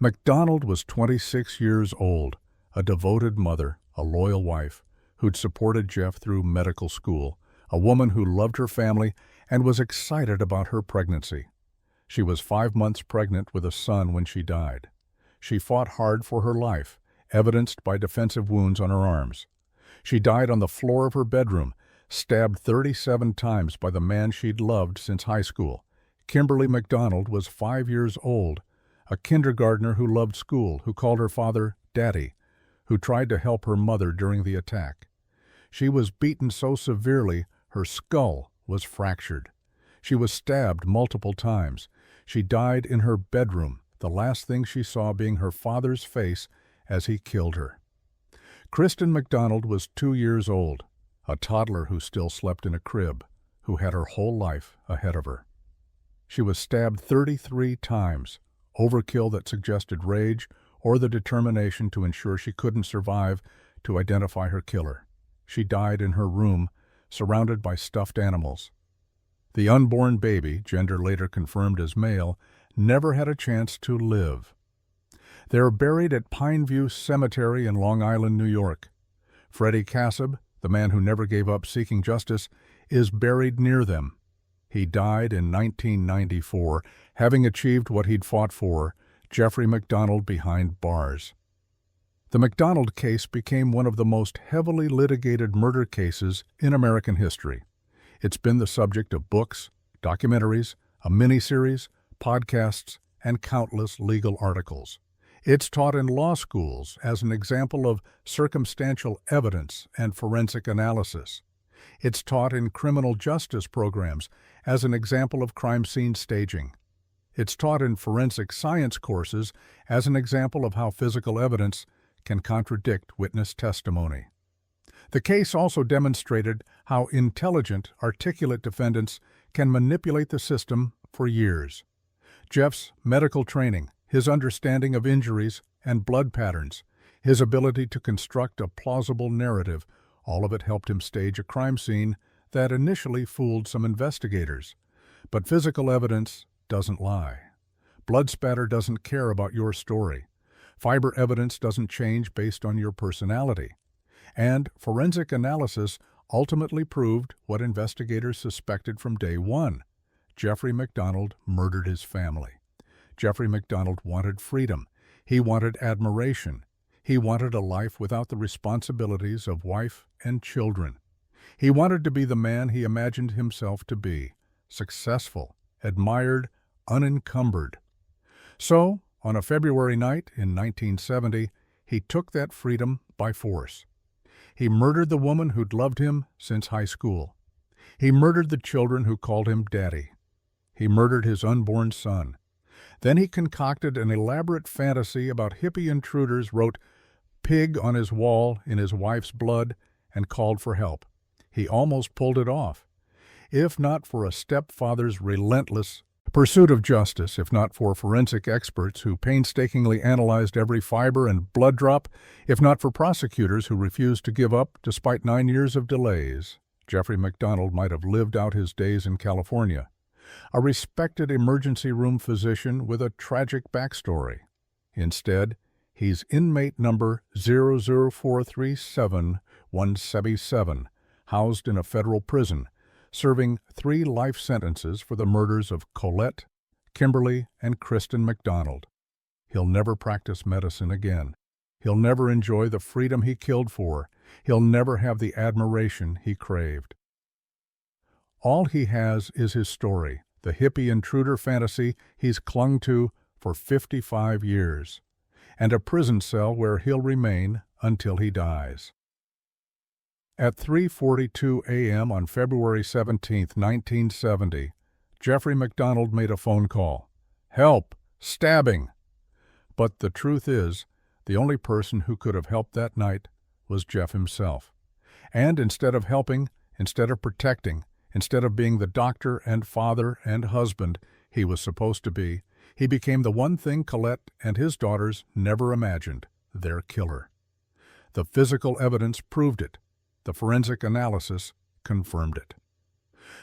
MacDonald was 26 years old, a devoted mother, a loyal wife, who'd supported Jeff through medical school, a woman who loved her family and was excited about her pregnancy. She was 5 months pregnant with a son when she died. She fought hard for her life, evidenced by defensive wounds on her arms. She died on the floor of her bedroom, stabbed 37 times by the man she'd loved since high school. Kimberly MacDonald was 5 years old, a kindergartner who loved school, who called her father Daddy, who tried to help her mother during the attack. She was beaten so severely her skull was fractured. She was stabbed multiple times. She died in her bedroom, the last thing she saw being her father's face as he killed her. Kristen MacDonald was 2 years old, a toddler who still slept in a crib, who had her whole life ahead of her. She was stabbed 33 times, overkill that suggested rage or the determination to ensure she couldn't survive to identify her killer. She died in her room, surrounded by stuffed animals. The unborn baby, gender later confirmed as male, never had a chance to live. They're buried at Pineview Cemetery in Long Island, New York. Freddie Kassab, the man who never gave up seeking justice, is buried near them. He died in 1994, having achieved what he'd fought for, Jeffrey MacDonald behind bars. The MacDonald case became one of the most heavily litigated murder cases in American history. It's been the subject of books, documentaries, a miniseries, podcasts, and countless legal articles. It's taught in law schools as an example of circumstantial evidence and forensic analysis. It's taught in criminal justice programs as an example of crime scene staging. It's taught in forensic science courses as an example of how physical evidence can contradict witness testimony. The case also demonstrated how intelligent, articulate defendants can manipulate the system for years. Jeff's medical training, his understanding of injuries and blood patterns, his ability to construct a plausible narrative, all of it helped him stage a crime scene that initially fooled some investigators. But physical evidence doesn't lie. Blood spatter doesn't care about your story. Fiber evidence doesn't change based on your personality. And forensic analysis ultimately proved what investigators suspected from day one. Jeffrey MacDonald murdered his family. Jeffrey MacDonald wanted freedom. He wanted admiration. He wanted a life without the responsibilities of wife and children. He wanted to be the man he imagined himself to be, successful, admired, unencumbered. So, on a February night in 1970, he took that freedom by force. He murdered the woman who'd loved him since high school. He murdered the children who called him Daddy. He murdered his unborn son. Then he concocted an elaborate fantasy about hippie intruders, wrote pig on his wall in his wife's blood and called for help. He almost pulled it off. If not for a stepfather's relentless pursuit of justice, if not for forensic experts who painstakingly analyzed every fiber and blood drop, if not for prosecutors who refused to give up despite 9 years of delays, Jeffrey MacDonald might have lived out his days in California, a respected emergency room physician with a tragic backstory. Instead, he's inmate number 00437-177, housed in a federal prison, serving 3 life sentences for the murders of Colette, Kimberly, and Kristen MacDonald. He'll never practice medicine again. He'll never enjoy the freedom he killed for. He'll never have the admiration he craved. All he has is his story, the hippie intruder fantasy he's clung to for 55 years, and a prison cell where he'll remain until he dies. At 3:42 a.m. on February 17, 1970, Jeffrey MacDonald made a phone call. Help! Stabbing! But the truth is, the only person who could have helped that night was Jeff himself. And instead of helping, instead of protecting, instead of being the doctor and father and husband he was supposed to be, he became the one thing Colette and his daughters never imagined, their killer. The physical evidence proved it. The forensic analysis confirmed it.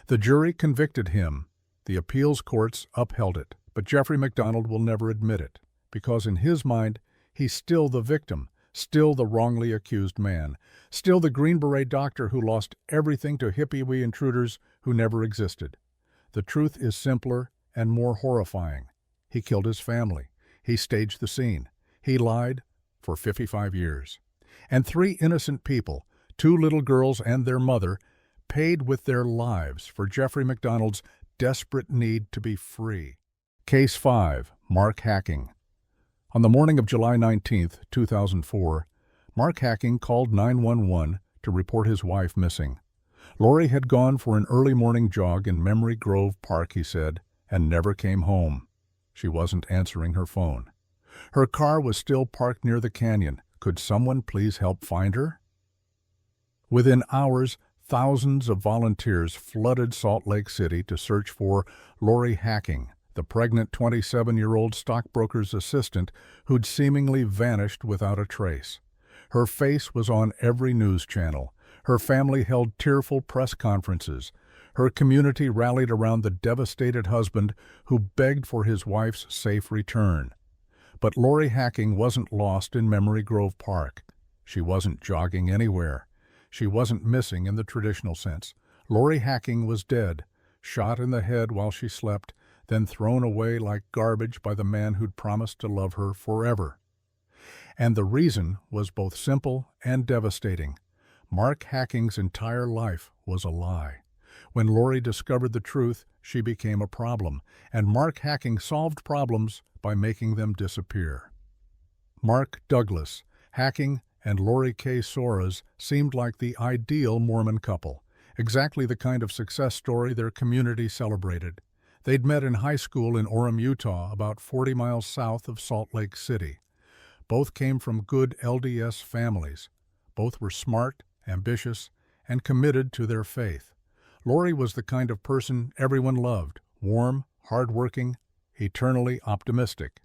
The jury convicted him. The appeals courts upheld it. But Jeffrey MacDonald will never admit it, because in his mind, he's still the victim, still the wrongly accused man, still the Green Beret doctor who lost everything to hippie intruders who never existed. The truth is simpler and more horrifying. He killed his family. He staged the scene. He lied for 55 years. And 3 innocent people, 2 little girls and their mother, paid with their lives for Jeffrey MacDonald's desperate need to be free. Case 5. Mark Hacking. On the morning of July 19, 2004, Mark Hacking called 911 to report his wife missing. Lori had gone for an early morning jog in Memory Grove Park, he said, and never came home. She wasn't answering her phone. Her car was still parked near the canyon. Could someone please help find her? Within hours, thousands of volunteers flooded Salt Lake City to search for Lori Hacking, the pregnant 27-year-old stockbroker's assistant who'd seemingly vanished without a trace. Her face was on every news channel. Her family held tearful press conferences. Her community rallied around the devastated husband who begged for his wife's safe return. But Lori Hacking wasn't lost in Memory Grove Park. She wasn't jogging anywhere. She wasn't missing in the traditional sense. Lori Hacking was dead, shot in the head while she slept, then thrown away like garbage by the man who'd promised to love her forever. And the reason was both simple and devastating. Mark Hacking's entire life was a lie. When Lori discovered the truth, she became a problem, and Mark Hacking solved problems by making them disappear. Mark Douglas, Hacking, and Lori K. Soares seemed like the ideal Mormon couple, exactly the kind of success story their community celebrated. They'd met in high school in Orem, Utah, about 40 miles south of Salt Lake City. Both came from good LDS families. Both were smart, ambitious, and committed to their faith. Lori was the kind of person everyone loved, warm, hard-working, eternally optimistic.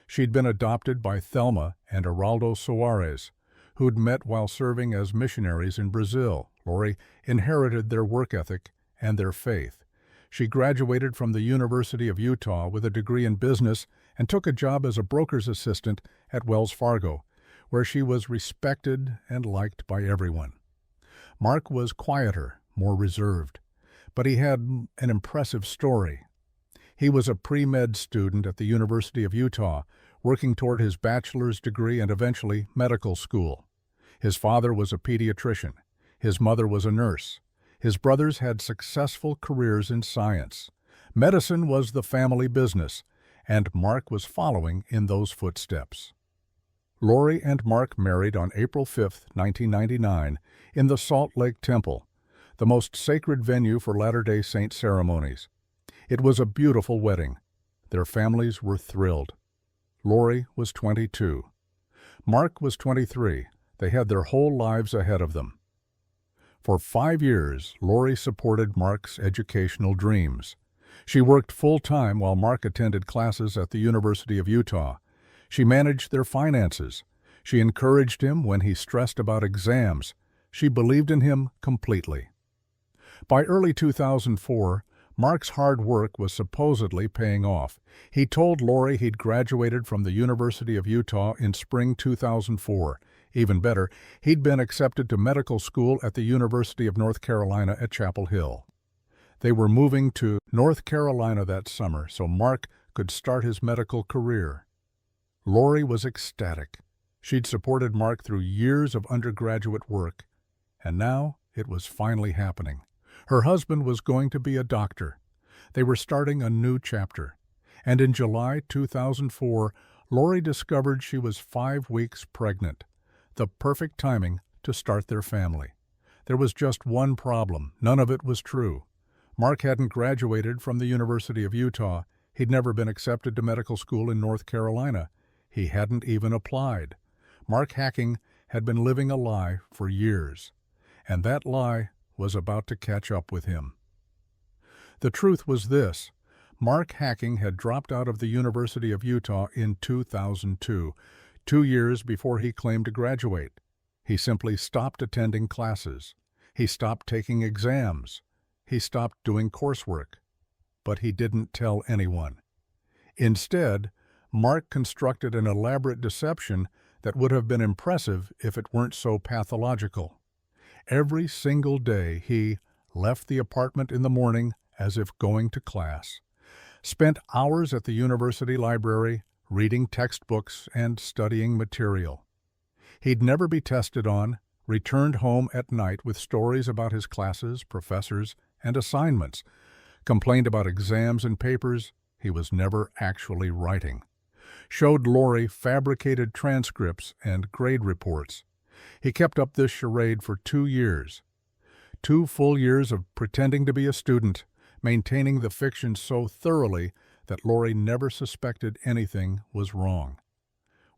She'd been adopted by Thelma and Geraldo Soares, who'd met while serving as missionaries in Brazil. Lori inherited their work ethic and their faith. She graduated from the University of Utah with a degree in business and took a job as a broker's assistant at Wells Fargo, where she was respected and liked by everyone. Mark was quieter, more reserved, but he had an impressive story. He was a pre-med student at the University of Utah, working toward his bachelor's degree and eventually medical school. His father was a pediatrician. His mother was a nurse. His brothers had successful careers in science. Medicine was the family business, and Mark was following in those footsteps. Lori and Mark married on April 5, 1999, in the Salt Lake Temple, the most sacred venue for Latter-day Saint ceremonies. It was a beautiful wedding. Their families were thrilled. Lori was 22. Mark was 23. They had their whole lives ahead of them. For 5 years, Lori supported Mark's educational dreams. She worked full-time while Mark attended classes at the University of Utah. She managed their finances. She encouraged him when he stressed about exams. She believed in him completely. By early 2004, Mark's hard work was supposedly paying off. He told Lori he'd graduated from the University of Utah in spring 2004. Even better, he'd been accepted to medical school at the University of North Carolina at Chapel Hill. They were moving to North Carolina that summer so Mark could start his medical career. Lori was ecstatic. She'd supported Mark through years of undergraduate work, and now it was finally happening. Her husband was going to be a doctor. They were starting a new chapter. And in July 2004, Lori discovered she was 5 weeks pregnant, the perfect timing to start their family. There was just one problem. None of it was true. Mark hadn't graduated from the University of Utah. He'd never been accepted to medical school in North Carolina. He hadn't even applied. Mark Hacking had been living a lie for years, and that lie was about to catch up with him. The truth was this: Mark Hacking had dropped out of the University of Utah in 2002, 2 years before he claimed to graduate. He simply stopped attending classes. He stopped taking exams. He stopped doing coursework. But he didn't tell anyone. Instead, Mark constructed an elaborate deception that would have been impressive if it weren't so pathological. Every single day he left the apartment in the morning as if going to class, spent hours at the university library reading textbooks and studying material. He'd never be tested on, returned home at night with stories about his classes, professors, and assignments, complained about exams and papers he was never actually writing, showed Lori fabricated transcripts and grade reports. He kept up this charade for 2 years. 2 full years of pretending to be a student, maintaining the fiction so thoroughly that Lori never suspected anything was wrong.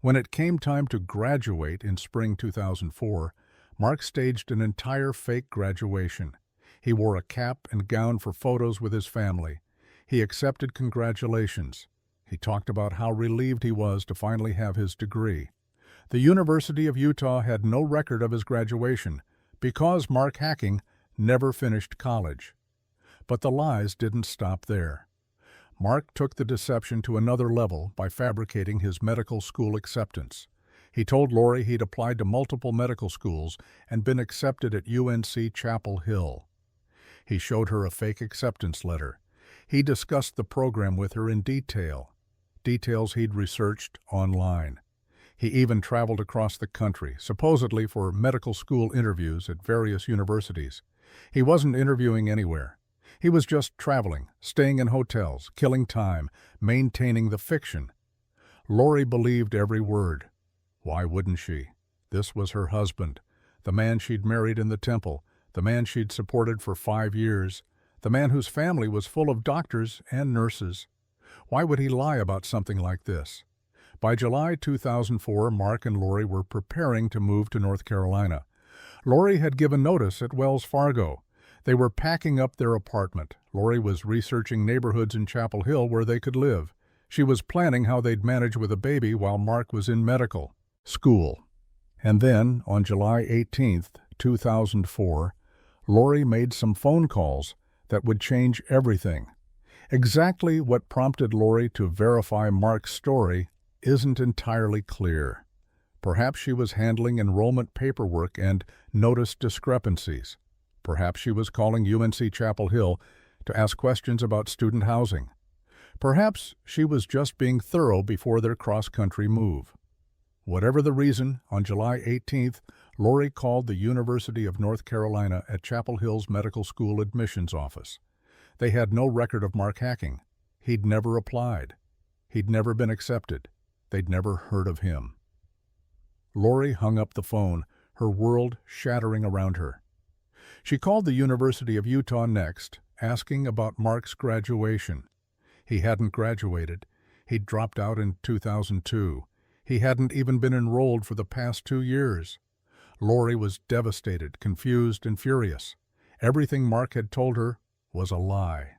When it came time to graduate in spring 2004, Mark staged an entire fake graduation. He wore a cap and gown for photos with his family. He accepted congratulations. He talked about how relieved he was to finally have his degree. The University of Utah had no record of his graduation because Mark Hacking never finished college. But the lies didn't stop there. Mark took the deception to another level by fabricating his medical school acceptance. He told Lori he'd applied to multiple medical schools and been accepted at UNC Chapel Hill. He showed her a fake acceptance letter. He discussed the program with her in detail, details he'd researched online. He even traveled across the country, supposedly for medical school interviews at various universities. He wasn't interviewing anywhere. He was just traveling, staying in hotels, killing time, maintaining the fiction. Lori believed every word. Why wouldn't she? This was her husband, the man she'd married in the temple, the man she'd supported for 5 years, the man whose family was full of doctors and nurses. Why would he lie about something like this? By July 2004, Mark and Lori were preparing to move to North Carolina. Lori had given notice at Wells Fargo. They were packing up their apartment. Lori was researching neighborhoods in Chapel Hill where they could live. She was planning how they'd manage with a baby while Mark was in medical school. And then, on July 18, 2004, Lori made some phone calls that would change everything. Exactly what prompted Lori to verify Mark's story isn't entirely clear. Perhaps she was handling enrollment paperwork and noticed discrepancies. Perhaps she was calling UNC Chapel Hill to ask questions about student housing. Perhaps she was just being thorough before their cross-country move. Whatever the reason, on July 18th, Lori called the University of North Carolina at Chapel Hill's medical school admissions office. They had no record of Mark Hacking. He'd never applied. He'd never been accepted. They'd never heard of him. Lori hung up the phone, her world shattering around her. She called the University of Utah next, asking about Mark's graduation. He hadn't graduated. He'd dropped out in 2002. He hadn't even been enrolled for the past 2 years. Lori was devastated, confused, and furious. Everything Mark had told her was a lie.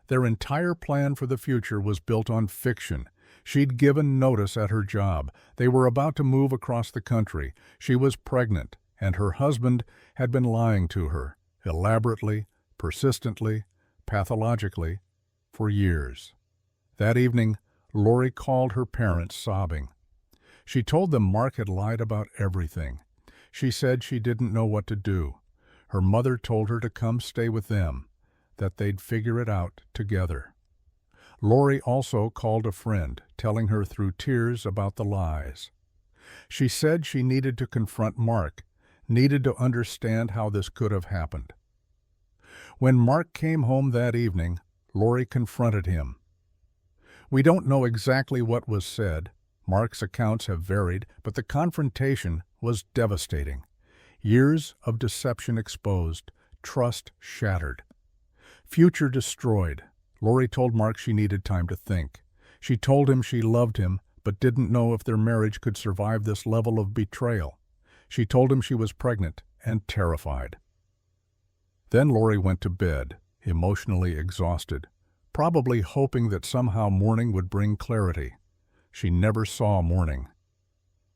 Their entire plan for the future was built on fiction. She'd given notice at her job. They were about to move across the country. She was pregnant, and her husband had been lying to her, elaborately, persistently, pathologically, for years. That evening, Lori called her parents sobbing. She told them Mark had lied about everything. She said she didn't know what to do. Her mother told her to come stay with them, that they'd figure it out together. Lori also called a friend, telling her through tears about the lies. She said she needed to confront Mark, needed to understand how this could have happened. When Mark came home that evening, Lori confronted him. We don't know exactly what was said. Mark's accounts have varied, but the confrontation was devastating. Years of deception exposed, trust shattered. Future destroyed. Lori told Mark she needed time to think. She told him she loved him, but didn't know if their marriage could survive this level of betrayal. She told him she was pregnant and terrified. Then Lori went to bed, emotionally exhausted, probably hoping that somehow morning would bring clarity. She never saw morning.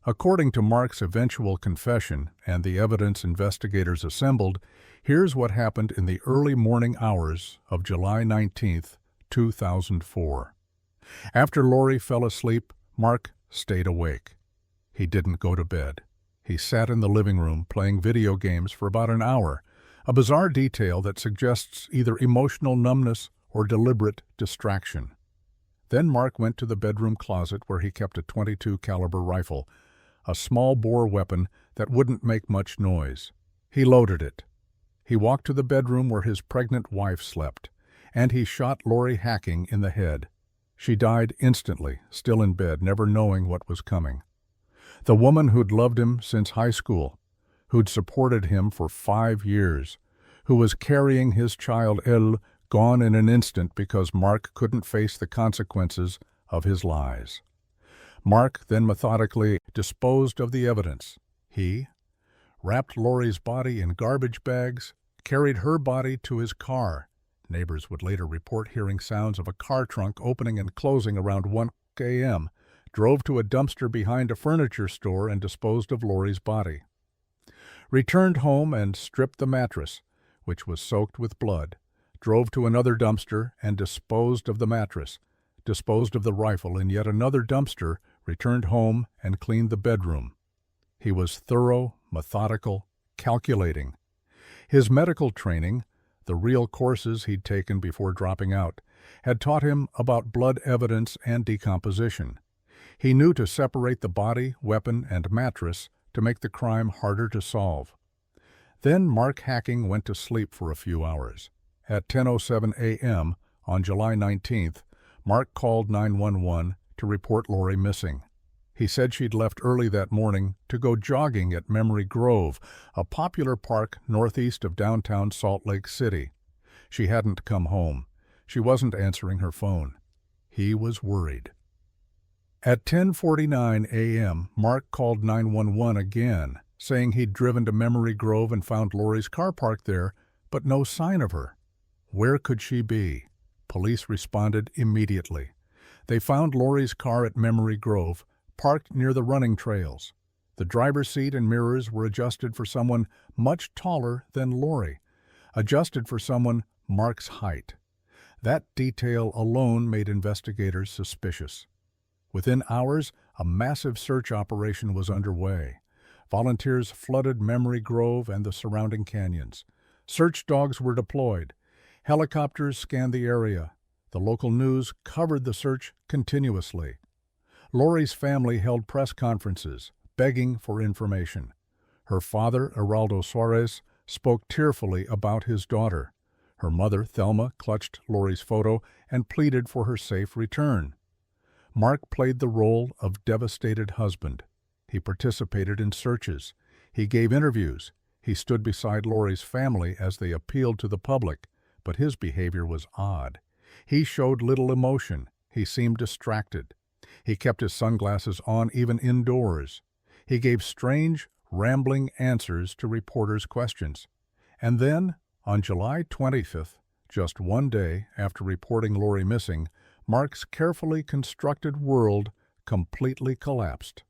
According to Mark's eventual confession and the evidence investigators assembled, here's what happened in the early morning hours of July 19, 2004. After Lori fell asleep, Mark stayed awake. He didn't go to bed. He sat in the living room playing video games for about an hour, a bizarre detail that suggests either emotional numbness or deliberate distraction. Then Mark went to the bedroom closet where he kept a .22 caliber rifle, a small-bore weapon that wouldn't make much noise. He loaded it. He walked to the bedroom where his pregnant wife slept, and he shot Lori Hacking in the head. She died instantly, still in bed, never knowing what was coming. The woman who'd loved him since high school, who'd supported him for 5 years, who was carrying his child Elle, gone in an instant because Mark couldn't face the consequences of his lies. Mark then methodically disposed of the evidence. He wrapped Lori's body in garbage bags, carried her body to his car. Neighbors would later report hearing sounds of a car trunk opening and closing around 1 a.m., drove to a dumpster behind a furniture store and disposed of Lori's body. Returned home and stripped the mattress, which was soaked with blood, drove to another dumpster and disposed of the mattress, disposed of the rifle in yet another dumpster, returned home and cleaned the bedroom. He was thorough, methodical, calculating. His medical training, the real courses he'd taken before dropping out, had taught him about blood evidence and decomposition. He knew to separate the body, weapon, and mattress to make the crime harder to solve. Then Mark Hacking went to sleep for a few hours. At 10:07 a.m. on July 19th, Mark called 911 to report Lori missing. He said she'd left early that morning to go jogging at Memory Grove, a popular park northeast of downtown Salt Lake City. She hadn't come home. She wasn't answering her phone. He was worried. At 10:49 a.m., Mark called 911 again, saying he'd driven to Memory Grove and found Lori's car parked there, but no sign of her. Where could she be? Police responded immediately. They found Lori's car at Memory Grove, parked near the running trails. The driver's seat and mirrors were adjusted for someone much taller than Lori, adjusted for someone Mark's height. That detail alone made investigators suspicious. Within hours, a massive search operation was underway. Volunteers flooded Memory Grove and the surrounding canyons. Search dogs were deployed. Helicopters scanned the area. The local news covered the search continuously. Lori's family held press conferences, begging for information. Her father, Geraldo Suarez, spoke tearfully about his daughter. Her mother, Thelma, clutched Lori's photo and pleaded for her safe return. Mark played the role of devastated husband. He participated in searches. He gave interviews. He stood beside Lori's family as they appealed to the public, but his behavior was odd. He showed little emotion. He seemed distracted. He kept his sunglasses on even indoors. He gave strange, rambling answers to reporters' questions. And then, on July 25th, just one day after reporting Lori missing, Mark's carefully constructed world completely collapsed.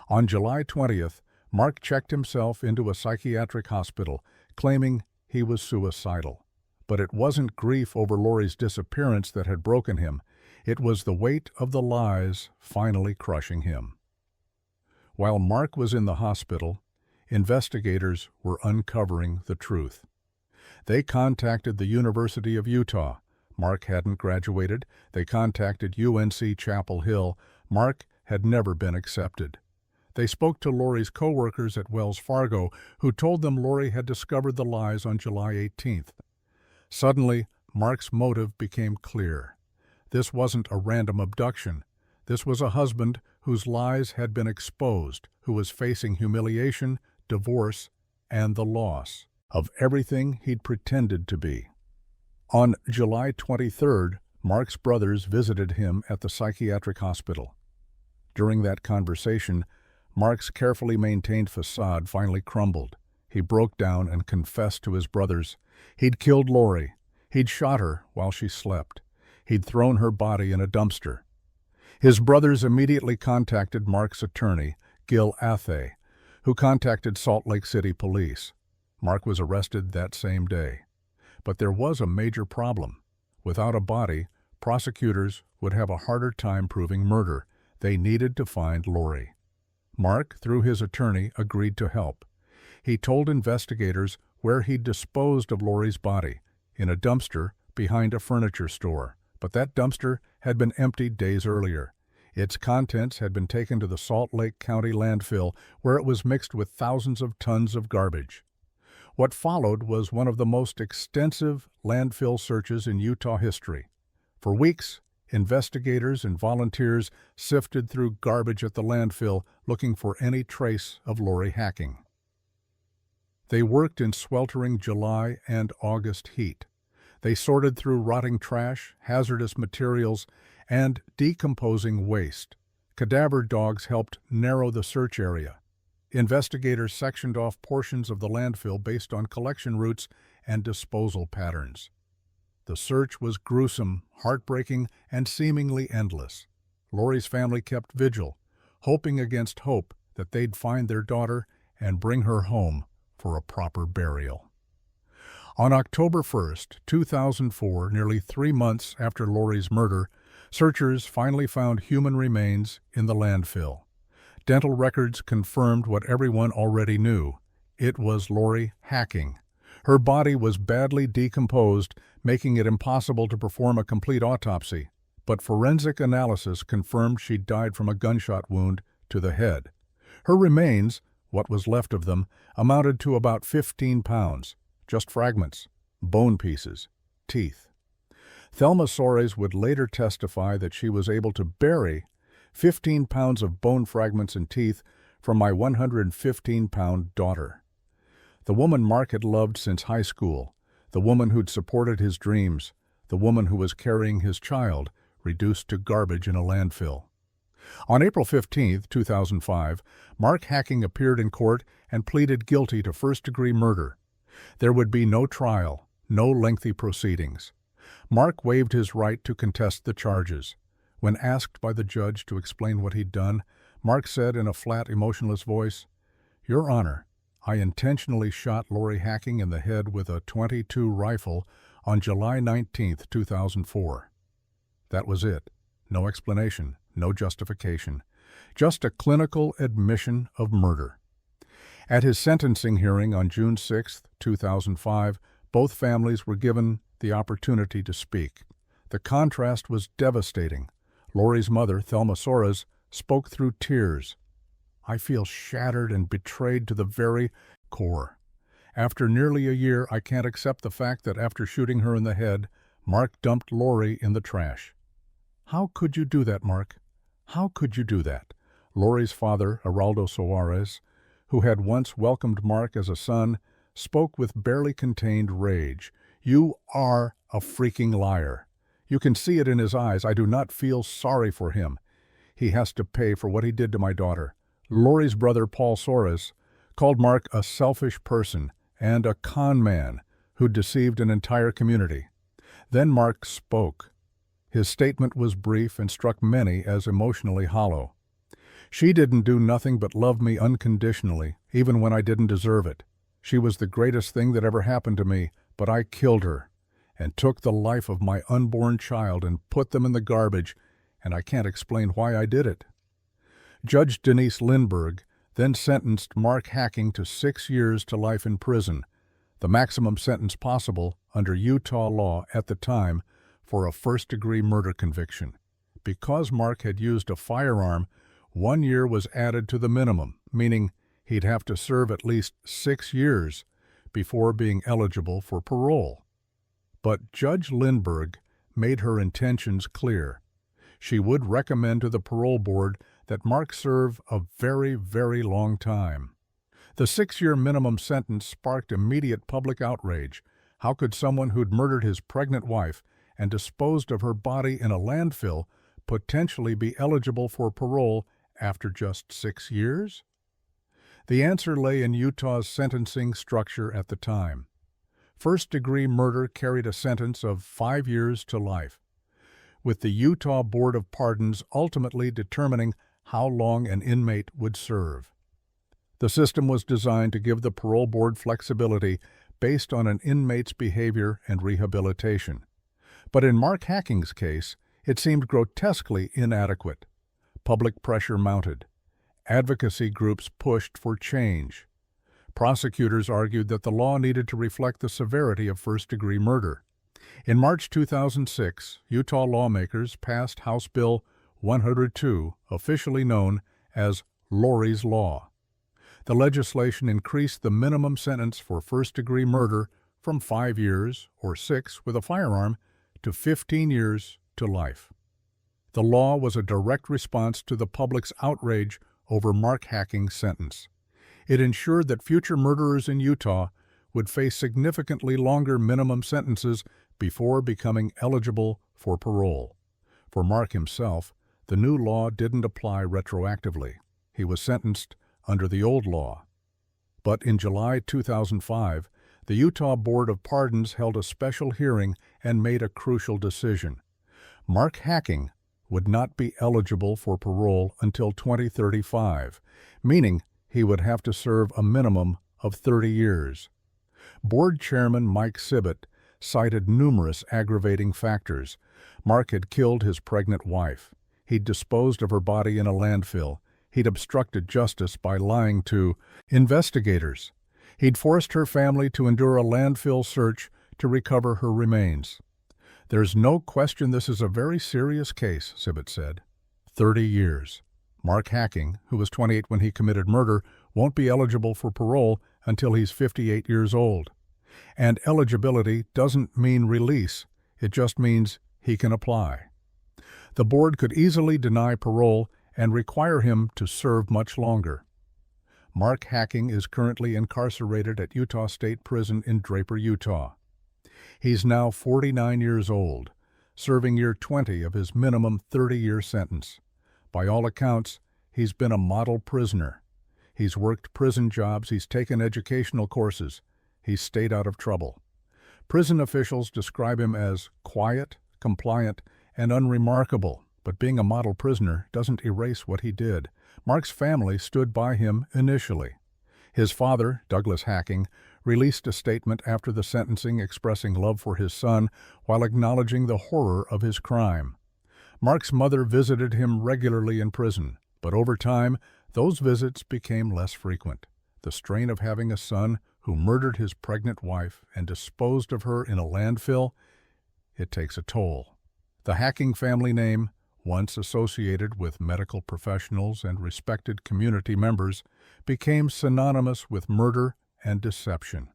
On July 20th, Mark checked himself into a psychiatric hospital, claiming he was suicidal. But it wasn't grief over Lori's disappearance that had broken him. It was the weight of the lies finally crushing him. While Mark was in the hospital, investigators were uncovering the truth. They contacted the University of Utah. Mark hadn't graduated. They contacted UNC Chapel Hill. Mark had never been accepted. They spoke to Lori's co-workers at Wells Fargo, who told them Lori had discovered the lies on July 18th. Suddenly, Mark's motive became clear. This wasn't a random abduction. This was a husband whose lies had been exposed, who was facing humiliation, divorce, and the loss of everything he'd pretended to be. On July 23rd, Mark's brothers visited him at the psychiatric hospital. During that conversation, Mark's carefully maintained facade finally crumbled. He broke down and confessed to his brothers. He'd killed Lori. He'd shot her while she slept. He'd thrown her body in a dumpster. His brothers immediately contacted Mark's attorney, Gil Athay, who contacted Salt Lake City police. Mark was arrested that same day. But there was a major problem. Without a body, prosecutors would have a harder time proving murder. They needed to find Lori. Mark, through his attorney, agreed to help. He told investigators where he'd disposed of Lori's body, in a dumpster behind a furniture store. But that dumpster had been emptied days earlier. Its contents had been taken to the Salt Lake County landfill, where it was mixed with thousands of tons of garbage. What followed was one of the most extensive landfill searches in Utah history. For weeks, investigators and volunteers sifted through garbage at the landfill looking for any trace of Lori Hacking. They worked in sweltering July and August heat. They sorted through rotting trash, hazardous materials, and decomposing waste. Cadaver dogs helped narrow the search area. Investigators sectioned off portions of the landfill based on collection routes and disposal patterns. The search was gruesome, heartbreaking, and seemingly endless. Lori's family kept vigil, hoping against hope that they'd find their daughter and bring her home for a proper burial. On October 1st, 2004, nearly 3 months after Lori's murder, searchers finally found human remains in the landfill. Dental records confirmed what everyone already knew. It was Lori Hacking. Her body was badly decomposed, making it impossible to perform a complete autopsy. But forensic analysis confirmed she died from a gunshot wound to the head. Her remains, what was left of them, amounted to about 15 pounds. Just fragments, bone pieces, teeth. Thelma Soares would later testify that she was able to bury 15 pounds of bone fragments and teeth from my 115-pound daughter. The woman Mark had loved since high school, the woman who'd supported his dreams, the woman who was carrying his child, reduced to garbage in a landfill. On April 15, 2005, Mark Hacking appeared in court and pleaded guilty to first-degree murder. There would be no trial, no lengthy proceedings. Mark waived his right to contest the charges. When asked by the judge to explain what he'd done, Mark said in a flat, emotionless voice, "Your Honor, I intentionally shot Lori Hacking in the head with a .22 rifle on July 19, 2004. That was it. No explanation, no justification. Just a clinical admission of murder." At his sentencing hearing on June 6, 2005, both families were given the opportunity to speak. The contrast was devastating. Lori's mother, Thelma Soares, spoke through tears. "I feel shattered and betrayed to the very core. After nearly a year, I can't accept the fact that after shooting her in the head, Mark dumped Lori in the trash." "How could you do that, Mark? How could you do that?" Lori's father, Geraldo Soares, who had once welcomed Mark as a son, spoke with barely contained rage. "You are a freaking liar. You can see it in his eyes. I do not feel sorry for him. He has to pay for what he did to my daughter." Lori's brother, Paul Soros, called Mark a selfish person and a con man who deceived an entire community. Then Mark spoke. His statement was brief and struck many as emotionally hollow. "She didn't do nothing but love me unconditionally, even when I didn't deserve it. She was the greatest thing that ever happened to me, but I killed her and took the life of my unborn child and put them in the garbage, and I can't explain why I did it." Judge Denise Lindberg then sentenced Mark Hacking to 6 years to life in prison, the maximum sentence possible under Utah law at the time for a first-degree murder conviction. Because Mark had used a firearm, 1 year was added to the minimum, meaning he'd have to serve at least 6 years before being eligible for parole. But Judge Lindberg made her intentions clear. She would recommend to the parole board that Mark serve a very, very long time. The 6-year minimum sentence sparked immediate public outrage. How could someone who'd murdered his pregnant wife and disposed of her body in a landfill potentially be eligible for parole after just 6 years? The answer lay in Utah's sentencing structure at the time. First-degree murder carried a sentence of 5 years to life, with the Utah Board of Pardons ultimately determining how long an inmate would serve. The system was designed to give the parole board flexibility based on an inmate's behavior and rehabilitation. But in Mark Hacking's case, it seemed grotesquely inadequate. Public pressure mounted. Advocacy groups pushed for change. Prosecutors argued that the law needed to reflect the severity of first-degree murder. In March 2006, Utah lawmakers passed House Bill 102, officially known as Lori's Law. The legislation increased the minimum sentence for first-degree murder from 5 years, or 6 with a firearm, to 15 years to life. The law was a direct response to the public's outrage over Mark Hacking's sentence. It ensured that future murderers in Utah would face significantly longer minimum sentences before becoming eligible for parole. For Mark himself, the new law didn't apply retroactively. He was sentenced under the old law. But in July 2005, the Utah Board of Pardons held a special hearing and made a crucial decision. Mark Hacking would not be eligible for parole until 2035, meaning he would have to serve a minimum of 30 years. Board Chairman Mike Sibbett cited numerous aggravating factors. Mark had killed his pregnant wife. He'd disposed of her body in a landfill. He'd obstructed justice by lying to investigators. He'd forced her family to endure a landfill search to recover her remains. "There's no question this is a very serious case," Sibbett said. 30 years. Mark Hacking, who was 28 when he committed murder, won't be eligible for parole until he's 58 years old. And eligibility doesn't mean release. It just means he can apply. The board could easily deny parole and require him to serve much longer. Mark Hacking is currently incarcerated at Utah State Prison in Draper, Utah. He's now 49 years old, serving year 20 of his minimum 30-year sentence. By all accounts, he's been a model prisoner. He's worked prison jobs, he's taken educational courses, he's stayed out of trouble. Prison officials describe him as quiet, compliant, and unremarkable, but being a model prisoner doesn't erase what he did. Mark's family stood by him initially. His father, Douglas Hacking, released a statement after the sentencing expressing love for his son while acknowledging the horror of his crime. Mark's mother visited him regularly in prison, but over time, those visits became less frequent. The strain of having a son who murdered his pregnant wife and disposed of her in a landfill, it takes a toll. The Hacking family name, once associated with medical professionals and respected community members, became synonymous with murder and deception.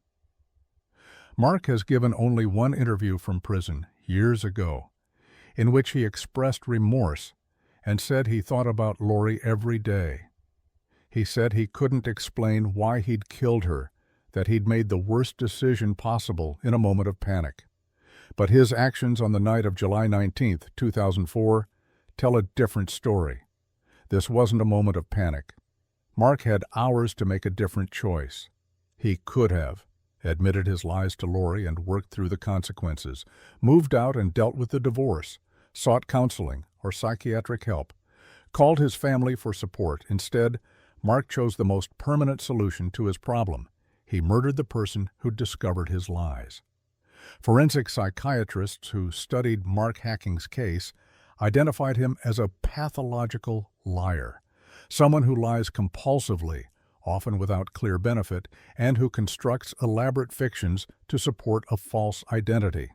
Mark has given only one interview from prison years ago, in which he expressed remorse and said he thought about Lori every day. He said he couldn't explain why he'd killed her, that he'd made the worst decision possible in a moment of panic. But his actions on the night of July 19, 2004, tell a different story. This wasn't a moment of panic. Mark had hours to make a different choice. He could have admitted his lies to Lori and worked through the consequences, moved out and dealt with the divorce, sought counseling or psychiatric help, called his family for support. Instead, Mark chose the most permanent solution to his problem. He murdered the person who discovered his lies. Forensic psychiatrists who studied Mark Hacking's case identified him as a pathological liar, someone who lies compulsively, often without clear benefit, and who constructs elaborate fictions to support a false identity.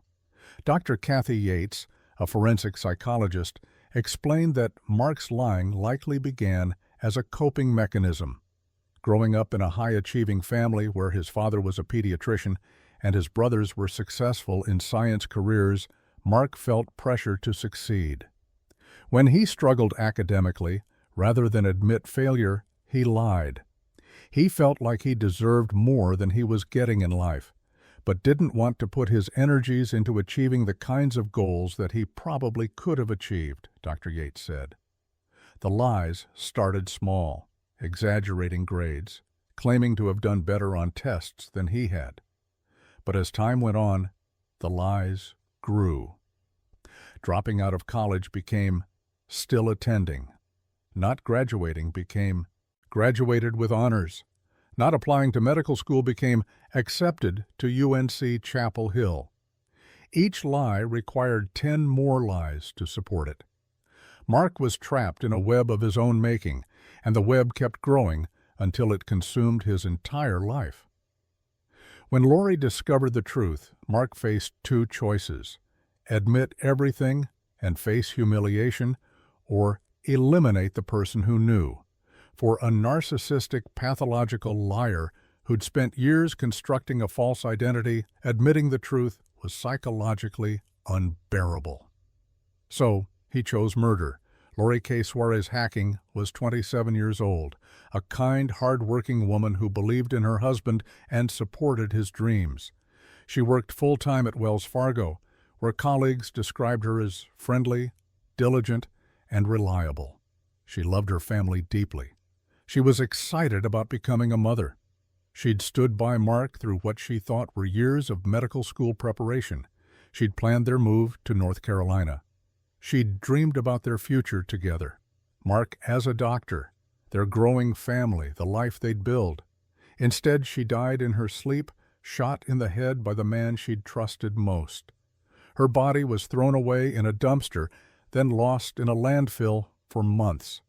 Dr. Kathy Yates, a forensic psychologist, explained that Mark's lying likely began as a coping mechanism. Growing up in a high-achieving family where his father was a pediatrician and his brothers were successful in science careers, Mark felt pressure to succeed. When he struggled academically, rather than admit failure, he lied. He felt like he deserved more than he was getting in life, but didn't want to put his energies into achieving the kinds of goals that he probably could have achieved, Dr. Yates said. The lies started small, exaggerating grades, claiming to have done better on tests than he had. But as time went on, the lies grew. Dropping out of college became still attending. Not graduating became graduated with honors. Not applying to medical school became accepted to UNC Chapel Hill. Each lie required 10 more lies to support it. Mark was trapped in a web of his own making, and the web kept growing until it consumed his entire life. When Lori discovered the truth, Mark faced 2 choices: admit everything and face humiliation, or eliminate the person who knew. For a narcissistic, pathological liar who'd spent years constructing a false identity, admitting the truth was psychologically unbearable. So he chose murder. Lori K. Suarez Hacking was 27 years old, a kind, hard-working woman who believed in her husband and supported his dreams. She worked full-time at Wells Fargo, where colleagues described her as friendly, diligent, and reliable. She loved her family deeply. She was excited about becoming a mother. She'd stood by Mark through what she thought were years of medical school preparation. She'd planned their move to North Carolina. She'd dreamed about their future together. Mark as a doctor, their growing family, the life they'd build. Instead, she died in her sleep, shot in the head by the man she'd trusted most. Her body was thrown away in a dumpster, then lost in a landfill for months.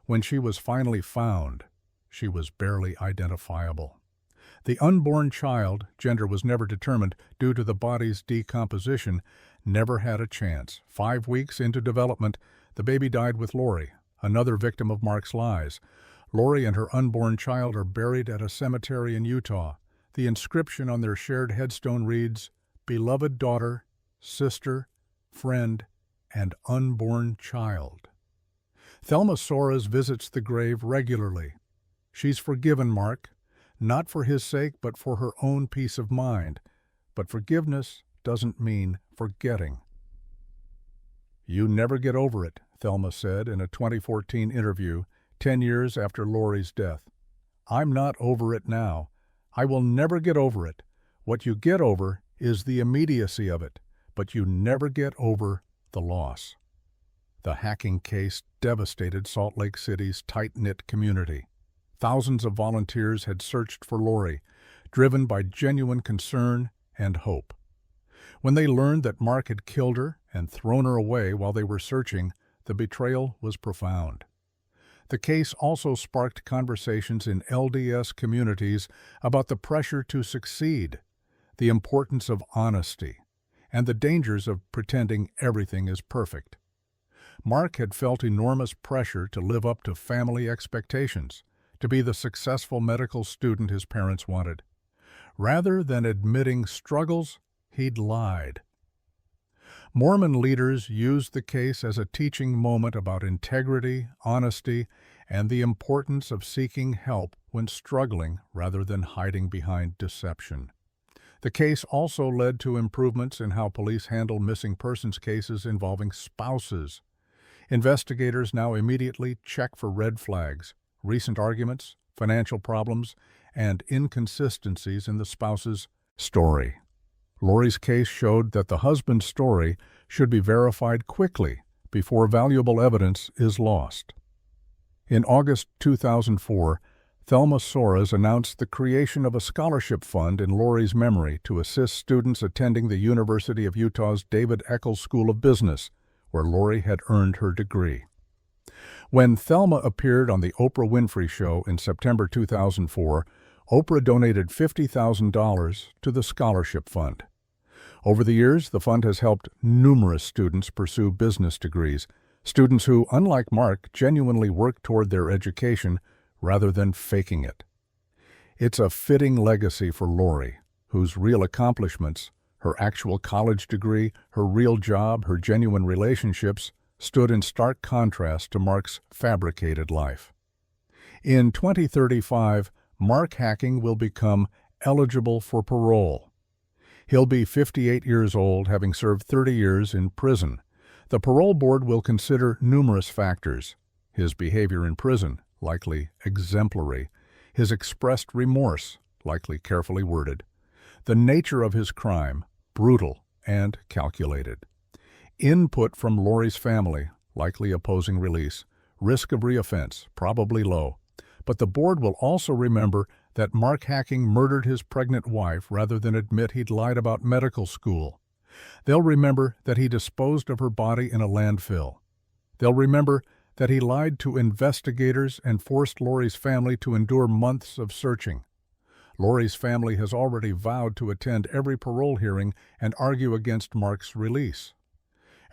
When she was finally found, she was barely identifiable. The unborn child, gender was never determined due to the body's decomposition, never had a chance. 5 weeks into development, the baby died with Lori, another victim of Mark's lies. Lori and her unborn child are buried at a cemetery in Utah. The inscription on their shared headstone reads, "Beloved daughter, sister, friend, and unborn child." Thelma Soares visits the grave regularly. She's forgiven Mark, not for his sake, but for her own peace of mind. But forgiveness doesn't mean forgetting. "You never get over it," Thelma said in a 2014 interview, 10 years after Lori's death. "I'm not over it now. I will never get over it. What you get over is the immediacy of it, but you never get over the loss." The Hacking case devastated Salt Lake City's tight-knit community. Thousands of volunteers had searched for Lori, driven by genuine concern and hope. When they learned that Mark had killed her and thrown her away while they were searching, the betrayal was profound. The case also sparked conversations in LDS communities about the pressure to succeed, the importance of honesty, and the dangers of pretending everything is perfect. Mark had felt enormous pressure to live up to family expectations, to be the successful medical student his parents wanted. Rather than admitting struggles, he'd lied. Mormon leaders used the case as a teaching moment about integrity, honesty, and the importance of seeking help when struggling rather than hiding behind deception. The case also led to improvements in how police handle missing persons cases involving spouses. Investigators now immediately check for red flags, recent arguments, financial problems, and inconsistencies in the spouse's story. Lori's case showed that the husband's story should be verified quickly before valuable evidence is lost. In August 2004, Thelma Soares announced the creation of a scholarship fund in Lori's memory to assist students attending the University of Utah's David Eccles School of Business, where Lori had earned her degree. When Thelma appeared on The Oprah Winfrey Show in September 2004, Oprah donated $50,000 to the scholarship fund. Over the years, the fund has helped numerous students pursue business degrees, students who, unlike Mark, genuinely work toward their education rather than faking it. It's a fitting legacy for Lori, whose real accomplishments, her actual college degree, her real job, her genuine relationships, stood in stark contrast to Mark's fabricated life. In 2035, Mark Hacking will become eligible for parole. He'll be 58 years old, having served 30 years in prison. The parole board will consider numerous factors: his behavior in prison, likely exemplary; his expressed remorse, likely carefully worded; the nature of his crime, brutal and calculated; input from Lori's family, likely opposing release; risk of reoffense, probably low. But the board will also remember that Mark Hacking murdered his pregnant wife rather than admit he'd lied about medical school. They'll remember that he disposed of her body in a landfill. They'll remember that he lied to investigators and forced Lori's family to endure months of searching. Lori's family has already vowed to attend every parole hearing and argue against Mark's release.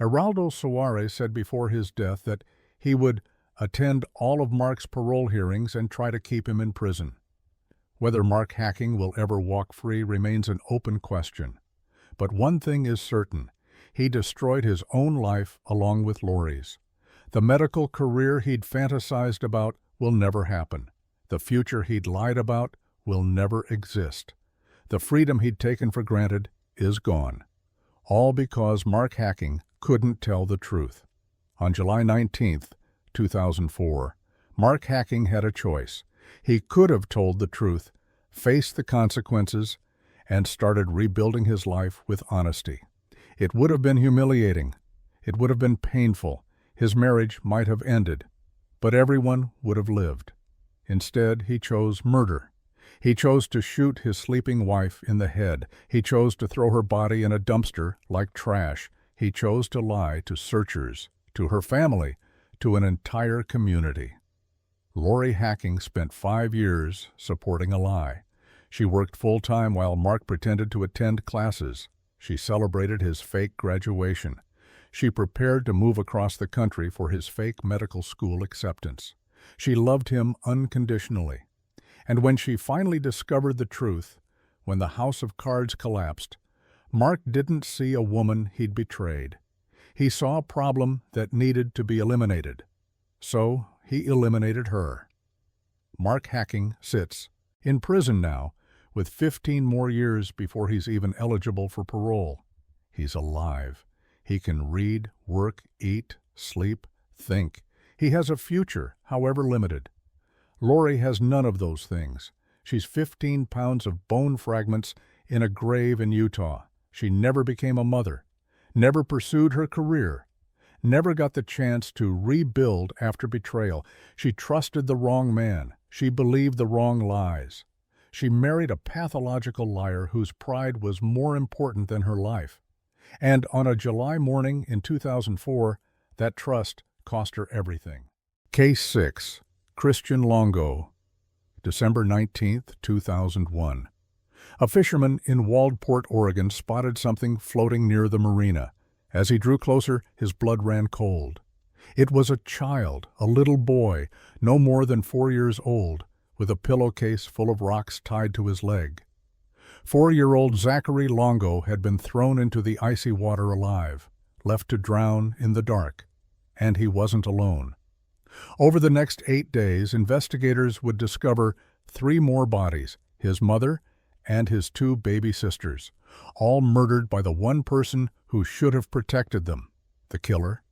Geraldo Soares said before his death that he would attend all of Mark's parole hearings and try to keep him in prison. Whether Mark Hacking will ever walk free remains an open question. But one thing is certain: he destroyed his own life along with Lori's. The medical career he'd fantasized about will never happen. The future he'd lied about will never exist. The freedom he'd taken for granted is gone. All because Mark Hacking couldn't tell the truth. On July 19, 2004, Mark Hacking had a choice. He could have told the truth, faced the consequences, and started rebuilding his life with honesty. It would have been humiliating. It would have been painful. His marriage might have ended, but everyone would have lived. Instead, he chose murder. He chose to shoot his sleeping wife in the head. He chose to throw her body in a dumpster like trash. He chose to lie to searchers, to her family, to an entire community. Lori Hacking spent 5 years supporting a lie. She worked full-time while Mark pretended to attend classes. She celebrated his fake graduation. She prepared to move across the country for his fake medical school acceptance. She loved him unconditionally. And when she finally discovered the truth, when the house of cards collapsed, Mark didn't see a woman he'd betrayed. He saw a problem that needed to be eliminated. So he eliminated her. Mark Hacking sits in prison now, with 15 more years before he's even eligible for parole. He's alive. He can read, work, eat, sleep, think. He has a future, however limited. Lori has none of those things. She's 15 pounds of bone fragments in a grave in Utah. She never became a mother, never pursued her career, never got the chance to rebuild after betrayal. She trusted the wrong man. She believed the wrong lies. She married a pathological liar whose pride was more important than her life. And on a July morning in 2004, that trust cost her everything. Case 6. Christian Longo, December 19, 2001. A fisherman in Waldport, Oregon, spotted something floating near the marina. As he drew closer, his blood ran cold. It was a child, a little boy, no more than 4 years old, with a pillowcase full of rocks tied to his leg. 4-year-old Zachary Longo had been thrown into the icy water alive, left to drown in the dark. And he wasn't alone. Over the next 8 days, investigators would discover 3 more bodies: his mother and his 2 baby sisters, all murdered by the one person who should have protected them, the killer.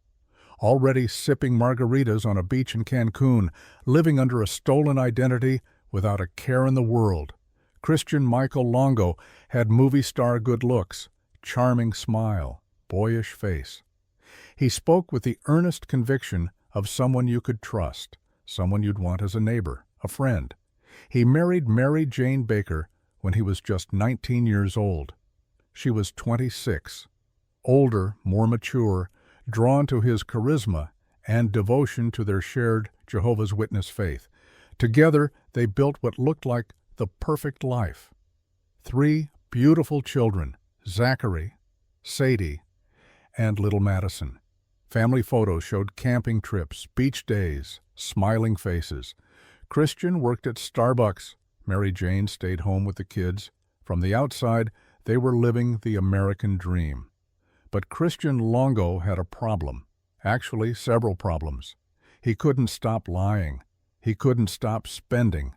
already sipping margaritas on a beach in Cancun, living under a stolen identity without a care in the world. Christian Michael Longo had movie star good looks, charming smile, boyish face. He spoke with the earnest conviction of someone you could trust, someone you'd want as a neighbor, a friend. He married Mary Jane Baker when he was just 19 years old. She was 26, older, more mature, drawn to his charisma and devotion to their shared Jehovah's Witness faith. Together, they built what looked like the perfect life. 3 beautiful children, Zachary, Sadie, and little Madison. Family photos showed camping trips, beach days, smiling faces. Christian worked at Starbucks. Mary Jane stayed home with the kids. From the outside, they were living the American dream. But Christian Longo had a problem. Actually, several problems. He couldn't stop lying. He couldn't stop spending.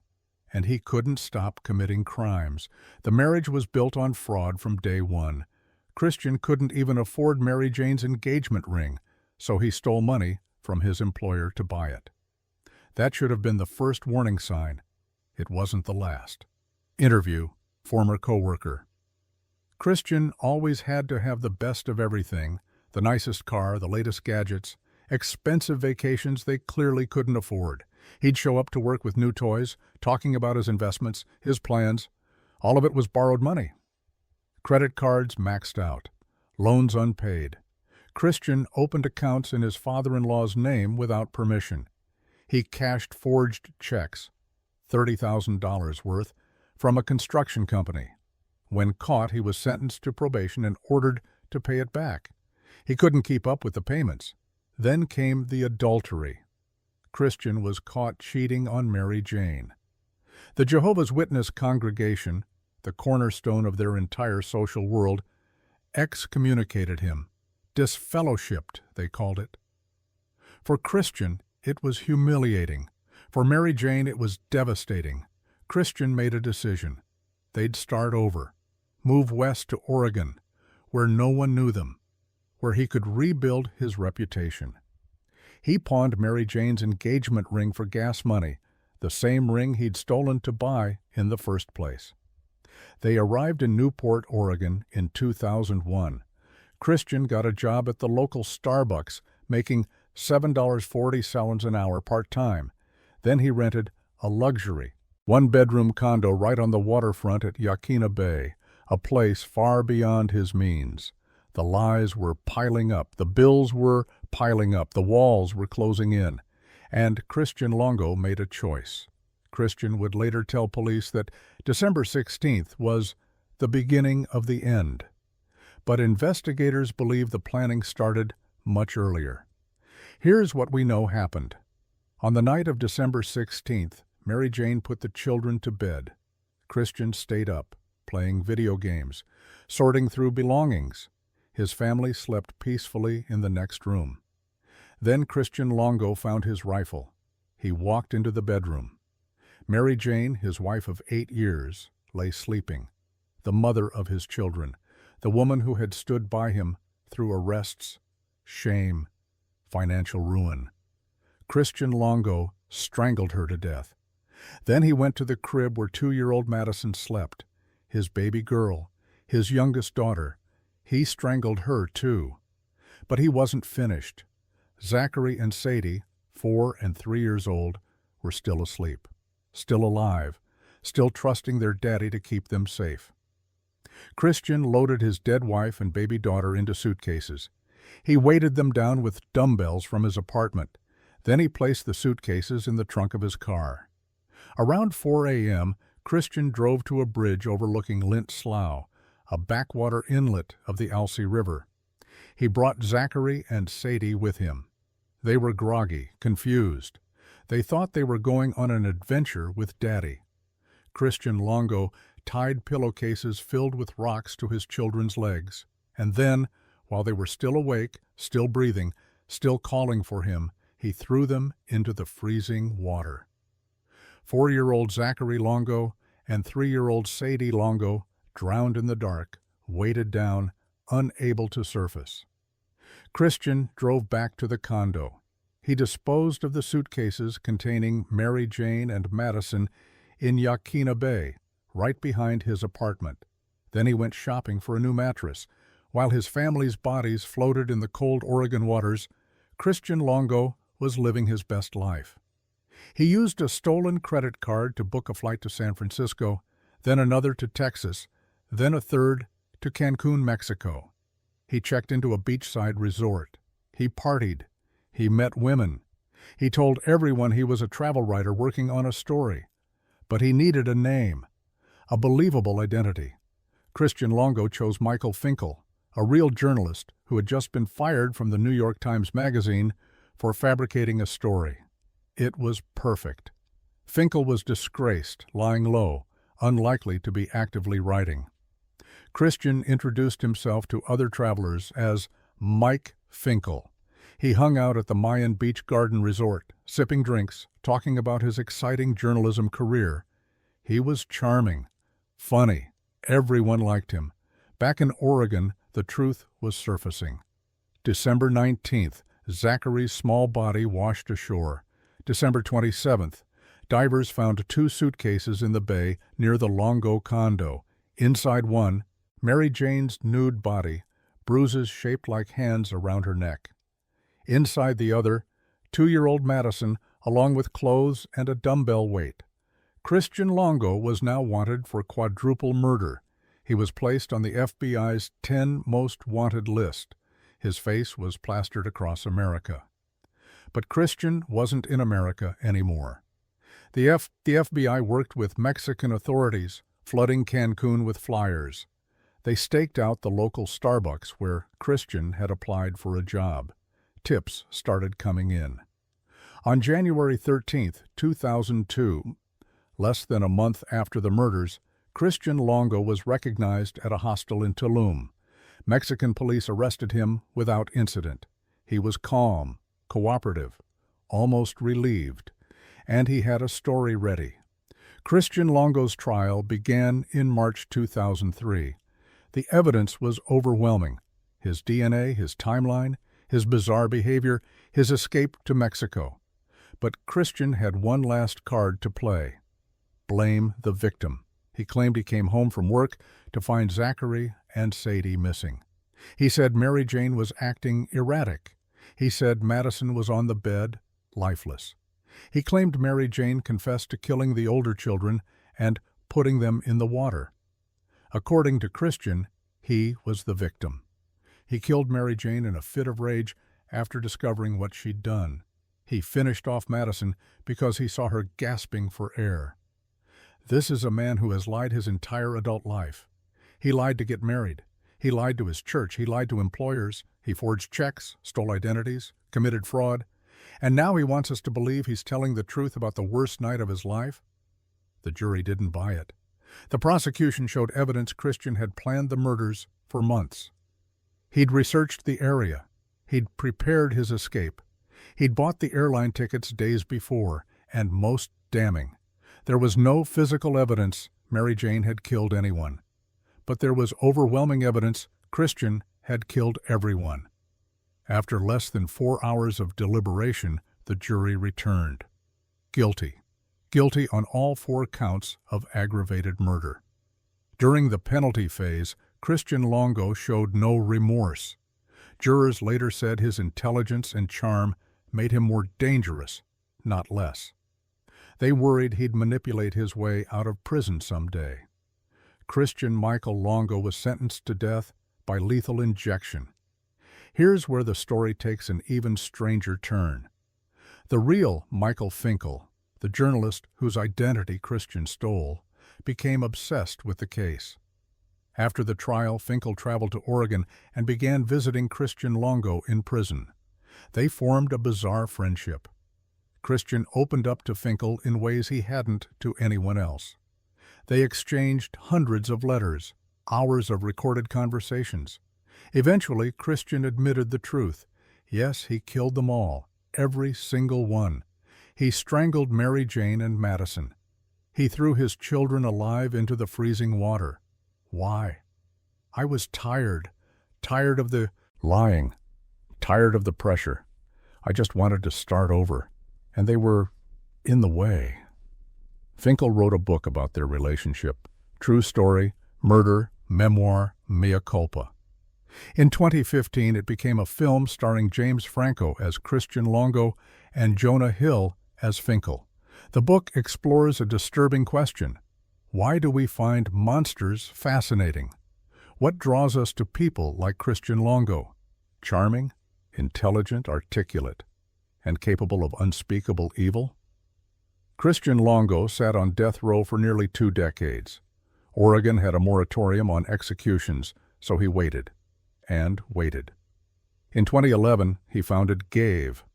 And he couldn't stop committing crimes. The marriage was built on fraud from day one. Christian couldn't even afford Mary Jane's engagement ring, so he stole money from his employer to buy it. That should have been the first warning sign. It wasn't the last. Interview, former coworker. Christian always had to have the best of everything, the nicest car, the latest gadgets, expensive vacations they clearly couldn't afford. He'd show up to work with new toys, talking about his investments, his plans. All of it was borrowed money. Credit cards maxed out, loans unpaid. Christian opened accounts in his father-in-law's name without permission. He cashed forged checks, $30,000 worth, from a construction company. When caught, he was sentenced to probation and ordered to pay it back. He couldn't keep up with the payments. Then came the adultery. Christian was caught cheating on Mary Jane. The Jehovah's Witness congregation, the cornerstone of their entire social world, excommunicated him. Disfellowshipped, they called it. For Christian, it was humiliating. For Mary Jane, it was devastating. Christian made a decision. They'd start over, move west to Oregon, where no one knew them, where he could rebuild his reputation. He pawned Mary Jane's engagement ring for gas money, the same ring he'd stolen to buy in the first place. They arrived in Newport, Oregon in 2001. Christian got a job at the local Starbucks, making $7.40 an hour part-time. Then he rented a luxury, one-bedroom condo right on the waterfront at Yaquina Bay, a place far beyond his means. The lies were piling up, the bills were piling up, the walls were closing in. And Christian Longo made a choice. Christian would later tell police that December 16th was the beginning of the end. But investigators believe the planning started much earlier. Here's what we know happened. On the night of December 16th, Mary Jane put the children to bed. Christian stayed up, playing video games, sorting through belongings. His family slept peacefully in the next room. Then Christian Longo found his rifle. He walked into the bedroom. Mary Jane, his wife of 8 years, lay sleeping, the mother of his children, the woman who had stood by him through arrests, shame, financial ruin. Christian Longo strangled her to death. Then he went to the crib where 2-year-old Madison slept, his baby girl, his youngest daughter. He strangled her too. But he wasn't finished. Zachary and Sadie, 4 and 3 years old, were still asleep, still alive, still trusting their daddy to keep them safe. Christian loaded his dead wife and baby daughter into suitcases. He weighted them down with dumbbells from his apartment. Then he placed the suitcases in the trunk of his car. Around 4 a.m., Christian drove to a bridge overlooking Lint Slough, a backwater inlet of the Alsea River. He brought Zachary and Sadie with him. They were groggy, confused. They thought they were going on an adventure with Daddy. Christian Longo tied pillowcases filled with rocks to his children's legs, and then, while they were still awake, still breathing, still calling for him, he threw them into the freezing water. 4-year-old Zachary Longo and 3-year-old Sadie Longo drowned in the dark, weighted down, unable to surface. Christian drove back to the condo. He disposed of the suitcases containing Mary Jane and Madison in Yaquina Bay, right behind his apartment. Then he went shopping for a new mattress. While his family's bodies floated in the cold Oregon waters, Christian Longo was living his best life. He used a stolen credit card to book a flight to San Francisco, then another to Texas, then a third to Cancun, Mexico. He checked into a beachside resort. He partied. He met women. He told everyone he was a travel writer working on a story. But he needed a name, a believable identity. Christian Longo chose Michael Finkel, a real journalist who had just been fired from the New York Times Magazine for fabricating a story. It was perfect. Finkel was disgraced, lying low, unlikely to be actively writing. Christian introduced himself to other travelers as Mike Finkel. He hung out at the Mayan Beach Garden Resort, sipping drinks, talking about his exciting journalism career. He was charming, funny. Everyone liked him. Back in Oregon, the truth was surfacing. December 19th, Zachary's small body washed ashore. December 27th, divers found 2 suitcases in the bay near the Longo condo. Inside one, Mary Jane's nude body, bruises shaped like hands around her neck. Inside the other, 2-year-old Madison, along with clothes and a dumbbell weight. Christian Longo was now wanted for quadruple murder. He was placed on the FBI's 10 most wanted list. His face was plastered across America. But Christian wasn't in America anymore. The FBI worked with Mexican authorities, flooding Cancun with flyers. They staked out the local Starbucks where Christian had applied for a job. Tips started coming in. On January 13, 2002, less than a month after the murders, Christian Longo was recognized at a hostel in Tulum. Mexican police arrested him without incident. He was calm, cooperative, almost relieved, and he had a story ready. Christian Longo's trial began in March 2003. The evidence was overwhelming. His DNA, his timeline, his bizarre behavior, his escape to Mexico. But Christian had one last card to play. Blame the victim. He claimed he came home from work to find Zachary and Sadie missing. He said Mary Jane was acting erratic. He said Madison was on the bed, lifeless. He claimed Mary Jane confessed to killing the older children and putting them in the water. According to Christian, he was the victim. He killed Mary Jane in a fit of rage after discovering what she'd done. He finished off Madison because he saw her gasping for air. This is a man who has lied his entire adult life. He lied to get married. He lied to his church. He lied to employers. He forged checks, stole identities, committed fraud. And now he wants us to believe he's telling the truth about the worst night of his life? The jury didn't buy it. The prosecution showed evidence Christian had planned the murders for months. He'd researched the area. He'd prepared his escape. He'd bought the airline tickets days before, and most damning, there was no physical evidence Mary Jane had killed anyone. But there was overwhelming evidence Christian had killed everyone. After less than 4 hours of deliberation, the jury returned. Guilty. Guilty on all 4 counts of aggravated murder. During the penalty phase, Christian Longo showed no remorse. Jurors later said his intelligence and charm made him more dangerous, not less. They worried he'd manipulate his way out of prison someday. Christian Michael Longo was sentenced to death by lethal injection. Here's where the story takes an even stranger turn. The real Michael Finkel, the journalist whose identity Christian stole, became obsessed with the case. After the trial, Finkel traveled to Oregon and began visiting Christian Longo in prison. They formed a bizarre friendship. Christian opened up to Finkel in ways he hadn't to anyone else. They exchanged hundreds of letters, hours of recorded conversations. Eventually, Christian admitted the truth. Yes, he killed them all, every single one. He strangled Mary Jane and Madison. He threw his children alive into the freezing water. Why? I was tired of the lying, tired of the pressure. I just wanted to start over, and they were in the way. Finkel wrote a book about their relationship, True Story, Murder, Memoir, Mea Culpa. In 2015, it became a film starring James Franco as Christian Longo and Jonah Hill as Finkel. The book explores a disturbing question. Why do we find monsters fascinating? What draws us to people like Christian Longo? Charming, intelligent, articulate, and capable of unspeakable evil? Christian Longo sat on death row for nearly 2 decades. Oregon had a moratorium on executions, so he waited and waited. In 2011, he founded GAVE,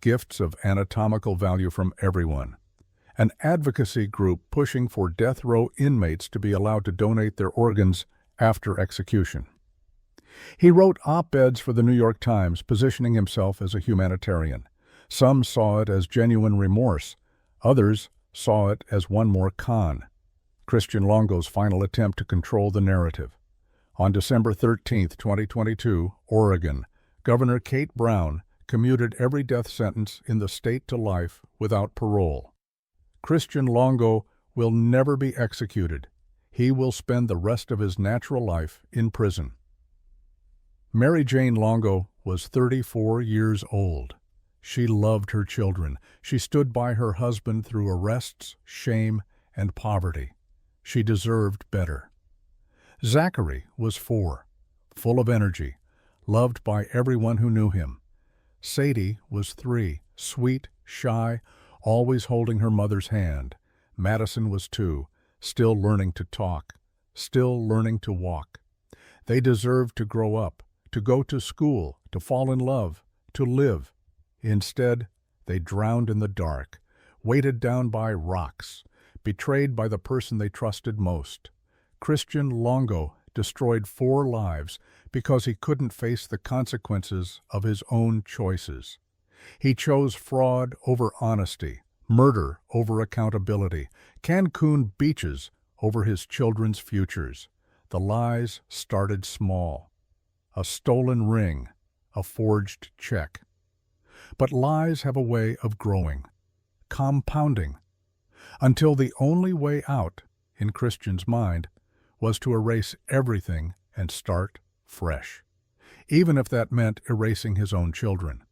Gifts of Anatomical Value from Everyone, an advocacy group pushing for death row inmates to be allowed to donate their organs after execution. He wrote op-eds for the New York Times, positioning himself as a humanitarian. Some saw it as genuine remorse. Others saw it as one more con. Christian Longo's final attempt to control the narrative. On December 13, 2022, Oregon, Governor Kate Brown commuted every death sentence in the state to life without parole. Christian Longo will never be executed. He will spend the rest of his natural life in prison. Mary Jane Longo was 34 years old. She loved her children. She stood by her husband through arrests, shame, and poverty. She deserved better. Zachary was 4, full of energy, loved by everyone who knew him. Sadie was 3, sweet, shy, always holding her mother's hand. Madison was 2, still learning to talk, still learning to walk. They deserved to grow up, to go to school, to fall in love, to live. Instead, they drowned in the dark, weighted down by rocks, betrayed by the person they trusted most. Christian Longo destroyed 4 lives because he couldn't face the consequences of his own choices. He chose fraud over honesty, murder over accountability, Cancun beaches over his children's futures. The lies started small. A stolen ring, a forged check. But lies have a way of growing, compounding, until the only way out, in Christian's mind, was to erase everything and start fresh, even if that meant erasing his own children.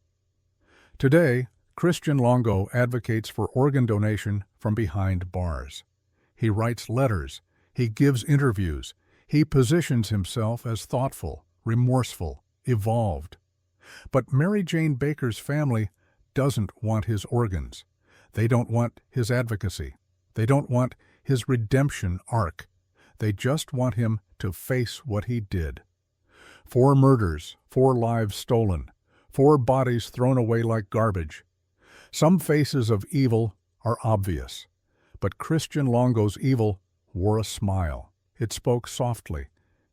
Today, Christian Longo advocates for organ donation from behind bars. He writes letters, he gives interviews, he positions himself as thoughtful, remorseful, evolved. But Mary Jane Baker's family doesn't want his organs. They don't want his advocacy. They don't want his redemption arc. They just want him to face what he did. 4 murders, 4 lives stolen, 4 bodies thrown away like garbage. Some faces of evil are obvious, but Christian Longo's evil wore a smile. It spoke softly.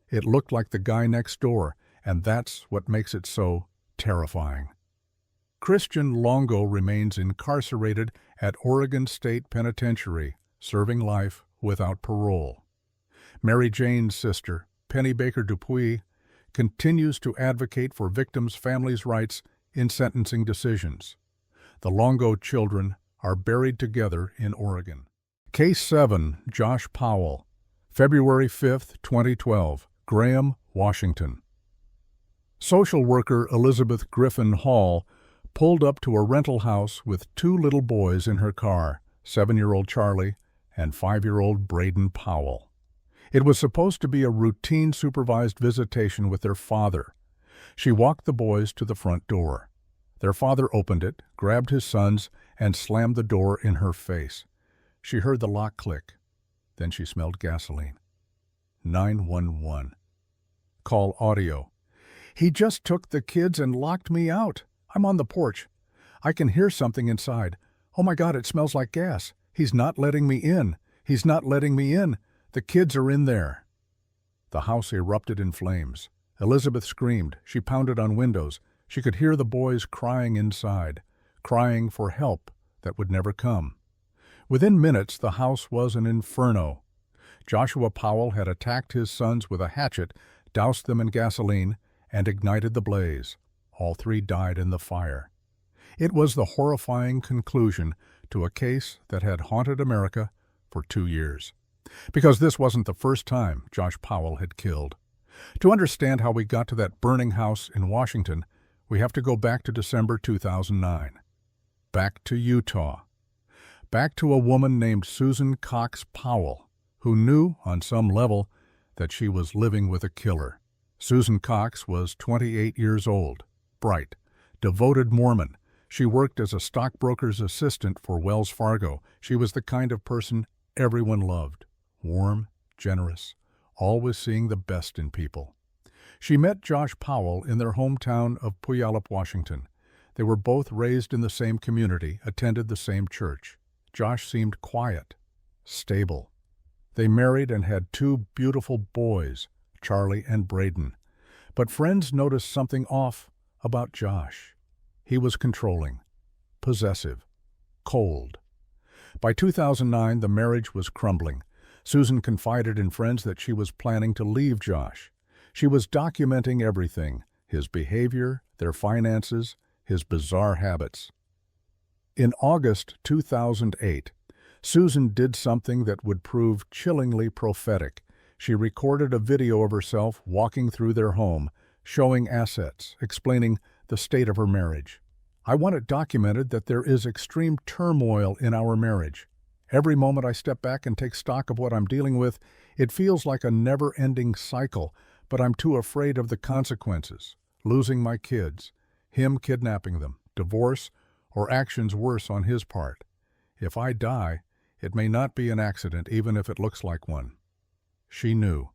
It looked like the guy next door, and that's what makes it so terrifying. Christian Longo remains incarcerated at Oregon State Penitentiary, serving life without parole. Mary Jane's sister, Penny Baker Dupuy, continues to advocate for victims' families' rights in sentencing decisions. The Longo children are buried together in Oregon. Case 7, Josh Powell, February 5, 2012, Graham, Washington. Social worker Elizabeth Griffin Hall pulled up to a rental house with 2 little boys in her car, 7-year-old Charlie and 5-year-old Braden Powell. It was supposed to be a routine supervised visitation with their father. She walked the boys to the front door. Their father opened it, grabbed his sons, and slammed the door in her face. She heard the lock click. Then she smelled gasoline. 911. Call audio. "He just took the kids and locked me out. I'm on the porch. I can hear something inside. Oh my God, it smells like gas. He's not letting me in. He's not letting me in. The kids are in there." The house erupted in flames. Elizabeth screamed. She pounded on windows. She could hear the boys crying inside, crying for help that would never come. Within minutes, the house was an inferno. Joshua Powell had attacked his sons with a hatchet, doused them in gasoline, and ignited the blaze. All three died in the fire. It was the horrifying conclusion to a case that had haunted America for 2 years. Because this wasn't the first time Josh Powell had killed. To understand how we got to that burning house in Washington, we have to go back to December 2009. Back to Utah. Back to a woman named Susan Cox Powell, who knew, on some level, that she was living with a killer. Susan Cox was 28 years old, bright, devoted Mormon. She worked as a stockbroker's assistant for Wells Fargo. She was the kind of person everyone loved, warm, generous, always seeing the best in people. She met Josh Powell in their hometown of Puyallup, Washington. They were both raised in the same community, attended the same church. Josh seemed quiet, stable. They married and had 2 beautiful boys, Charlie and Braden. But friends noticed something off about Josh. He was controlling, possessive, cold. By 2009, the marriage was crumbling. Susan confided in friends that she was planning to leave Josh. She was documenting everything, his behavior, their finances, his bizarre habits. In August 2008, Susan did something that would prove chillingly prophetic. She recorded a video of herself walking through their home, showing assets, explaining the state of her marriage. "I want it documented that there is extreme turmoil in our marriage. Every moment I step back and take stock of what I'm dealing with, it feels like a never-ending cycle, but I'm too afraid of the consequences. Losing my kids, him kidnapping them, divorce, or actions worse on his part. If I die, it may not be an accident, even if it looks like one." She knew.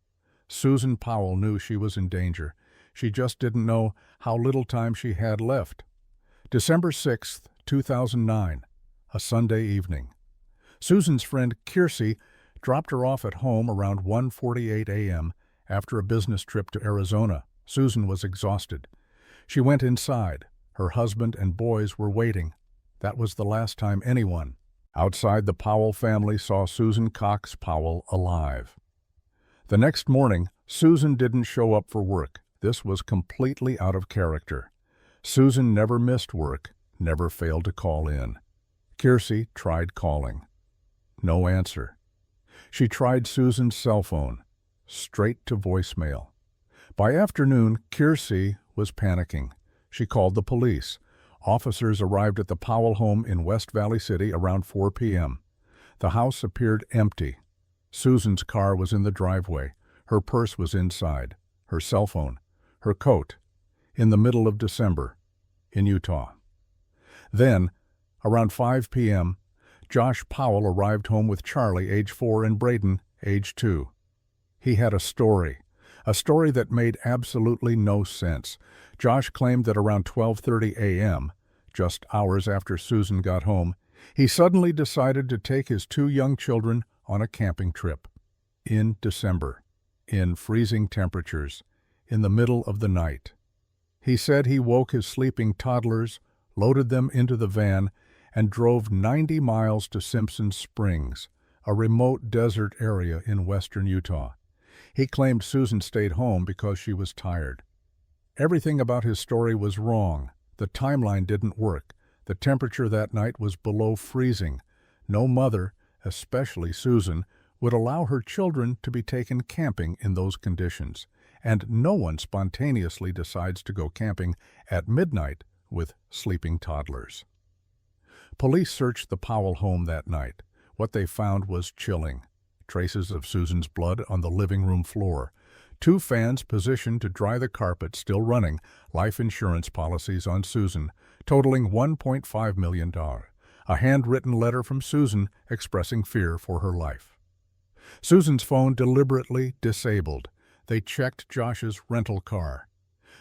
Susan Powell knew she was in danger. She just didn't know how little time she had left. December 6, 2009, a Sunday evening. Susan's friend Kiersey dropped her off at home around 1:48 a.m. after a business trip to Arizona. Susan was exhausted. She went inside. Her husband and boys were waiting. That was the last time anyone outside the Powell family saw Susan Cox Powell alive. The next morning, Susan didn't show up for work. This was completely out of character. Susan never missed work, never failed to call in. Kiersey tried calling. No answer. She tried Susan's cell phone. Straight to voicemail. By afternoon, Kiersey was panicking. She called the police. Officers arrived at the Powell home in West Valley City around 4 p.m. The house appeared empty. Susan's car was in the driveway. Her purse was inside. Her cell phone. Her coat. In the middle of December, in Utah. Then, around 5 p.m., Josh Powell arrived home with Charlie, age 4, and Braden, age 2. He had a story that made absolutely no sense. Josh claimed that around 12:30 a.m., just hours after Susan got home, he suddenly decided to take his 2 young children on a camping trip. In December, in freezing temperatures, in the middle of the night. He said he woke his sleeping toddlers, loaded them into the van, and drove 90 miles to Simpson Springs, a remote desert area in western Utah. He claimed Susan stayed home because she was tired. Everything about his story was wrong. The timeline didn't work. The temperature that night was below freezing. No mother, especially Susan, would allow her children to be taken camping in those conditions. And no one spontaneously decides to go camping at midnight with sleeping toddlers. Police searched the Powell home that night. What they found was chilling. Traces of Susan's blood on the living room floor. 2 fans positioned to dry the carpet still running, life insurance policies on Susan, totaling $1.5 million. A handwritten letter from Susan expressing fear for her life. Susan's phone deliberately disabled. They checked Josh's rental car.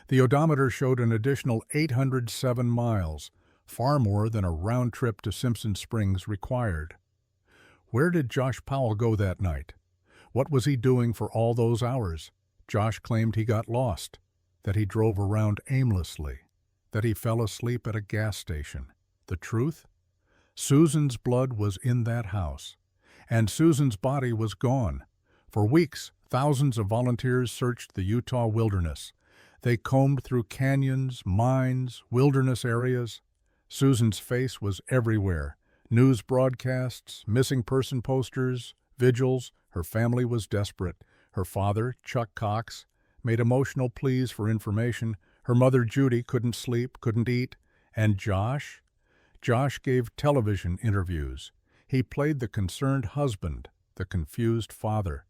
The odometer showed an additional 807 miles, far more than a round trip to Simpson Springs required. Where did Josh Powell go that night? What was he doing for all those hours? Josh claimed he got lost, that he drove around aimlessly, that he fell asleep at a gas station. The truth? Susan's blood was in that house, and Susan's body was gone. For weeks, thousands of volunteers searched the Utah wilderness. They combed through canyons, mines, wilderness areas. Susan's face was everywhere. News broadcasts, missing person posters, vigils. Her family was desperate. Her father, Chuck Cox, made emotional pleas for information. Her mother, Judy, couldn't sleep, couldn't eat. And Josh? Josh gave television interviews. He played the concerned husband, the confused father.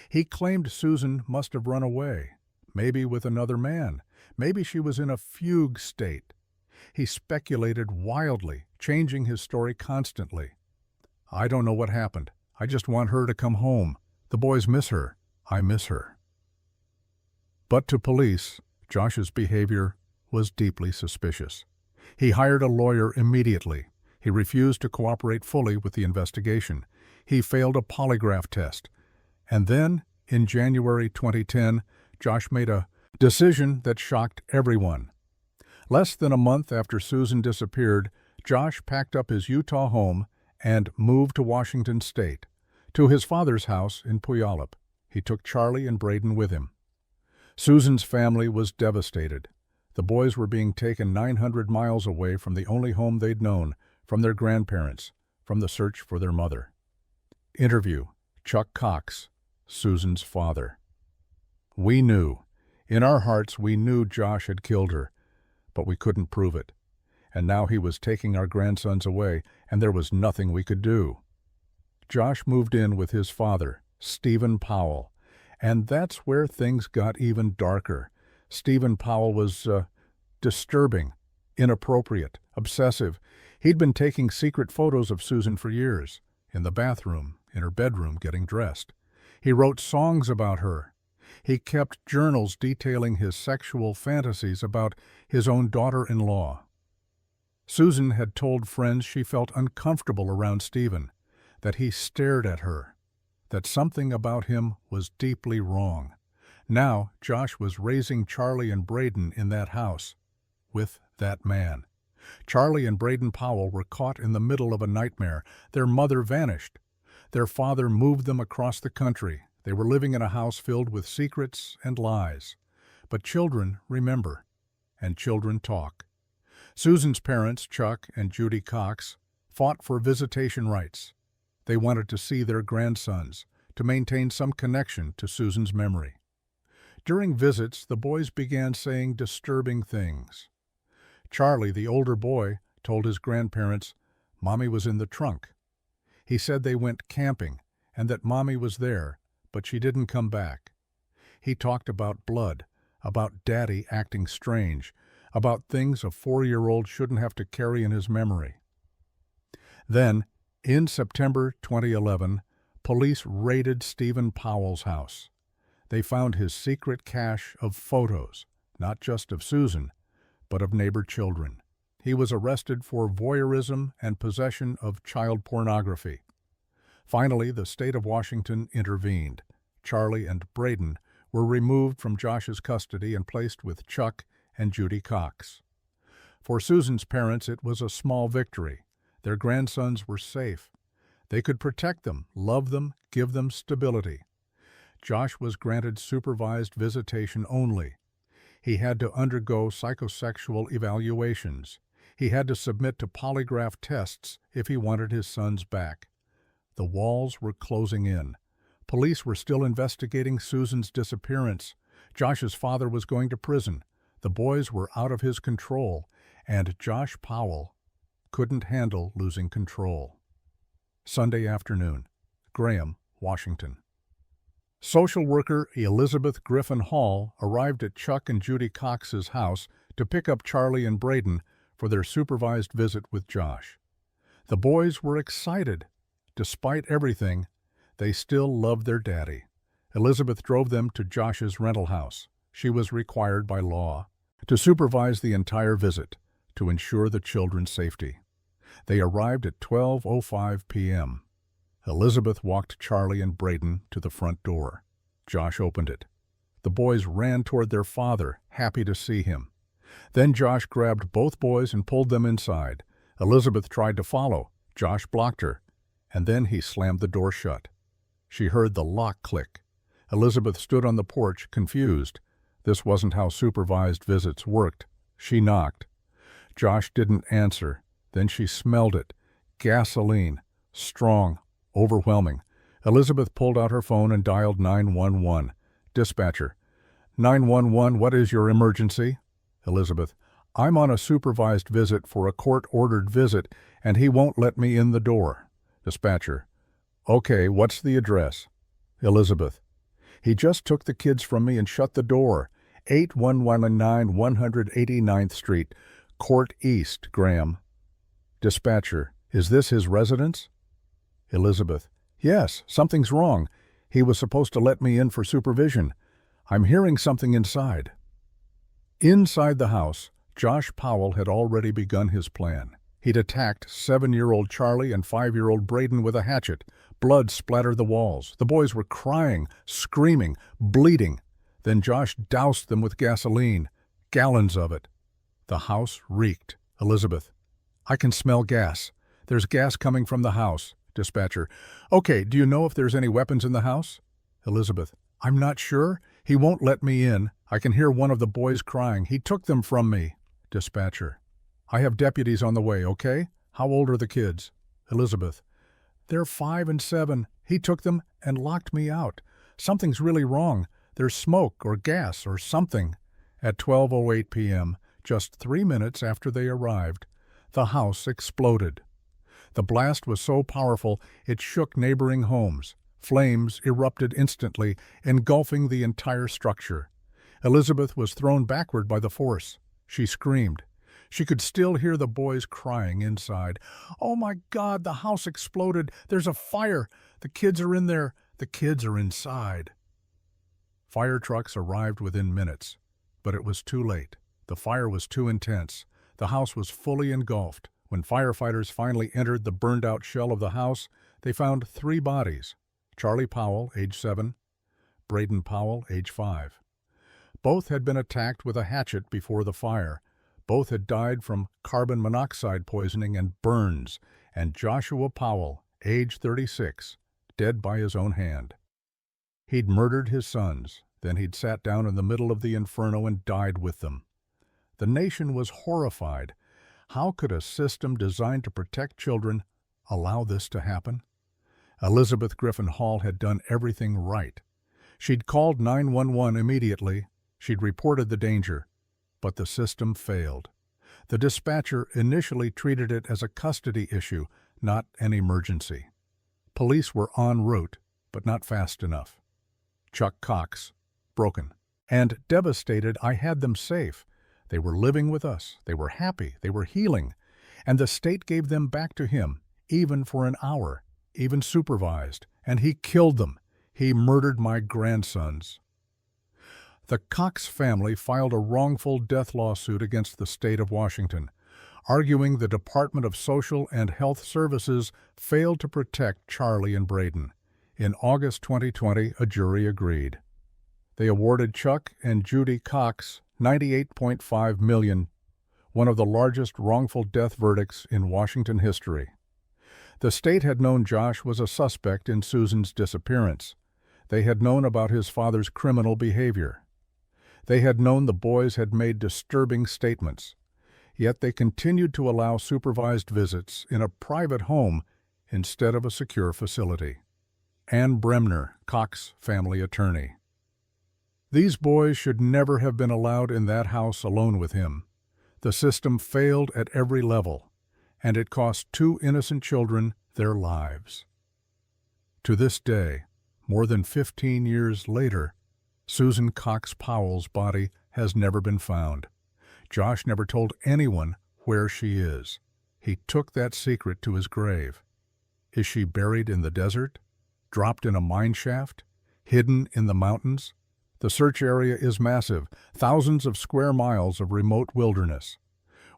He claimed Susan must have run away, maybe with another man. Maybe she was in a fugue state. He speculated wildly, changing his story constantly. I don't know what happened. I just want her to come home. The boys miss her. I miss her. But to police, Josh's behavior was deeply suspicious. He hired a lawyer immediately. He refused to cooperate fully with the investigation. He failed a polygraph test. And then, in January 2010, Josh made a decision that shocked everyone. Less than a month after Susan disappeared, Josh packed up his Utah home and moved to Washington State, to his father's house in Puyallup. He took Charlie and Braden with him. Susan's family was devastated. The boys were being taken 900 miles away from the only home they'd known, from their grandparents, from the search for their mother. Interview: Chuck Cox, Susan's father. We knew. In our hearts, we knew Josh had killed her, but we couldn't prove it. And now he was taking our grandsons away, and there was nothing we could do. Josh moved in with his father, Stephen Powell, and that's where things got even darker. Stephen Powell was disturbing, inappropriate, obsessive. He'd been taking secret photos of Susan for years, in the bathroom, in her bedroom, getting dressed. He wrote songs about her. He kept journals detailing his sexual fantasies about his own daughter-in-law. Susan had told friends she felt uncomfortable around Stephen, that he stared at her, that something about him was deeply wrong. Now Josh was raising Charlie and Braden in that house, with that man. Charlie and Braden Powell were caught in the middle of a nightmare. Their mother vanished. Their father moved them across the country. They were living in a house filled with secrets and lies. But children remember, and children talk. Susan's parents, Chuck and Judy Cox, fought for visitation rights. They wanted to see their grandsons, to maintain some connection to Susan's memory. During visits, the boys began saying disturbing things. Charlie, the older boy, told his grandparents, Mommy was in the trunk. He said they went camping and that Mommy was there, but she didn't come back. He talked about blood, about Daddy acting strange, about things a 4-year-old shouldn't have to carry in his memory. Then, in September 2011, police raided Stephen Powell's house. They found his secret cache of photos, not just of Susan, but of neighbor children. He was arrested for voyeurism and possession of child pornography. Finally, the state of Washington intervened. Charlie and Braden were removed from Josh's custody and placed with Chuck and Judy Cox. For Susan's parents, it was a small victory. Their grandsons were safe. They could protect them, love them, give them stability. Josh was granted supervised visitation only. He had to undergo psychosexual evaluations. He had to submit to polygraph tests if he wanted his sons back. The walls were closing in. Police were still investigating Susan's disappearance. Josh's father was going to prison. The boys were out of his control, and Josh Powell couldn't handle losing control. Sunday afternoon, Graham, Washington. Social worker Elizabeth Griffin Hall arrived at Chuck and Judy Cox's house to pick up Charlie and Braden for their supervised visit with Josh. The boys were excited. Despite everything, they still loved their daddy. Elizabeth drove them to Josh's rental house. She was required by law to supervise the entire visit to ensure the children's safety. They arrived at 12:05 p.m. Elizabeth walked Charlie and Braden to the front door. Josh opened it. The boys ran toward their father, happy to see him. Then Josh grabbed both boys and pulled them inside. Elizabeth tried to follow. Josh blocked her, and then he slammed the door shut. She heard the lock click. Elizabeth stood on the porch, confused. This wasn't how supervised visits worked. She knocked. Josh didn't answer. Then she smelled it. Gasoline. Strong. Overwhelming. Elizabeth pulled out her phone and dialed 911. Dispatcher. 911, what is your emergency? Elizabeth. I'm on a supervised visit for a court-ordered visit, and he won't let me in the door. Dispatcher. Okay, what's the address? Elizabeth. He just took the kids from me and shut the door. 8119 189th Street, Court East, Graham. Dispatcher. Is this his residence? Elizabeth. Yes, something's wrong. He was supposed to let me in for supervision. I'm hearing something inside. Inside the house, Josh Powell had already begun his plan. He'd attacked 7-year-old Charlie and 5-year-old Braden with a hatchet. Blood splattered the walls. The boys were crying, screaming, bleeding. Then Josh doused them with gasoline, gallons of it. The house reeked. Elizabeth. I can smell gas. There's gas coming from the house. Dispatcher. Okay, do you know if there's any weapons in the house? Elizabeth. I'm not sure. He won't let me in. I can hear one of the boys crying. He took them from me. Dispatcher. I have deputies on the way, okay? How old are the kids? Elizabeth. They're 5 and 7. He took them and locked me out. Something's really wrong. There's smoke or gas or something. At 12:08 p.m., just 3 minutes after they arrived, the house exploded. The blast was so powerful it shook neighboring homes. Flames erupted instantly, engulfing the entire structure. Elizabeth was thrown backward by the force. She screamed. She could still hear the boys crying inside. Oh my God, the house exploded. There's a fire. The kids are in there. The kids are inside. Fire trucks arrived within minutes, but it was too late. The fire was too intense. The house was fully engulfed. When firefighters finally entered the burned-out shell of the house, they found 3 bodies. Charlie Powell, age 7, Braden Powell, age 5. Both had been attacked with a hatchet before the fire. Both had died from carbon monoxide poisoning and burns, and Joshua Powell, age 36, dead by his own hand. He'd murdered his sons, then he'd sat down in the middle of the inferno and died with them. The nation was horrified. How could a system designed to protect children allow this to happen? Elizabeth Griffin Hall had done everything right. She'd called 911 immediately. She'd reported the danger, but the system failed. The dispatcher initially treated it as a custody issue, not an emergency. Police were en route, but not fast enough. Chuck Cox, broken and devastated. I had them safe. They were living with us. They were happy. They were healing. And the state gave them back to him, even for an hour, even supervised. And he killed them. He murdered my grandsons. The Cox family filed a wrongful death lawsuit against the state of Washington, arguing the Department of Social and Health Services failed to protect Charlie and Braden. In August 2020, a jury agreed. They awarded Chuck and Judy Cox $98.5 million, one of the largest wrongful death verdicts in Washington history. The state had known Josh was a suspect in Susan's disappearance. They had known about his father's criminal behavior. They had known the boys had made disturbing statements. Yet they continued to allow supervised visits in a private home instead of a secure facility. Ann Bremner, Cox family attorney. These boys should never have been allowed in that house alone with him. The system failed at every level, and it cost 2 innocent children their lives. To this day, more than 15 years later, Susan Cox Powell's body has never been found. Josh never told anyone where she is. He took that secret to his grave. Is she buried in the desert? Dropped in a mine shaft? Hidden in the mountains? The search area is massive, thousands of square miles of remote wilderness.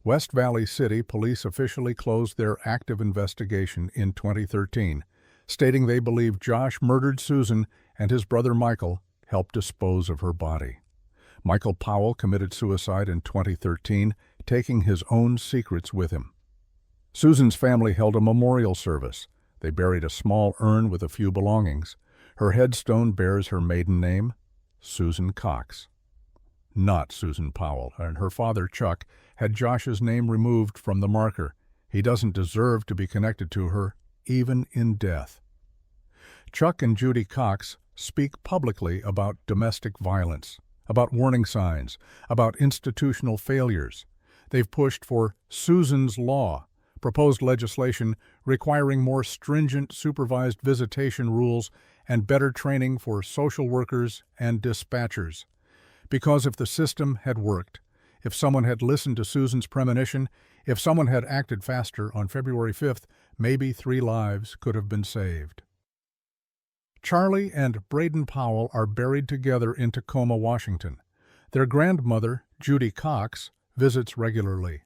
West Valley City police officially closed their active investigation in 2013, stating they believe Josh murdered Susan and his brother Michael helped dispose of her body. Michael Powell committed suicide in 2013, taking his own secrets with him. Susan's family held a memorial service. They buried a small urn with a few belongings. Her headstone bears her maiden name, Susan Cox. not Susan Powell, and her father, Chuck, had Josh's name removed from the marker. He doesn't deserve to be connected to her, even in death. Chuck and Judy Cox speak publicly about domestic violence, about warning signs, about institutional failures. They've pushed for Susan's Law, proposed legislation requiring more stringent supervised visitation rules and better training for social workers and dispatchers. Because if the system had worked, if someone had listened to Susan's premonition, if someone had acted faster on February 5th, maybe 3 lives could have been saved. Charlie and Braden Powell are buried together in Tacoma, Washington. Their grandmother, Judy Cox, visits regularly.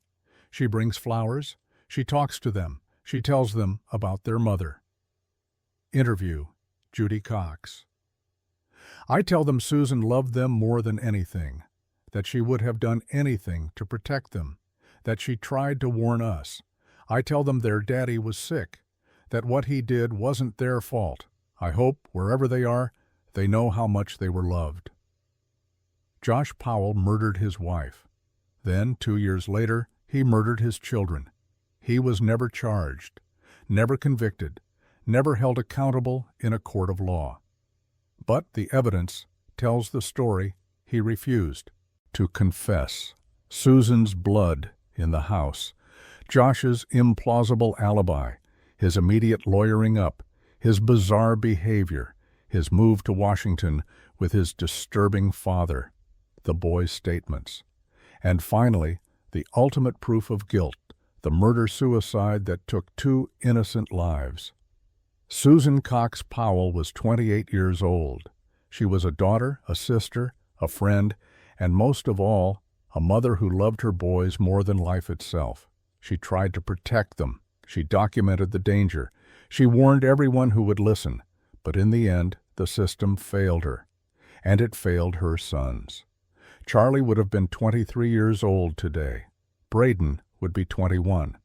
She brings flowers. She talks to them. She tells them about their mother. Interview, Judy Cox. I tell them Susan loved them more than anything, that she would have done anything to protect them, that she tried to warn us. I tell them their daddy was sick, that what he did wasn't their fault. I hope, wherever they are, they know how much they were loved. Josh Powell murdered his wife. Then, 2 years later, he murdered his children. He was never charged, never convicted, never held accountable in a court of law. But the evidence tells the story he refused to confess. Susan's blood in the house, Josh's implausible alibi, his immediate lawyering up, his bizarre behavior, his move to Washington with his disturbing father, the boy's statements. And finally, the ultimate proof of guilt, the murder-suicide that took 2 innocent lives. Susan Cox Powell was 28 years old. She was a daughter, a sister, a friend, and most of all, a mother who loved her boys more than life itself. She tried to protect them. She documented the danger. She warned everyone who would listen. But in the end, the system failed her. And it failed her sons. Charlie would have been 23 years old today. Braden would be 21.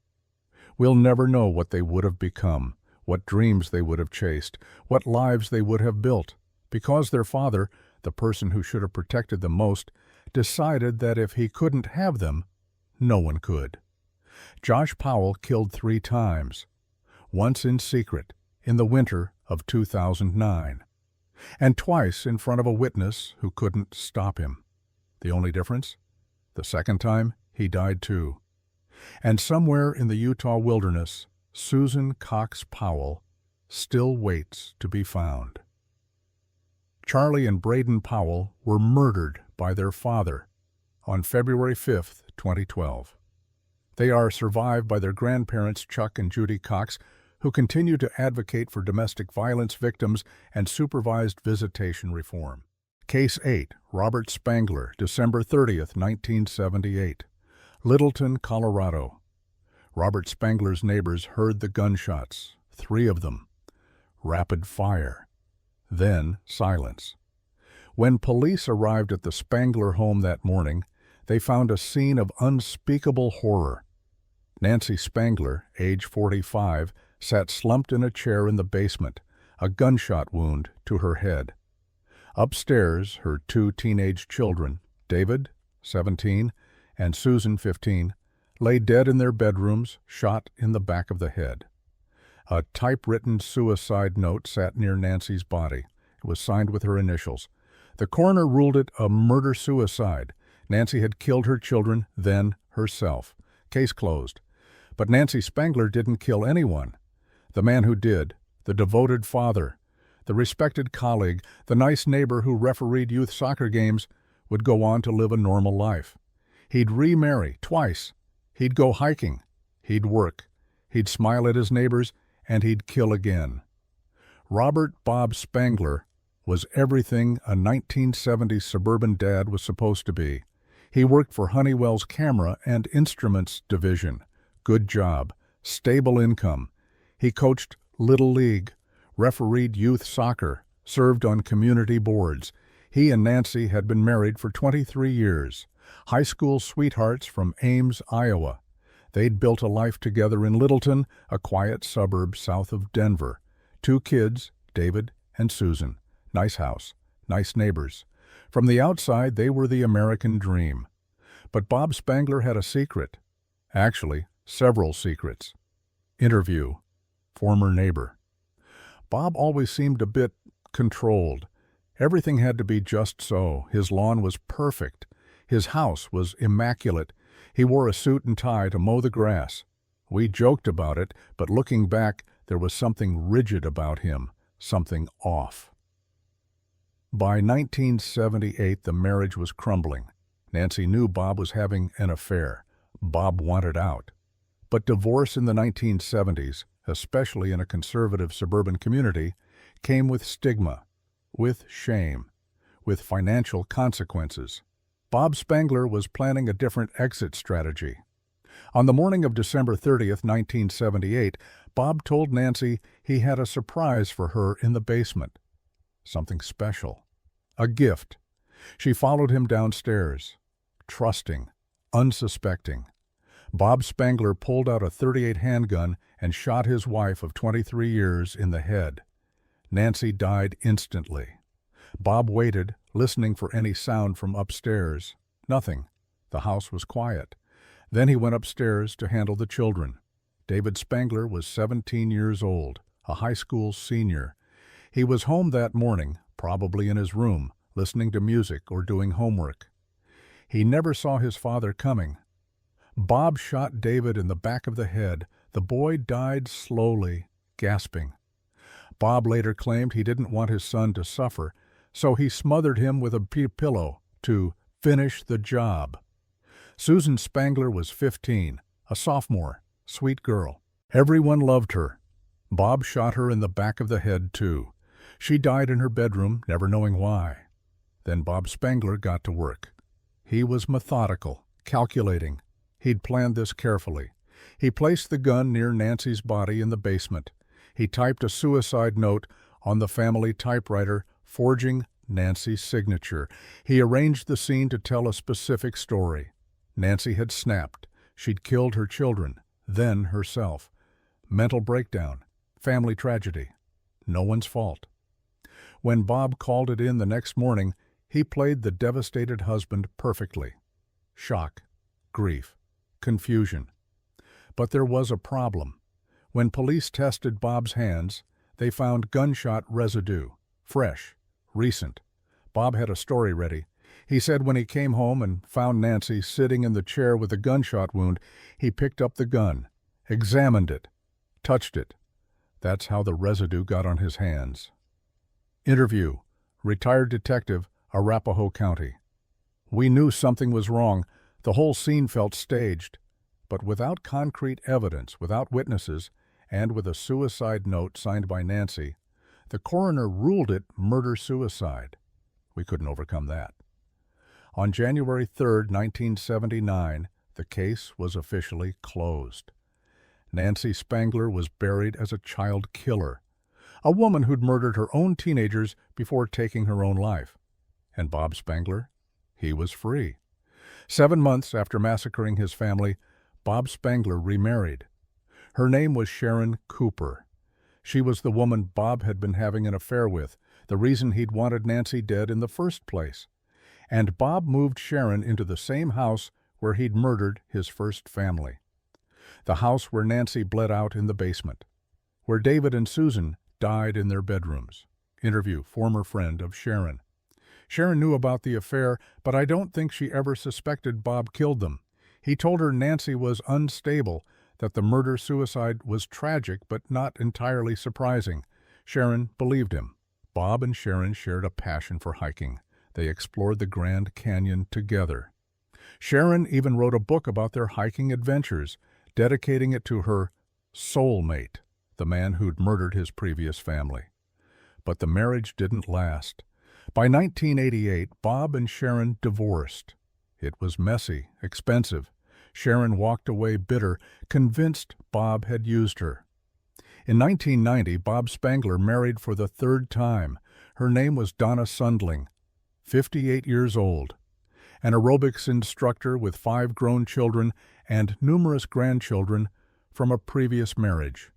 We'll never know what they would have become, what dreams they would have chased, what lives they would have built, because their father, the person who should have protected them most, decided that if he couldn't have them, no one could. Josh Powell killed 3 times, once in secret, in the winter of 2009, and twice in front of a witness who couldn't stop him. The only difference? The second time, he died too. And somewhere in the Utah wilderness, Susan Cox Powell still waits to be found. Charlie and Braden Powell were murdered by their father on February 5, 2012. They are survived by their grandparents, Chuck and Judy Cox, who continue to advocate for domestic violence victims and supervised visitation reform. Case 8, Robert Spangler, December 30, 1978. Littleton, Colorado. Robert Spangler's neighbors heard the gunshots, 3 of them. Rapid fire. Then silence. When police arrived at the Spangler home that morning, they found a scene of unspeakable horror. Nancy Spangler, age 45, sat slumped in a chair in the basement, a gunshot wound to her head. Upstairs, her 2 teenage children, David, 17, and Susan, 15, lay dead in their bedrooms, shot in the back of the head. A typewritten suicide note sat near Nancy's body. It was signed with her initials. The coroner ruled it a murder-suicide. Nancy had killed her children, then herself. Case closed. But Nancy Spangler didn't kill anyone. The man who did, the devoted father, the respected colleague, the nice neighbor who refereed youth soccer games, would go on to live a normal life. He'd remarry twice. He'd go hiking. He'd work. He'd smile at his neighbors, and he'd kill again. Robert Bob Spangler was everything a 1970s suburban dad was supposed to be. He worked for Honeywell's camera and instruments division. Good job. Stable income. He coached Little League, refereed youth soccer, served on community boards. He and Nancy had been married for 23 years. High school sweethearts from Ames, Iowa. They'd built a life together in Littleton, a quiet suburb south of Denver. 2 kids, David and Susan. Nice house, nice neighbors. From the outside, they were the American dream. But Bob Spangler had a secret. Actually, several secrets. Interview. Former neighbor. Bob always seemed a bit controlled. Everything had to be just so. His lawn was perfect. His house was immaculate. He wore a suit and tie to mow the grass. We joked about it, but looking back, there was something rigid about him, something off. By 1978, the marriage was crumbling. Nancy knew Bob was having an affair. Bob wanted out. But divorce in the 1970s, especially in a conservative suburban community, came with stigma, with shame, with financial consequences. Bob Spangler was planning a different exit strategy. On the morning of December 30th, 1978, Bob told Nancy he had a surprise for her in the basement. Something special. A gift. She followed him downstairs. Trusting. Unsuspecting. Bob Spangler pulled out a .38 handgun and shot his wife of 23 years in the head. Nancy died instantly. Bob waited, listening for any sound from upstairs. Nothing. The house was quiet. Then he went upstairs to handle the children. David Spangler was 17 years old, a high school senior. He was home that morning, probably in his room, listening to music or doing homework. He never saw his father coming. Bob shot David in the back of the head. The boy died slowly, gasping. Bob later claimed he didn't want his son to suffer, so he smothered him with a pillow to finish the job. Susan Spangler was 15, a sophomore, sweet girl. Everyone loved her. Bob shot her in the back of the head, too. She died in her bedroom, never knowing why. Then Bob Spangler got to work. He was methodical, calculating. He'd planned this carefully. He placed the gun near Nancy's body in the basement. He typed a suicide note on the family typewriter, forging Nancy's signature. He arranged the scene to tell a specific story. Nancy had snapped. She'd killed her children, then herself. Mental breakdown, family tragedy. No one's fault. When Bob called it in the next morning, he played the devastated husband perfectly. Shock, grief, confusion. But there was a problem. When police tested Bob's hands, they found gunshot residue, fresh, recent. Bob had a story ready. He said when he came home and found Nancy sitting in the chair with a gunshot wound, he picked up the gun, examined it, touched it. That's how the residue got on his hands. Interview. Retired detective, Arapahoe County. We knew something was wrong. The whole scene felt staged. But without concrete evidence, without witnesses, and with a suicide note signed by Nancy, the coroner ruled it murder-suicide. We couldn't overcome that. On January 3, 1979, the case was officially closed. Nancy Spangler was buried as a child killer, a woman who'd murdered her own teenagers before taking her own life. And Bob Spangler? He was free. 7 months after massacring his family, Bob Spangler remarried. Her name was Sharon Cooper. She was the woman Bob had been having an affair with, the reason he'd wanted Nancy dead in the first place. And Bob moved Sharon into the same house where he'd murdered his first family. The house where Nancy bled out in the basement, where David and Susan died in their bedrooms. Interview. Former friend of Sharon. Sharon knew about the affair, but I don't think she ever suspected Bob killed them. He told her Nancy was unstable, that the murder-suicide was tragic but not entirely surprising. Sharon believed him. Bob and Sharon shared a passion for hiking. They explored the Grand Canyon together. Sharon even wrote a book about their hiking adventures, dedicating it to her soulmate, the man who'd murdered his previous family. But the marriage didn't last. By 1988, Bob and Sharon divorced. It was messy, expensive. Sharon walked away bitter, convinced Bob had used her. In 1990, Bob Spangler married for the third time. Her name was Donna Sundling, 58 years old, an aerobics instructor with 5 grown children and numerous grandchildren from a previous marriage.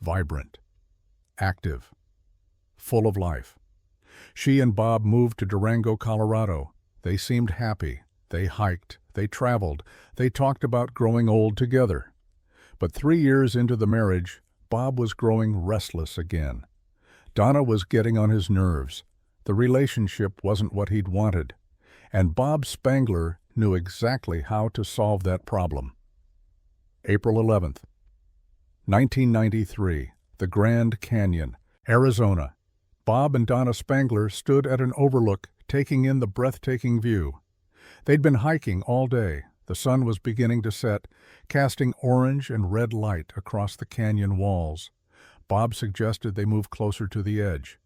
Vibrant, active, full of life. She and Bob moved to Durango, Colorado. They seemed happy. They hiked. They traveled. They talked about growing old together. But 3 years into the marriage, Bob was growing restless again. Donna was getting on his nerves. The relationship wasn't what he'd wanted. And Bob Spangler knew exactly how to solve that problem. April 11th, 1993, the Grand Canyon, Arizona. Bob and Donna Spangler stood at an overlook, taking in the breathtaking view. They'd been hiking all day. The sun was beginning to set, casting orange and red light across the canyon walls. Bob suggested they move closer to the edge.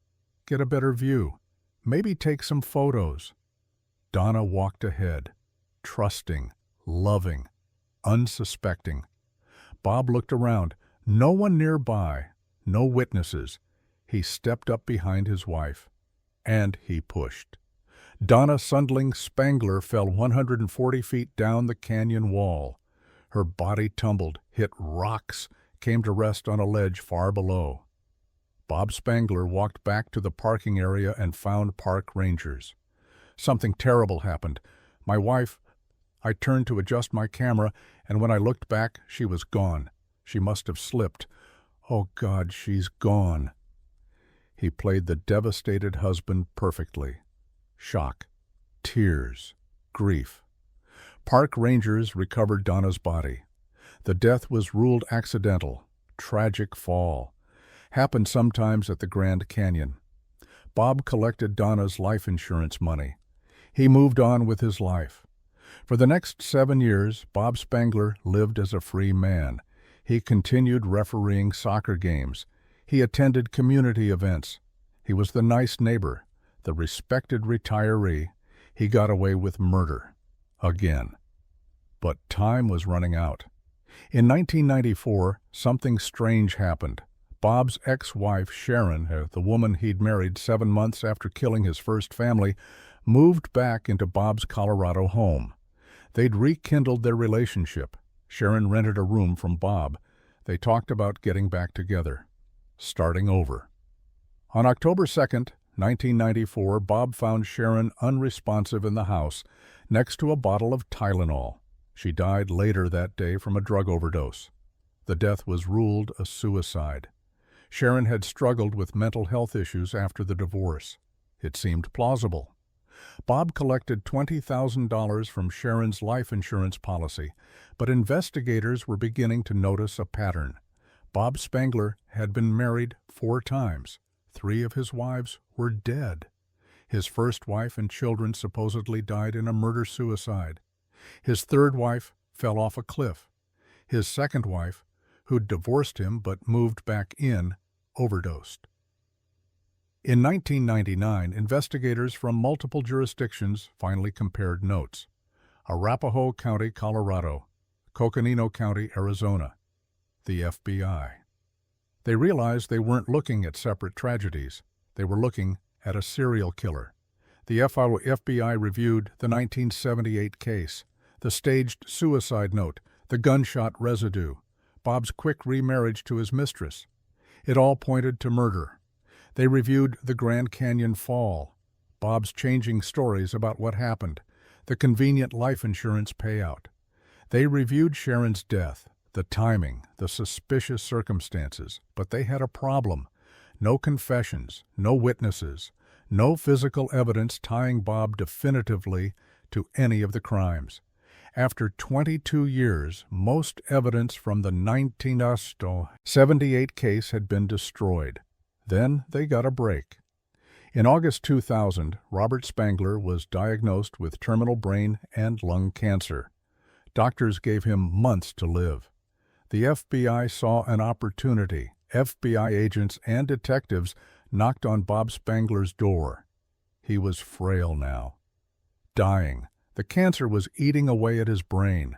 Get a better view. Maybe take some photos. Donna walked ahead, trusting, loving, unsuspecting. Bob looked around. No one nearby, no witnesses. He stepped up behind his wife, and he pushed. Donna Sundling Spangler fell 140 feet down the canyon wall. Her body tumbled, hit rocks, came to rest on a ledge far below. Bob Spangler walked back to the parking area and found park rangers. Something terrible happened. I turned to adjust my camera, and when I looked back, she was gone. She must have slipped. Oh God, she's gone. He played the devastated husband perfectly. Shock, tears, grief. Park rangers recovered Donna's body. The death was ruled accidental, tragic fall. Happened sometimes at the Grand Canyon. Bob collected Donna's life insurance money. He moved on with his life. For the next 7 years, Bob Spangler lived as a free man. He continued refereeing soccer games. He attended community events. He was the nice neighbor, the respected retiree. He got away with murder. Again. But time was running out. In 1994, something strange happened. Bob's ex-wife, Sharon, the woman he'd married 7 months after killing his first family, moved back into Bob's Colorado home. They'd rekindled their relationship. Sharon rented a room from Bob. They talked about getting back together, starting over. On October 2nd, 1994, Bob found Sharon unresponsive in the house, next to a bottle of Tylenol. She died later that day from a drug overdose. The death was ruled a suicide. Sharon had struggled with mental health issues after the divorce. It seemed plausible. Bob collected $20,000 from Sharon's life insurance policy, but investigators were beginning to notice a pattern. Bob Spangler had been married 4 times. 3 of his wives were dead. His first wife and children supposedly died in a murder-suicide. His third wife fell off a cliff. His second wife, who'd divorced him but moved back in, overdosed. In 1999, investigators from multiple jurisdictions finally compared notes. Arapahoe County, Colorado, Coconino County, Arizona, the FBI. They realized they weren't looking at separate tragedies. They were looking at a serial killer. The FBI reviewed the 1978 case, the staged suicide note, the gunshot residue, Bob's quick remarriage to his mistress. It all pointed to murder. They reviewed the Grand Canyon fall, Bob's changing stories about what happened, the convenient life insurance payout. They reviewed Sharon's death, the timing, the suspicious circumstances, but they had a problem. No confessions, no witnesses, no physical evidence tying Bob definitively to any of the crimes. After 22 years, most evidence from the 1978 case had been destroyed. Then they got a break. In August 2000, Robert Spangler was diagnosed with terminal brain and lung cancer. Doctors gave him months to live. The FBI saw an opportunity. FBI agents and detectives knocked on Bob Spangler's door. He was frail now, dying. The cancer was eating away at his brain.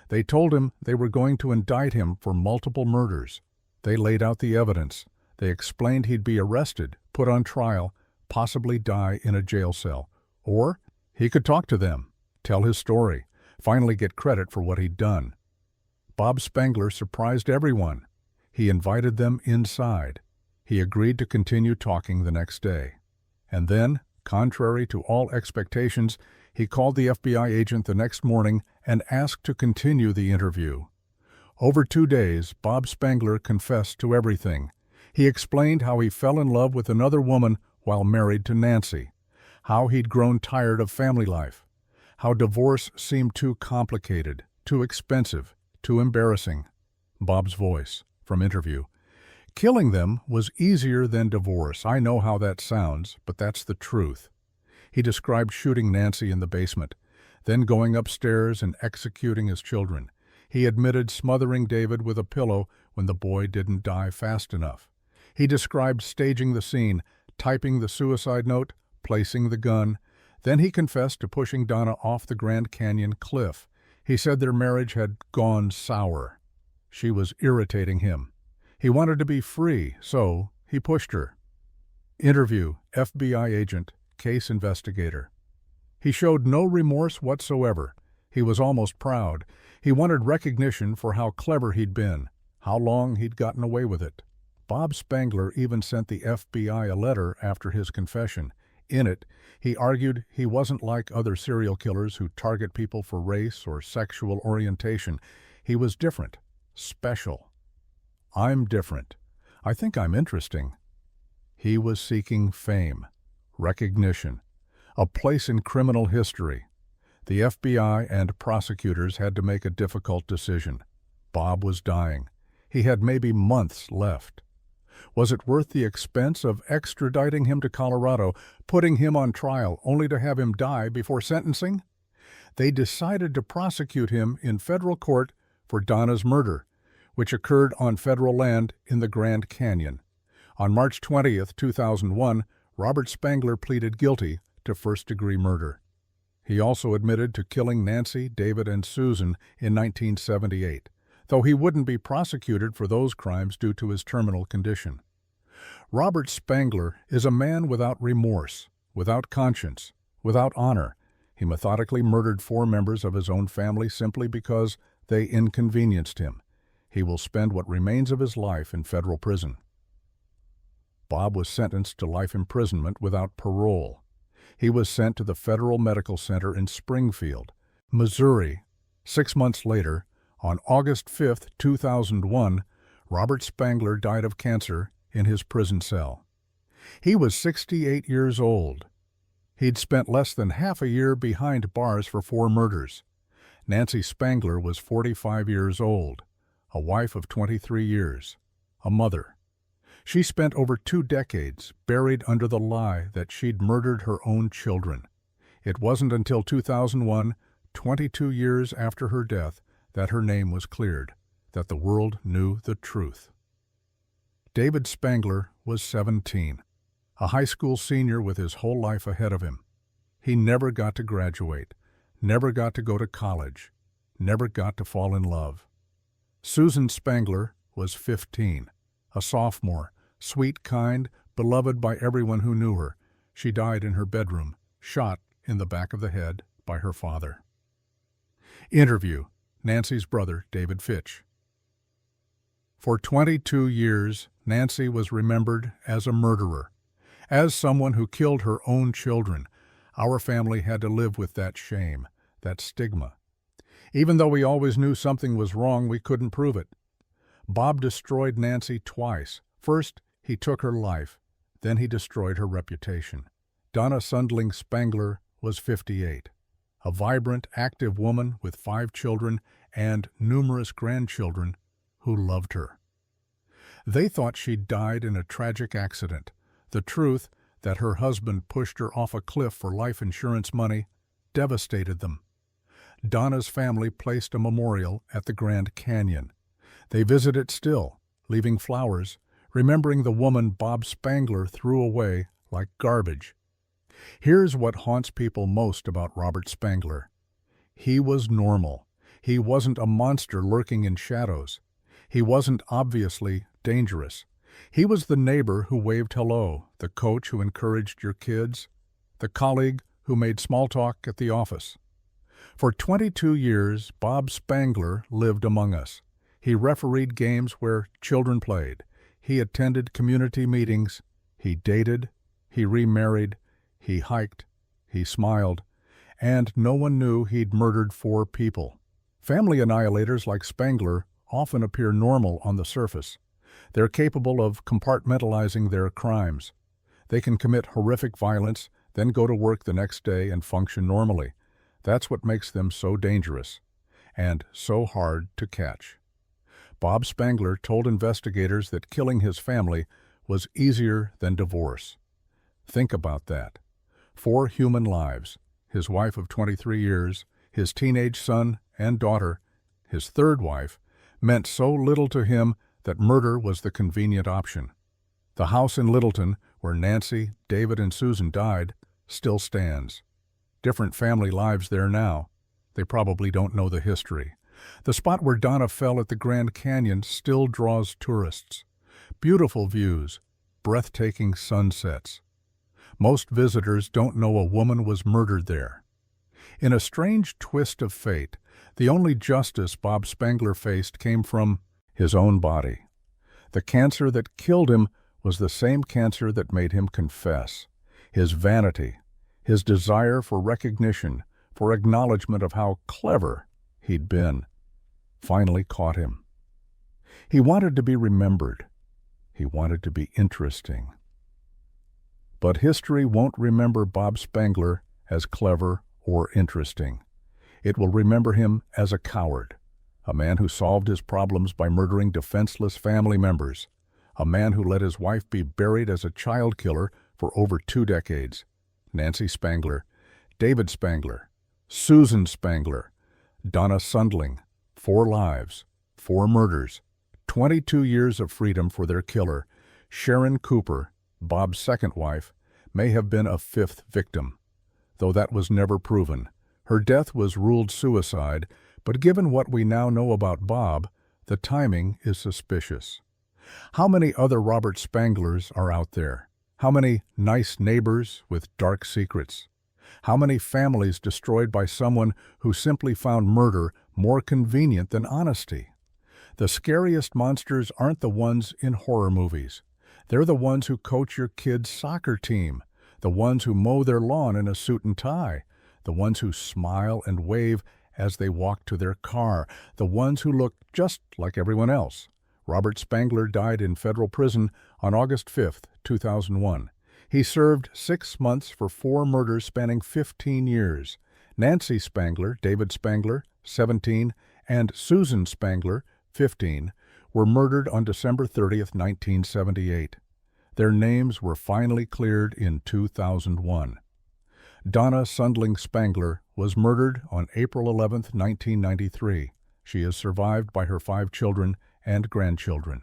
They told him they were going to indict him for multiple murders. They laid out the evidence. They explained he'd be arrested, put on trial, possibly die in a jail cell. Or he could talk to them, tell his story, finally get credit for what he'd done. Bob Spangler surprised everyone. He invited them inside. He agreed to continue talking the next day. And then, contrary to all expectations, he called the FBI agent the next morning and asked to continue the interview. Over 2 days, Bob Spangler confessed to everything. He explained how he fell in love with another woman while married to Nancy, how he'd grown tired of family life, how divorce seemed too complicated, too expensive, too embarrassing. Bob's voice, from interview. Killing them was easier than divorce. I know how that sounds, but that's the truth. He described shooting Nancy in the basement, then going upstairs and executing his children. He admitted smothering David with a pillow when the boy didn't die fast enough. He described staging the scene, typing the suicide note, placing the gun. Then he confessed to pushing Donna off the Grand Canyon cliff. He said their marriage had gone sour. She was irritating him. He wanted to be free, so he pushed her. Interview, FBI agent, case investigator. He showed no remorse whatsoever. He was almost proud. He wanted recognition for how clever he'd been, how long he'd gotten away with it. Bob Spangler even sent the FBI a letter after his confession. In it, he argued he wasn't like other serial killers who target people for race or sexual orientation. He was different, special. I'm different. I think I'm interesting. He was seeking fame, recognition, a place in criminal history. The FBI and prosecutors had to make a difficult decision. Bob was dying. He had maybe months left. Was it worth the expense of extraditing him to Colorado, putting him on trial only to have him die before sentencing? They decided to prosecute him in federal court for Donna's murder, which occurred on federal land in the Grand Canyon. On March 20, 2001, Robert Spangler pleaded guilty to first-degree murder. He also admitted to killing Nancy, David, and Susan in 1978, though he wouldn't be prosecuted for those crimes due to his terminal condition. Robert Spangler is a man without remorse, without conscience, without honor. He methodically murdered 4 members of his own family simply because they inconvenienced him. He will spend what remains of his life in federal prison. Bob was sentenced to life imprisonment without parole. He was sent to the Federal Medical Center in Springfield, Missouri. 6 months later, on August 5, 2001, Robert Spangler died of cancer in his prison cell. He was 68 years old. He'd spent less than half a year behind bars for 4 murders. Nancy Spangler was 45 years old, a wife of 23 years, a mother. She spent over 2 decades buried under the lie that she'd murdered her own children. It wasn't until 2001, 22 years after her death, that her name was cleared, that the world knew the truth. David Spangler was 17, a high school senior with his whole life ahead of him. He never got to graduate, never got to go to college, never got to fall in love. Susan Spangler was 15, a sophomore, sweet, kind, beloved by everyone who knew her. She died in her bedroom, shot in the back of the head by her father. Interview, Nancy's brother, David Fitch. For 22 years, Nancy was remembered as a murderer, as someone who killed her own children. Our family had to live with that shame, that stigma. Even though we always knew something was wrong, we couldn't prove it. Bob destroyed Nancy twice. First, he took her life. Then he destroyed her reputation. Donna Sundling Spangler was 58, a vibrant, active woman with 5 children and numerous grandchildren who loved her. They thought she'd died in a tragic accident. The truth, that her husband pushed her off a cliff for life insurance money, devastated them. Donna's family placed a memorial at the Grand Canyon. They visit it still, leaving flowers, remembering the woman Bob Spangler threw away like garbage. Here's what haunts people most about Robert Spangler. He was normal. He wasn't a monster lurking in shadows. He wasn't obviously dangerous. He was the neighbor who waved hello, the coach who encouraged your kids, the colleague who made small talk at the office. For 22 years, Bob Spangler lived among us. He refereed games where children played. He attended community meetings. He dated. He remarried. He hiked, he smiled, and no one knew he'd murdered 4 people. Family annihilators like Spangler often appear normal on the surface. They're capable of compartmentalizing their crimes. They can commit horrific violence, then go to work the next day and function normally. That's what makes them so dangerous and so hard to catch. Bob Spangler told investigators that killing his family was easier than divorce. Think about that. 4 human lives, his wife of 23 years, his teenage son and daughter, his 3rd wife, meant so little to him that murder was the convenient option. The house in Littleton, where Nancy, David, and Susan died, still stands. Different family lives there now. They probably don't know the history. The spot where Donna fell at the Grand Canyon still draws tourists. Beautiful views, breathtaking sunsets. Most visitors don't know a woman was murdered there. In a strange twist of fate, the only justice Bob Spangler faced came from his own body. The cancer that killed him was the same cancer that made him confess. His vanity, his desire for recognition, for acknowledgement of how clever he'd been, finally caught him. He wanted to be remembered. He wanted to be interesting. But history won't remember Bob Spangler as clever or interesting. It will remember him as a coward, a man who solved his problems by murdering defenseless family members, a man who let his wife be buried as a child killer for over 2 decades. Nancy Spangler, David Spangler, Susan Spangler, Donna Sundling, 4 lives, 4 murders, 22 years of freedom for their killer. Sharon Cooper, Bob's 2nd wife, may have been a 5th victim, though that was never proven. Her death was ruled suicide, but given what we now know about Bob, the timing is suspicious. How many other Robert Spanglers are out there? How many nice neighbors with dark secrets? How many families destroyed by someone who simply found murder more convenient than honesty? The scariest monsters aren't the ones in horror movies. They're the ones who coach your kid's soccer team, the ones who mow their lawn in a suit and tie, the ones who smile and wave as they walk to their car, the ones who look just like everyone else. Robert Spangler died in federal prison on August 5, 2001. He served 6 months for 4 murders spanning 15 years. Nancy Spangler, David Spangler, 17, and Susan Spangler, 15, were murdered on December 30, 1978. Their names were finally cleared in 2001. Donna Sundling Spangler was murdered on April 11, 1993. She is survived by her 5 children and grandchildren.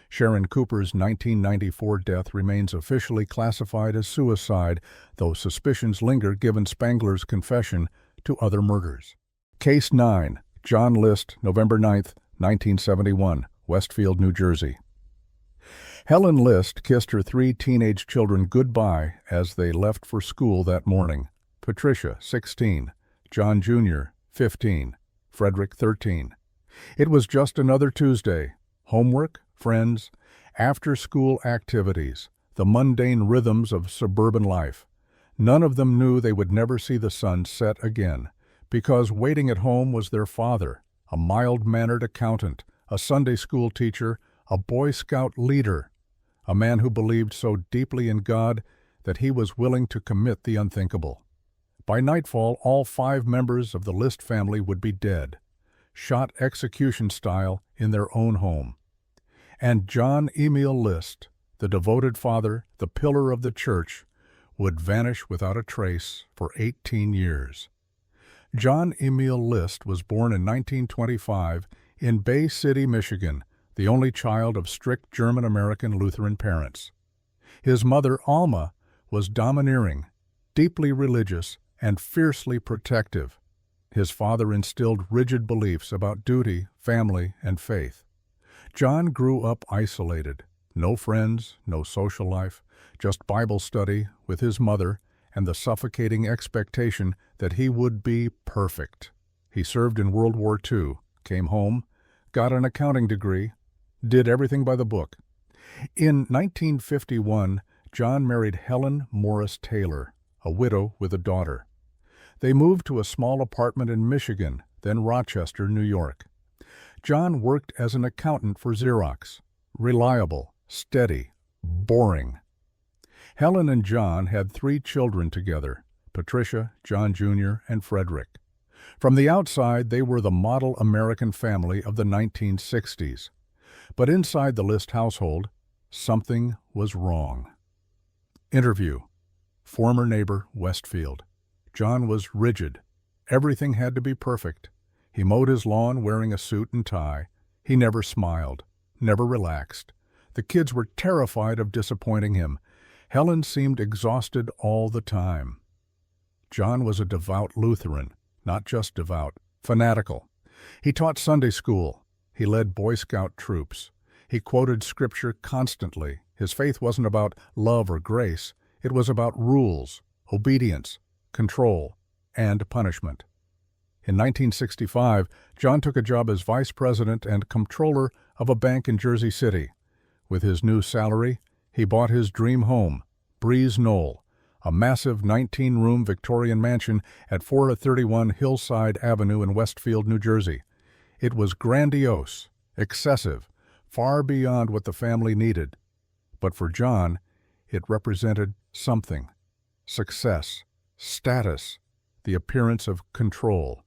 Sharon Cooper's 1994 death remains officially classified as suicide, though suspicions linger given Spangler's confession to other murders. Case 9, John List, November 9, 1971, Westfield, New Jersey. Helen List kissed her 3 teenage children goodbye as they left for school that morning. Patricia, 16, John Jr., 15, Frederick, 13. It was just another Tuesday. Homework, friends, after-school activities, the mundane rhythms of suburban life. None of them knew they would never see the sun set again, because waiting at home was their father, a mild-mannered accountant, a Sunday school teacher, a Boy Scout leader, a man who believed so deeply in God that he was willing to commit the unthinkable. By nightfall, all 5 members of the List family would be dead, shot execution style in their own home. And John Emil List, the devoted father, the pillar of the church, would vanish without a trace for 18 years. John Emil List was born in 1925 in Bay City, Michigan, the only child of strict German-American Lutheran parents. His mother, Alma, was domineering, deeply religious, and fiercely protective. His father instilled rigid beliefs about duty, family, and faith. John grew up isolated. No friends, no social life, just Bible study with his mother and the suffocating expectation that he would be perfect. He served in World War II, came home, got an accounting degree, did everything by the book. In 1951, John married Helen Morris Taylor, a widow with a daughter. They moved to a small apartment in Michigan, then Rochester, New York. John worked as an accountant for Xerox. Reliable, steady, boring. Helen and John had 3 children together, Patricia, John Jr., and Frederick. From the outside, they were the model American family of the 1960s. But inside the List household, something was wrong. Interview. Former neighbor, Westfield. John was rigid. Everything had to be perfect. He mowed his lawn wearing a suit and tie. He never smiled, never relaxed. The kids were terrified of disappointing him. Helen seemed exhausted all the time. John was a devout Lutheran, not just devout, fanatical. He taught Sunday school. He led Boy Scout troops. He quoted Scripture constantly. His faith wasn't about love or grace. It was about rules, obedience, control, and punishment. In 1965, John took a job as vice president and comptroller of a bank in Jersey City. With his new salary, he bought his dream home, Breeze Knoll, a massive 19-room Victorian mansion at 431 Hillside Avenue in Westfield, New Jersey. It was grandiose, excessive, far beyond what the family needed. But for John, it represented something: success, status, the appearance of control.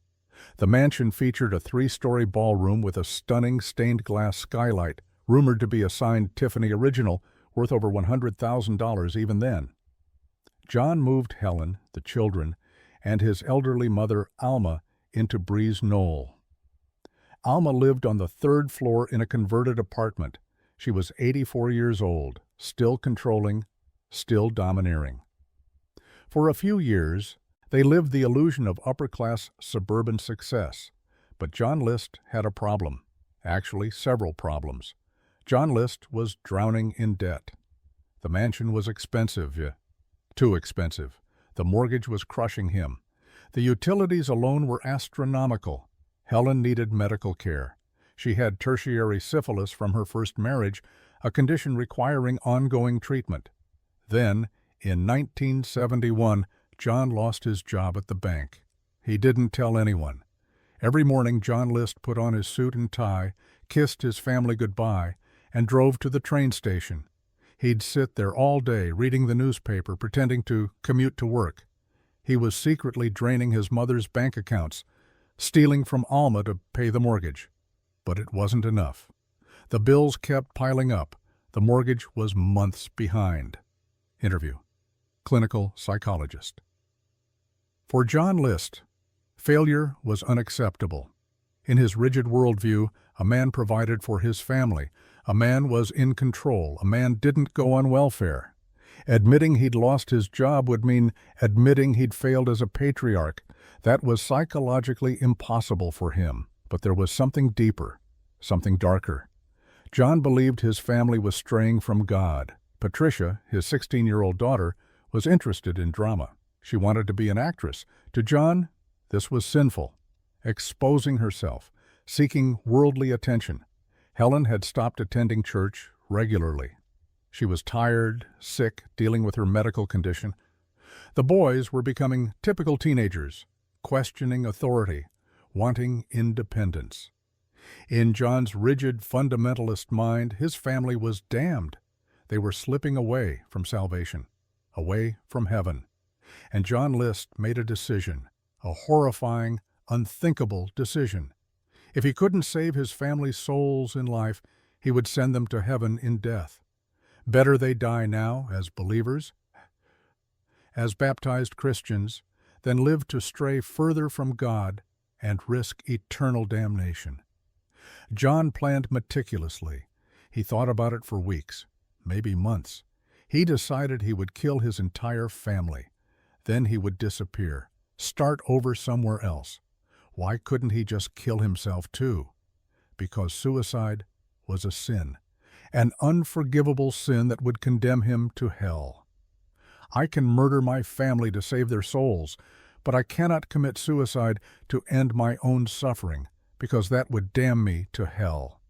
The mansion featured a 3-story ballroom with a stunning stained glass skylight, rumored to be a signed Tiffany original, worth over $100,000 even then. John moved Helen, the children, and his elderly mother, Alma, into Breeze Knoll. Alma lived on the 3rd floor in a converted apartment. She was 84 years old, still controlling, still domineering. For a few years, they lived the illusion of upper-class suburban success. But John List had a problem. Actually, several problems. John List was drowning in debt. The mansion was expensive, too expensive. The mortgage was crushing him. The utilities alone were astronomical. Helen needed medical care. She had tertiary syphilis from her first marriage, a condition requiring ongoing treatment. Then, in 1971, John lost his job at the bank. He didn't tell anyone. Every morning, John List put on his suit and tie, kissed his family goodbye, and drove to the train station. He'd sit there all day reading the newspaper, pretending to commute to work. He was secretly draining his mother's bank accounts, stealing from Alma to pay the mortgage. But it wasn't enough. The bills kept piling up. The mortgage was months behind. Interview. Clinical psychologist. For John List, failure was unacceptable. In his rigid worldview, a man provided for his family. A man was in control. A man didn't go on welfare. Admitting he'd lost his job would mean admitting he'd failed as a patriarch. That was psychologically impossible for him. But there was something deeper, something darker. John believed his family was straying from God. Patricia, his 16-year-old daughter, was interested in drama. She wanted to be an actress. To John, this was sinful. Exposing herself, seeking worldly attention. Helen had stopped attending church regularly. She was tired, sick, dealing with her medical condition. The boys were becoming typical teenagers, questioning authority, wanting independence. In John's rigid fundamentalist mind, his family was damned. They were slipping away from salvation, away from heaven. And John List made a decision, a horrifying, unthinkable decision. If he couldn't save his family's souls in life, he would send them to heaven in death. Better they die now as believers, as baptized Christians, than live to stray further from God and risk eternal damnation. John planned meticulously. He thought about it for weeks, maybe months. He decided he would kill his entire family. Then he would disappear, start over somewhere else. Why couldn't he just kill himself too? Because suicide was a sin, an unforgivable sin that would condemn him to hell. I can murder my family to save their souls, but I cannot commit suicide to end my own suffering, because that would damn me to hell.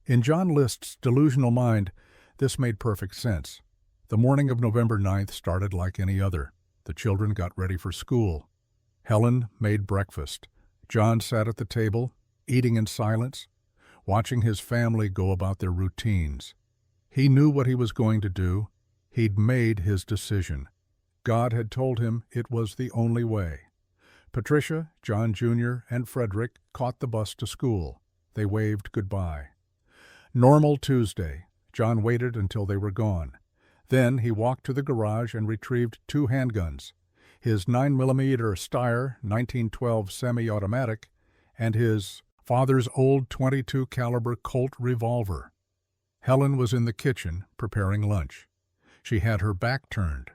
In John List's delusional mind, this made perfect sense. The morning of November 9th started like any other. The children got ready for school. Helen made breakfast. John sat at the table, eating in silence, watching his family go about their routines. He knew what he was going to do. He'd made his decision. God had told him it was the only way. Patricia, John Jr., and Frederick caught the bus to school. They waved goodbye. Normal Tuesday. John waited until they were gone. Then he walked to the garage and retrieved 2 handguns, his 9mm Steyr 1912 semi-automatic and his father's old .22 caliber Colt revolver. Helen was in the kitchen preparing lunch. She had her back turned.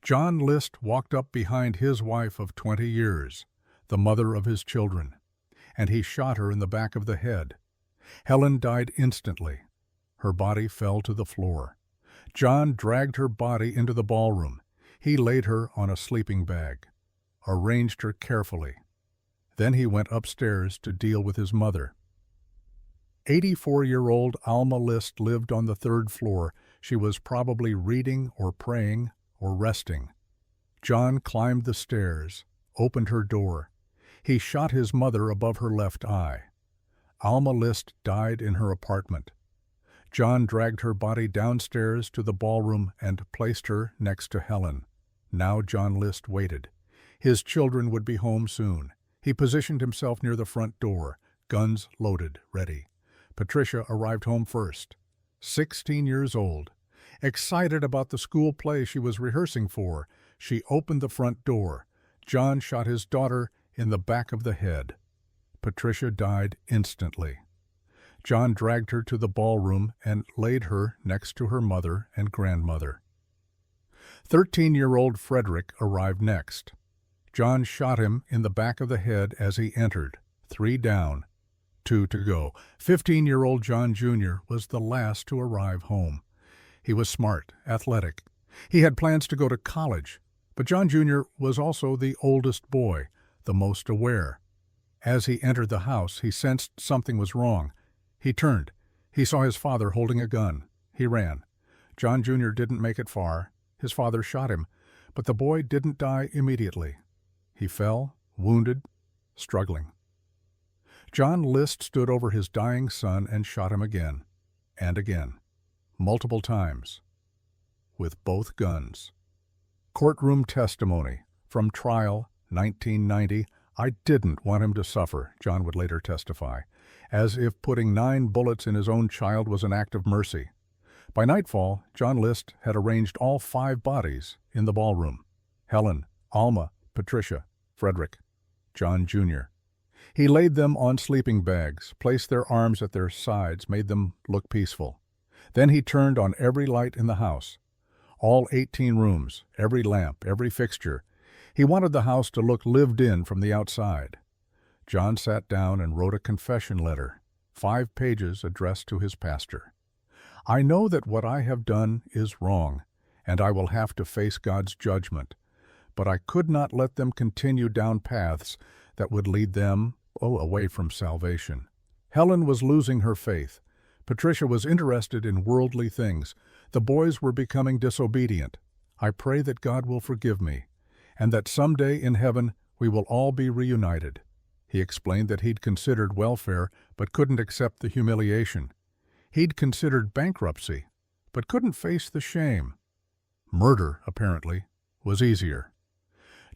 John List walked up behind his wife of 20 years, the mother of his children, and he shot her in the back of the head. Helen died instantly. Her body fell to the floor. John dragged her body into the ballroom. He laid her on a sleeping bag, arranged her carefully. Then he went upstairs to deal with his mother. 84-year-old Alma List lived on the 3rd floor. She was probably reading or praying or resting. John climbed the stairs, opened her door. He shot his mother above her left eye. Alma List died in her apartment. John dragged her body downstairs to the ballroom and placed her next to Helen. Now John List waited. His children would be home soon. He positioned himself near the front door, guns loaded, ready. Patricia arrived home first, 16 years old. Excited about the school play she was rehearsing for, she opened the front door. John shot his daughter in the back of the head. Patricia died instantly. John dragged her to the ballroom and laid her next to her mother and grandmother. 13-year-old Frederick arrived next. John shot him in the back of the head as he entered. 3 down, 2 to go. 15-year-old John Jr. was the last to arrive home. He was smart, athletic. He had plans to go to college, but John Jr. was also the oldest boy, the most aware. As he entered the house, he sensed something was wrong. He turned. He saw his father holding a gun. He ran. John Jr. didn't make it far. His father shot him, but the boy didn't die immediately. He fell, wounded, struggling. John List stood over his dying son and shot him again, and again, multiple times, with both guns. Courtroom testimony from trial, 1990. I didn't want him to suffer, John would later testify, as if putting 9 bullets in his own child was an act of mercy. By nightfall, John List had arranged all 5 bodies in the ballroom: Helen, Alma, Patricia, Frederick, John Jr. He laid them on sleeping bags, placed their arms at their sides, made them look peaceful. Then he turned on every light in the house, all 18 rooms, every lamp, every fixture. He wanted the house to look lived in from the outside. John sat down and wrote a confession letter, 5 pages addressed to his pastor. I know that what I have done is wrong, and I will have to face God's judgment, but I could not let them continue down paths that would lead them away from salvation. Helen was losing her faith. Patricia was interested in worldly things. The boys were becoming disobedient. I pray that God will forgive me, and that someday in heaven we will all be reunited. He explained that he'd considered welfare but couldn't accept the humiliation. He'd considered bankruptcy but couldn't face the shame. Murder, apparently, was easier.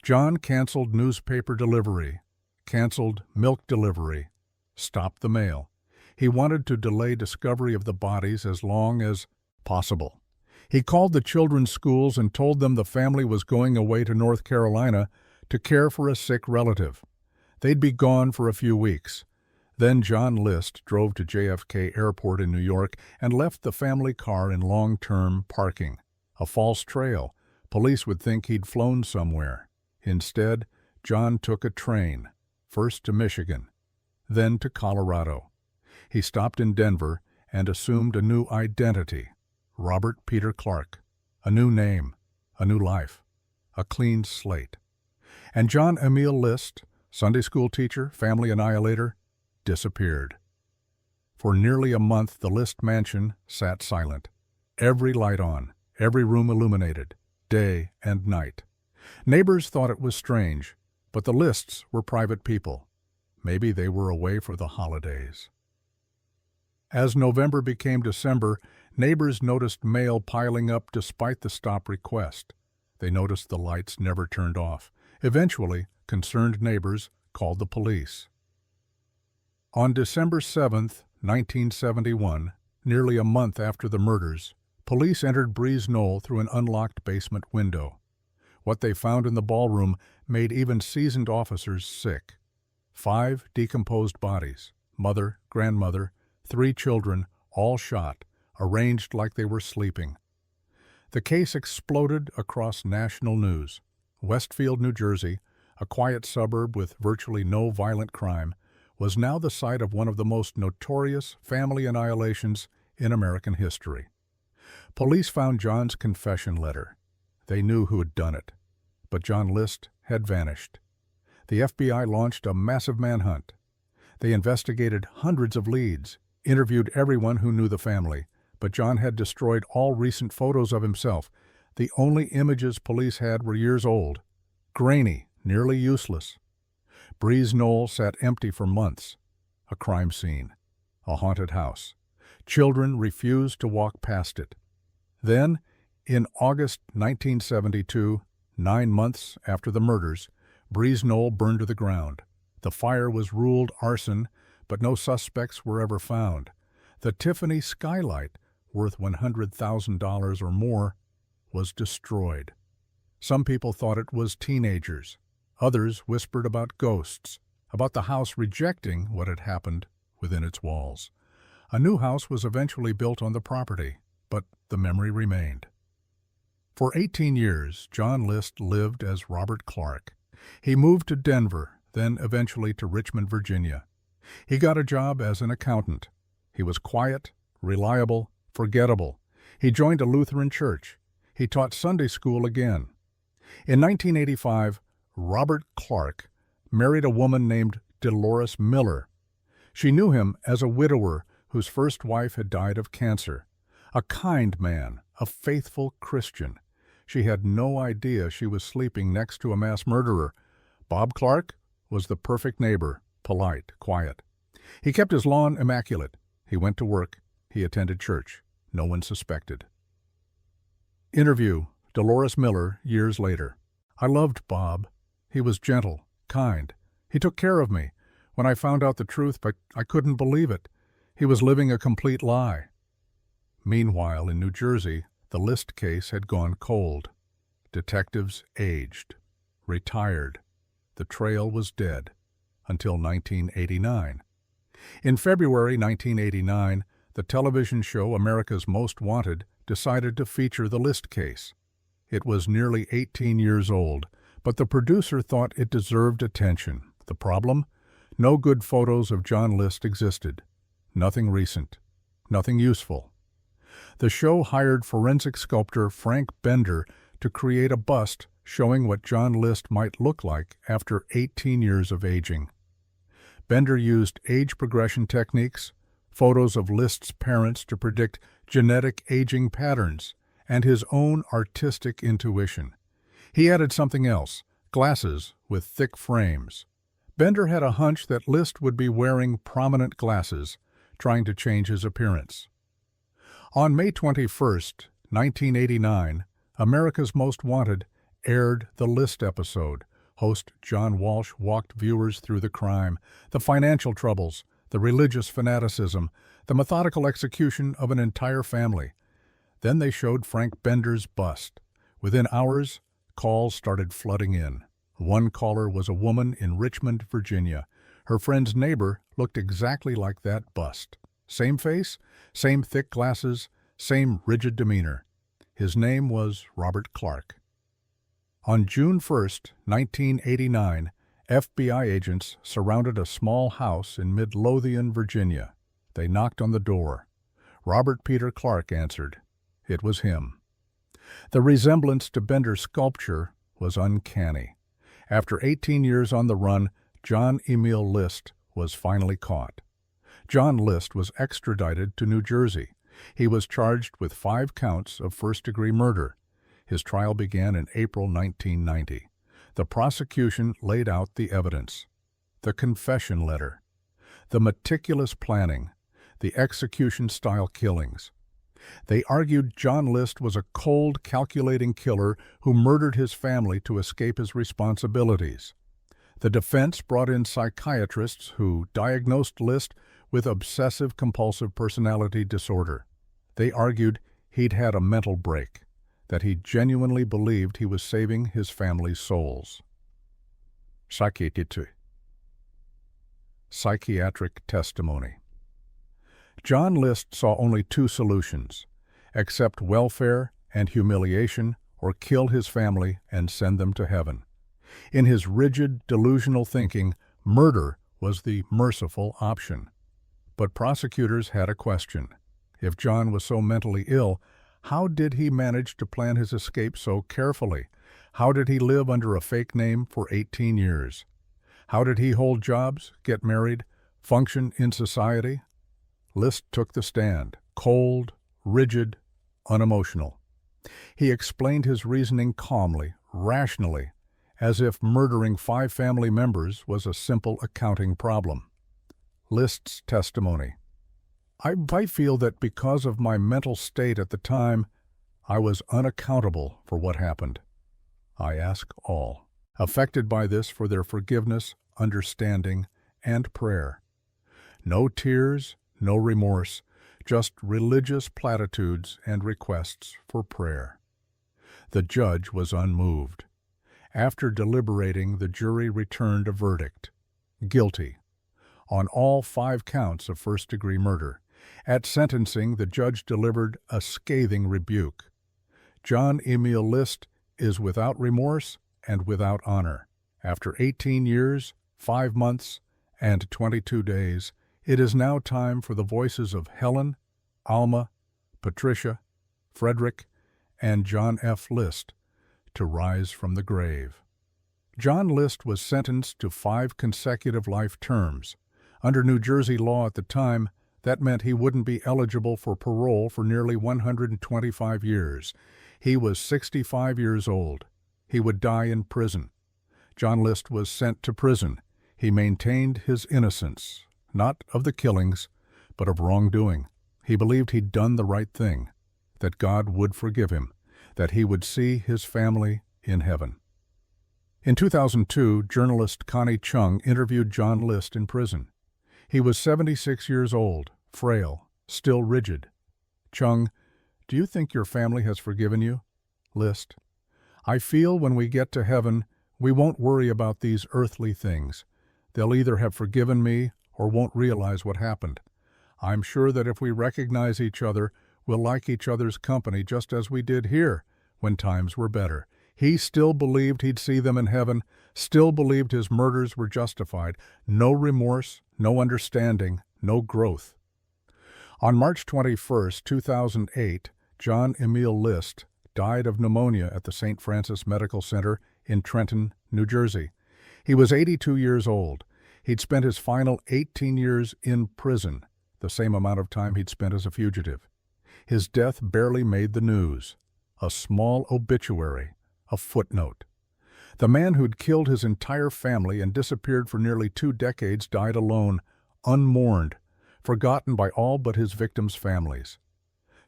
John canceled newspaper delivery, canceled milk delivery, stopped the mail. He wanted to delay discovery of the bodies as long as possible. He called the children's schools and told them the family was going away to North Carolina to care for a sick relative. They'd be gone for a few weeks. Then John List drove to JFK Airport in New York and left the family car in long-term parking. A false trail. Police would think he'd flown somewhere. Instead, John took a train, first to Michigan, then to Colorado. He stopped in Denver and assumed a new identity, Robert Peter Clark, a new name, a new life, a clean slate. And John Emil List, Sunday school teacher, family annihilator, disappeared. For nearly a month, the List mansion sat silent, every light on, every room illuminated, day and night. Neighbors thought it was strange, but the Lists were private people. Maybe they were away for the holidays. As November became December, neighbors noticed mail piling up despite the stop request. They noticed the lights never turned off. Eventually, concerned neighbors called the police. On December 7, 1971, nearly a month after the murders, police entered Breeze Knoll through an unlocked basement window. What they found in the ballroom made even seasoned officers sick. 5 decomposed bodies, mother, grandmother, 3 children, all shot, arranged like they were sleeping. The case exploded across national news. Westfield, New Jersey, a quiet suburb with virtually no violent crime, was now the site of one of the most notorious family annihilations in American history. Police found John's confession letter. They knew who had done it, but John List had vanished. The FBI launched a massive manhunt. They investigated hundreds of leads, interviewed everyone who knew the family, but John had destroyed all recent photos of himself. The only images police had were years old, grainy, nearly useless. Breeze Knoll sat empty for months. A crime scene, a haunted house. Children refused to walk past it. Then, in August 1972, 9 months after the murders, Breeze Knoll burned to the ground. The fire was ruled arson, but no suspects were ever found. The Tiffany skylight, worth $100,000 or more, was destroyed. Some people thought it was teenagers. Others whispered about ghosts, about the house rejecting what had happened within its walls. A new house was eventually built on the property, but the memory remained. For 18 years, John List lived as Robert Clark. He moved to Denver, then eventually to Richmond, Virginia. He got a job as an accountant. He was quiet, reliable, forgettable. He joined a Lutheran church. He taught Sunday school again. In 1985, Robert Clark married a woman named Dolores Miller. She knew him as a widower whose first wife had died of cancer. A kind man, a faithful Christian. She had no idea she was sleeping next to a mass murderer. Bob Clark was the perfect neighbor, polite, quiet. He kept his lawn immaculate. He went to work. He attended church. No one suspected. Interview, Dolores Miller, years later. I loved Bob. He was gentle, kind. He took care of me. When I found out the truth, but I couldn't believe it. He was living a complete lie. Meanwhile, in New Jersey, the List case had gone cold. Detectives aged, retired. The trail was dead until 1989. In February 1989, the television show America's Most Wanted decided to feature the List case. It was nearly 18 years old, but the producer thought it deserved attention. The problem? No good photos of John List existed. Nothing recent. Nothing useful. The show hired forensic sculptor Frank Bender to create a bust showing what John List might look like after 18 years of aging. Bender used age progression techniques, photos of List's parents to predict genetic aging patterns, and his own artistic intuition. He added something else, glasses with thick frames. Bender had a hunch that List would be wearing prominent glasses, trying to change his appearance. On May 21, 1989, America's Most Wanted aired the List episode. Host John Walsh walked viewers through the crime, the financial troubles, the religious fanaticism, the methodical execution of an entire family. Then they showed Frank Bender's bust. Within hours, calls started flooding in. One caller was a woman in Richmond, Virginia. Her friend's neighbor looked exactly like that bust. Same face, same thick glasses, same rigid demeanor. His name was Robert Clark. On June 1, 1989, FBI agents surrounded a small house in Midlothian, Virginia. They knocked on the door. Robert Peter Clark answered. It was him. The resemblance to Bender's sculpture was uncanny. After 18 years on the run, John Emil List was finally caught. John List was extradited to New Jersey. He was charged with 5 counts of first-degree murder. His trial began in April 1990. The prosecution laid out the evidence: the confession letter, the meticulous planning, the execution-style killings. They argued John List was a cold, calculating killer who murdered his family to escape his responsibilities. The defense brought in psychiatrists who diagnosed List with obsessive-compulsive personality disorder. They argued he'd had a mental break, that he genuinely believed he was saving his family's souls. Psychiatric testimony. John List saw only 2 solutions: accept welfare and humiliation, or kill his family and send them to heaven. In his rigid, delusional thinking, murder was the merciful option. But prosecutors had a question. If John was so mentally ill, how did he manage to plan his escape so carefully? How did he live under a fake name for 18 years? How did he hold jobs, get married, function in society? List took the stand, cold, rigid, unemotional. He explained his reasoning calmly, rationally, as if murdering 5 family members was a simple accounting problem. List's testimony. I feel that because of my mental state at the time, I was unaccountable for what happened. I ask all affected by this for their forgiveness, understanding, and prayer. No tears, no remorse, just religious platitudes and requests for prayer. The judge was unmoved. After deliberating, the jury returned a verdict: guilty, on all 5 counts of first-degree murder. At sentencing, the judge delivered a scathing rebuke. John Emil List is without remorse and without honor. After 18 years, 5 months, and 22 days, it is now time for the voices of Helen, Alma, Patricia, Frederick, and John F. List to rise from the grave. John List was sentenced to 5 consecutive life terms. Under New Jersey law at the time, that meant he wouldn't be eligible for parole for nearly 125 years. He was 65 years old. He would die in prison. John List was sent to prison. He maintained his innocence, not of the killings, but of wrongdoing. He believed he'd done the right thing, that God would forgive him, that he would see his family in heaven. In 2002, journalist Connie Chung interviewed John List in prison. He was 76 years old, frail, still rigid. Chung, do you think your family has forgiven you? List, I feel when we get to heaven, we won't worry about these earthly things. They'll either have forgiven me or won't realize what happened. I'm sure that if we recognize each other, we'll like each other's company just as we did here when times were better. He still believed he'd see them in heaven, still believed his murders were justified. No remorse, no understanding, no growth. On March 21, 2008, John Emil List died of pneumonia at the St. Francis Medical Center in Trenton, New Jersey. He was 82 years old. He'd spent his final 18 years in prison, the same amount of time he'd spent as a fugitive. His death barely made the news. A small obituary, a footnote. The man who'd killed his entire family and disappeared for nearly 2 decades died alone, unmourned, forgotten by all but his victims' families.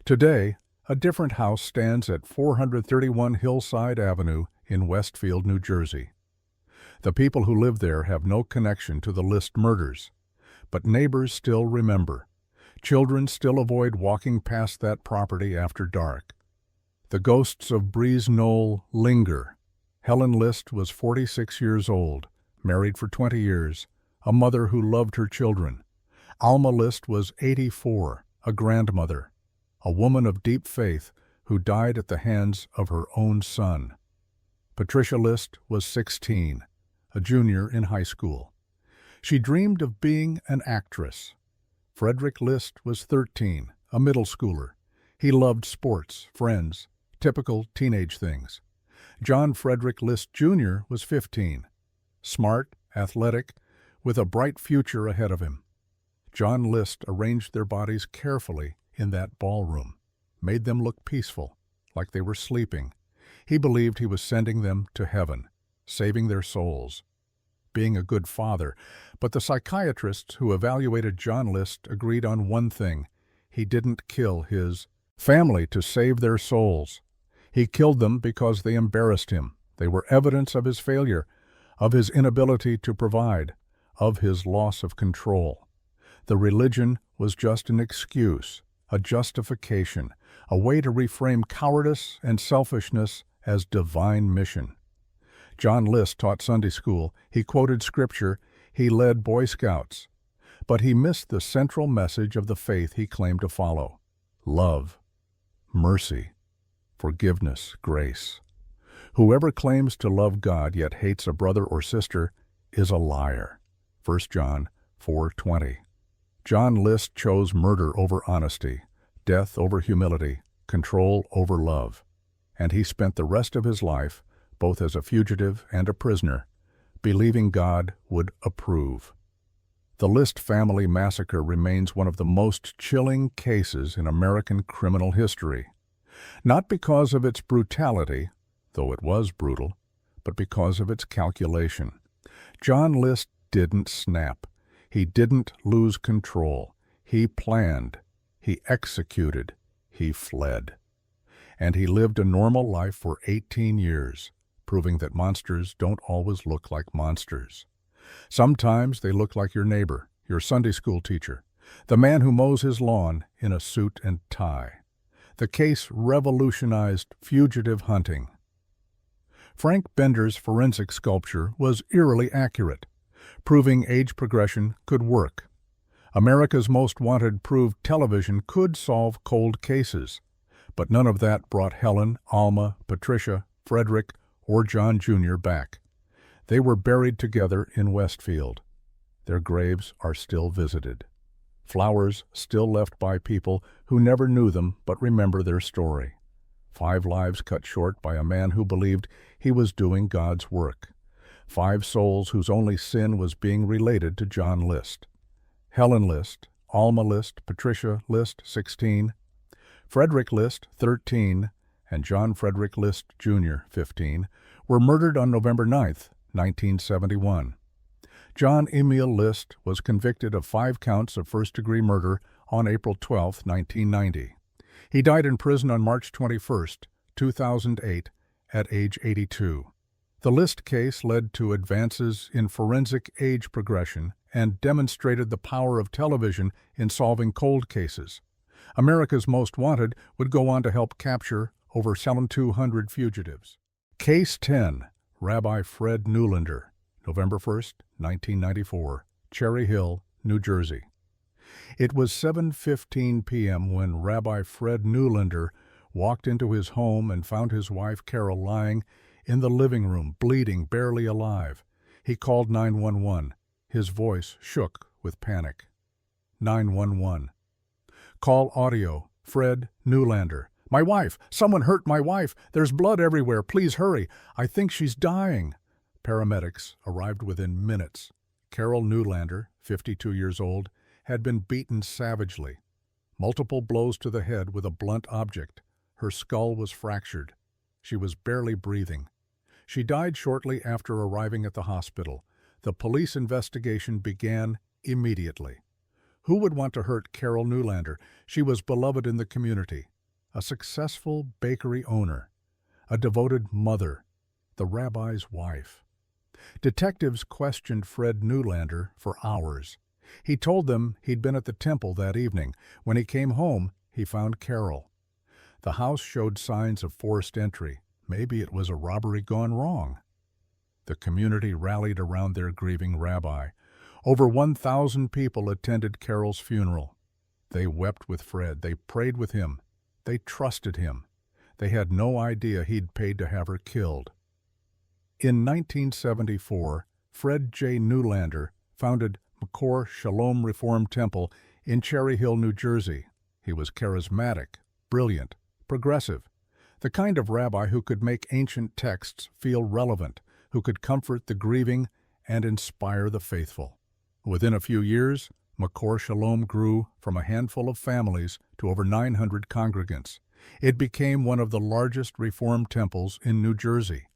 Today, a different house stands at 431 Hillside Avenue in Westfield, New Jersey. The people who live there have no connection to the List murders, but neighbors still remember. Children still avoid walking past that property after dark. The ghosts of Breeze Knoll linger. Helen List was 46 years old, married for 20 years, a mother who loved her children. Alma List was 84, a grandmother, a woman of deep faith who died at the hands of her own son. Patricia List was 16, a junior in high school. She dreamed of being an actress. Frederick List was 13, a middle schooler. He loved sports, friends, typical teenage things. John Frederick List Jr. was 15, smart, athletic, with a bright future ahead of him. John List arranged their bodies carefully in that ballroom, made them look peaceful, like they were sleeping. He believed he was sending them to heaven, saving their souls, being a good father. But the psychiatrists who evaluated John List agreed on one thing: he didn't kill his family to save their souls. He killed them because they embarrassed him. They were evidence of his failure, of his inability to provide, of his loss of control. The religion was just an excuse, a justification, a way to reframe cowardice and selfishness as divine mission. John List taught Sunday school, he quoted scripture, he led Boy Scouts. But he missed the central message of the faith he claimed to follow: love, mercy, forgiveness, grace. Whoever claims to love God yet hates a brother or sister is a liar. 1 John 4:20. John List chose murder over honesty, death over humility, control over love. And he spent the rest of his life, both as a fugitive and a prisoner, believing God would approve. The List family massacre remains one of the most chilling cases in American criminal history. Not because of its brutality, though it was brutal, but because of its calculation. John List didn't snap. He didn't lose control. He planned. He executed. He fled. And he lived a normal life for 18 years, proving that monsters don't always look like monsters. Sometimes they look like your neighbor, your Sunday school teacher, the man who mows his lawn in a suit and tie. The case revolutionized fugitive hunting. Frank Bender's forensic sculpture was eerily accurate, proving age progression could work. America's Most Wanted proved television could solve cold cases. But none of that brought Helen, Alma, Patricia, Frederick, or John Jr. back. They were buried together in Westfield. Their graves are still visited. Flowers still left by people who never knew them but remember their story. 5 lives cut short by a man who believed he was doing God's work. 5 souls whose only sin was being related to John List. Helen List, Alma List, Patricia List, 16, Frederick List, 13, and John Frederick List, Jr., 15, were murdered on November 9, 1971. John Emil List was convicted of 5 counts of first-degree murder on April 12, 1990. He died in prison on March 21, 2008, at age 82. The List case led to advances in forensic age progression and demonstrated the power of television in solving cold cases. America's Most Wanted would go on to help capture over 7,200 fugitives. Case 10, Rabbi Fred Neulander, November 1, 1994, Cherry Hill, New Jersey. It was 7:15 p.m. when Rabbi Fred Neulander walked into his home and found his wife Carol lying in the living room, bleeding, barely alive. He called 911. His voice shook with panic. 911. Call audio, Fred Neulander. My wife! Someone hurt my wife! There's blood everywhere! Please hurry! I think she's dying! Paramedics arrived within minutes. Carol Neulander, 52 years old, had been beaten savagely. Multiple blows to the head with a blunt object. Her skull was fractured. She was barely breathing. She died shortly after arriving at the hospital. The police investigation began immediately. Who would want to hurt Carol Neulander? She was beloved in the community, a successful bakery owner, a devoted mother, the rabbi's wife. Detectives questioned Fred Neulander for hours. He told them he'd been at the temple that evening. When he came home, he found Carol. The house showed signs of forced entry. Maybe it was a robbery gone wrong. The community rallied around their grieving rabbi. Over 1,000 people attended Carol's funeral. They wept with Fred. They prayed with him. They trusted him. They had no idea he'd paid to have her killed. In 1974, Fred J. Neulander founded Makor Shalom Reform Temple in Cherry Hill, New Jersey. He was charismatic, brilliant, progressive, the kind of rabbi who could make ancient texts feel relevant, who could comfort the grieving and inspire the faithful. Within a few years, Makor Shalom grew from a handful of families to over 900 congregants. It became one of the largest Reformed temples in New Jersey.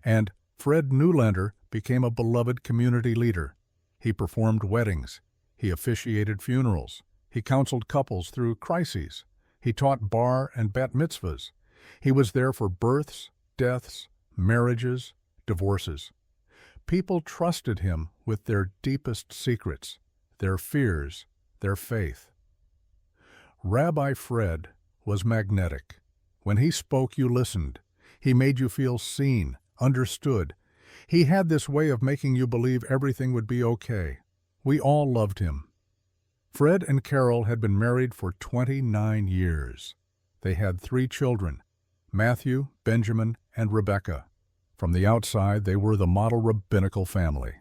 And Fred Newlander became a beloved community leader. He performed weddings. He officiated funerals. He counseled couples through crises. He taught bar and bat mitzvahs. He was there for births, deaths, marriages, divorces. People trusted him with their deepest secrets, their fears, their faith. Rabbi Fred was magnetic. When he spoke, you listened. He made you feel seen, understood. He had this way of making you believe everything would be okay. We all loved him. Fred and Carol had been married for 29 years. They had 3 children, Matthew, Benjamin, and Rebecca. From the outside, they were the model rabbinical family.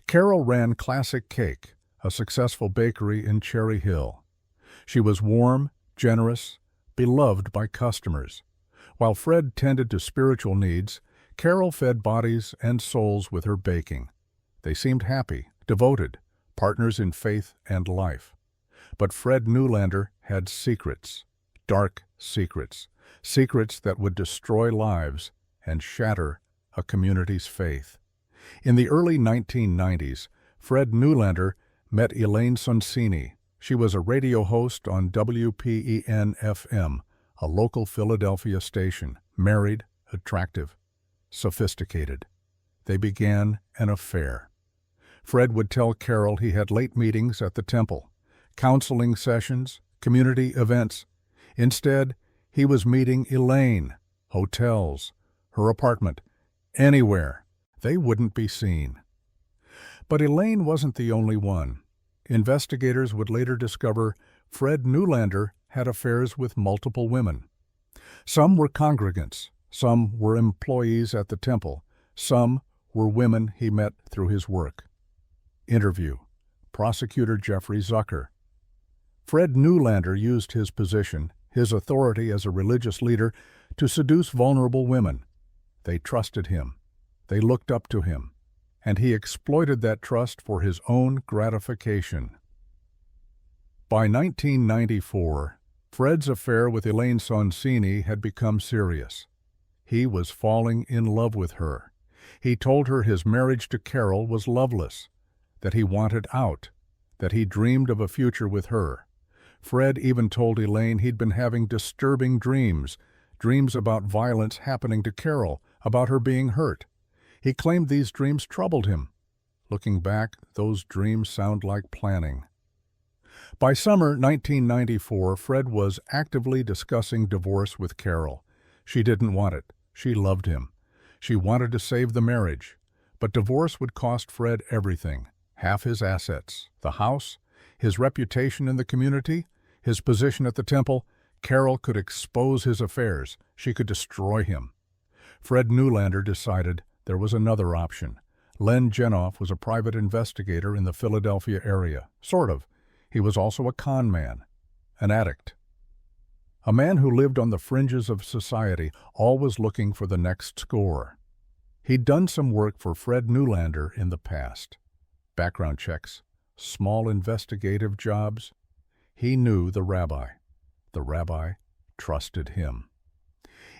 Carol ran Classic Cake, a successful bakery in Cherry Hill. She was warm, generous, beloved by customers. While Fred tended to spiritual needs, Carol fed bodies and souls with her baking. They seemed happy, devoted, partners in faith and life. But Fred Newlander had secrets, dark secrets, secrets that would destroy lives and shatter a community's faith. In the early 1990s, Fred Newlander met Elaine Sonsini. She was a radio host on WPEN-FM, a local Philadelphia station, married, attractive, sophisticated. They began an affair. Fred would tell Carol he had late meetings at the temple, counseling sessions, community events. Instead, he was meeting Elaine, hotels, her apartment, anywhere. They wouldn't be seen. But Elaine wasn't the only one. Investigators would later discover Fred Newlander had affairs with multiple women. Some were congregants, some were employees at the temple, some were women he met through his work. Interview: Prosecutor Jeffrey Zucker. Fred Newlander used his position, his authority as a religious leader, to seduce vulnerable women. They trusted him. They looked up to him. And he exploited that trust for his own gratification. By 1994, Fred's affair with Elaine Sonsini had become serious. He was falling in love with her. He told her his marriage to Carol was loveless, that he wanted out, that he dreamed of a future with her. Fred even told Elaine he'd been having disturbing dreams about violence happening to Carol, about her being hurt. He claimed these dreams troubled him. Looking back, those dreams sound like planning. By summer 1994, Fred was actively discussing divorce with Carol. She didn't want it. She loved him. She wanted to save the marriage. But divorce would cost Fred everything: half his assets, the house, his reputation in the community, his position at the temple. Carol could expose his affairs. She could destroy him. Fred Newlander decided there was another option. Len Genoff was a private investigator in the Philadelphia area. Sort of. He was also a con man, an addict. A man who lived on the fringes of society, always looking for the next score. He'd done some work for Fred Newlander in the past. Background checks, small investigative jobs. He knew the rabbi. The rabbi trusted him.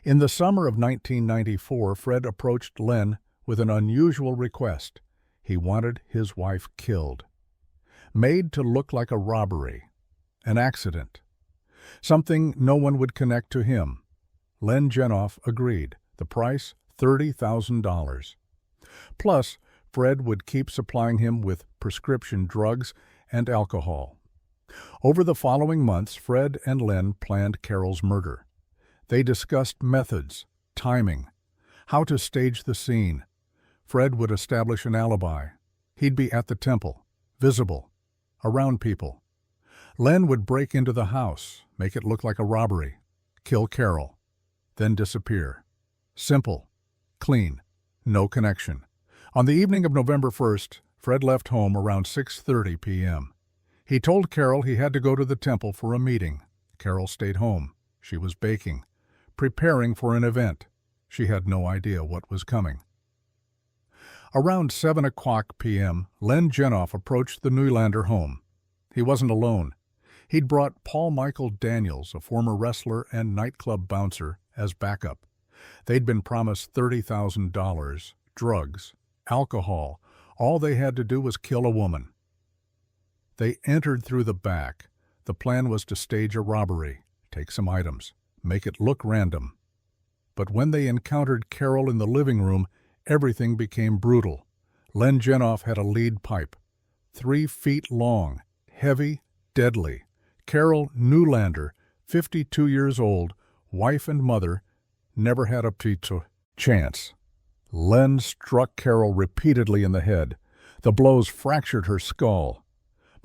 In the summer of 1994, Fred approached Len with an unusual request. He wanted his wife killed. Made to look like a robbery, an accident, something no one would connect to him. Len Genoff agreed. The price, $30,000. Plus, Fred would keep supplying him with prescription drugs and alcohol. Over the following months, Fred and Len planned Carol's murder. They discussed methods, timing, how to stage the scene. Fred would establish an alibi. He'd be at the temple, visible, around people. Len would break into the house, make it look like a robbery, kill Carol, then disappear. Simple, clean, no connection. On the evening of November 1st, Fred left home around 6:30 p.m. He told Carol he had to go to the temple for a meeting. Carol stayed home. She was baking, preparing for an event. She had no idea what was coming. Around 7 o'clock p.m., Len Genoff approached the Newlander home. He wasn't alone. He'd brought Paul Michael Daniels, a former wrestler and nightclub bouncer, as backup. They'd been promised $30,000, drugs, alcohol. All they had to do was kill a woman. They entered through the back. The plan was to stage a robbery, take some items, make it look random. But when they encountered Carol in the living room, everything became brutal. Len Genoff had a lead pipe, 3 feet long, heavy, deadly. Carol Newlander, 52 years old, wife and mother, never had a chance. Len struck Carol repeatedly in the head. The blows fractured her skull.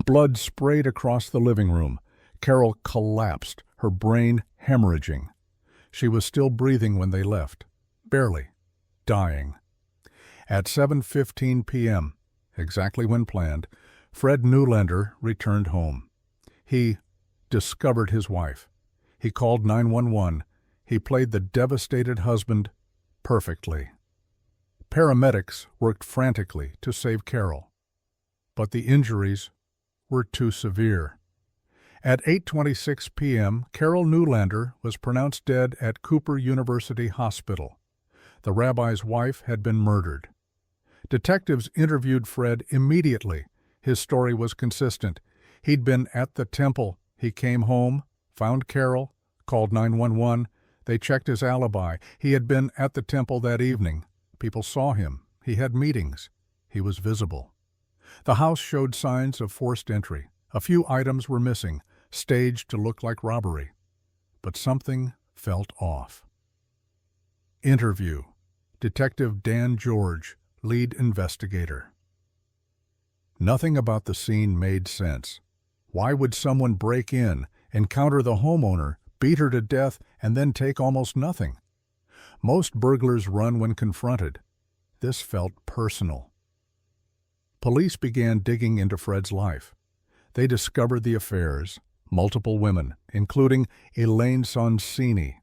Blood sprayed across the living room. Carol collapsed, her brain hemorrhaging. She was still breathing when they left, barely, dying. At 7:15 p.m., exactly when planned, Fred Newlander returned home. He discovered his wife. He called 911. He played the devastated husband perfectly. Paramedics worked frantically to save Carol, but the injuries were too severe. At 8:26 p.m., Carol Newlander was pronounced dead at Cooper University Hospital. The rabbi's wife had been murdered. Detectives interviewed Fred immediately. His story was consistent. He'd been at the temple. He came home, found Carol, called 911. They checked his alibi. He had been at the temple that evening. People saw him. He had meetings. He was visible. The house showed signs of forced entry. A few items were missing, staged to look like robbery. But something felt off. Interview. Detective Dan George, lead investigator. Nothing about the scene made sense. Why would someone break in, encounter the homeowner, beat her to death, and then take almost nothing? Most burglars run when confronted. This felt personal. Police began digging into Fred's life. They discovered the affairs, multiple women, including Elaine Sonsini.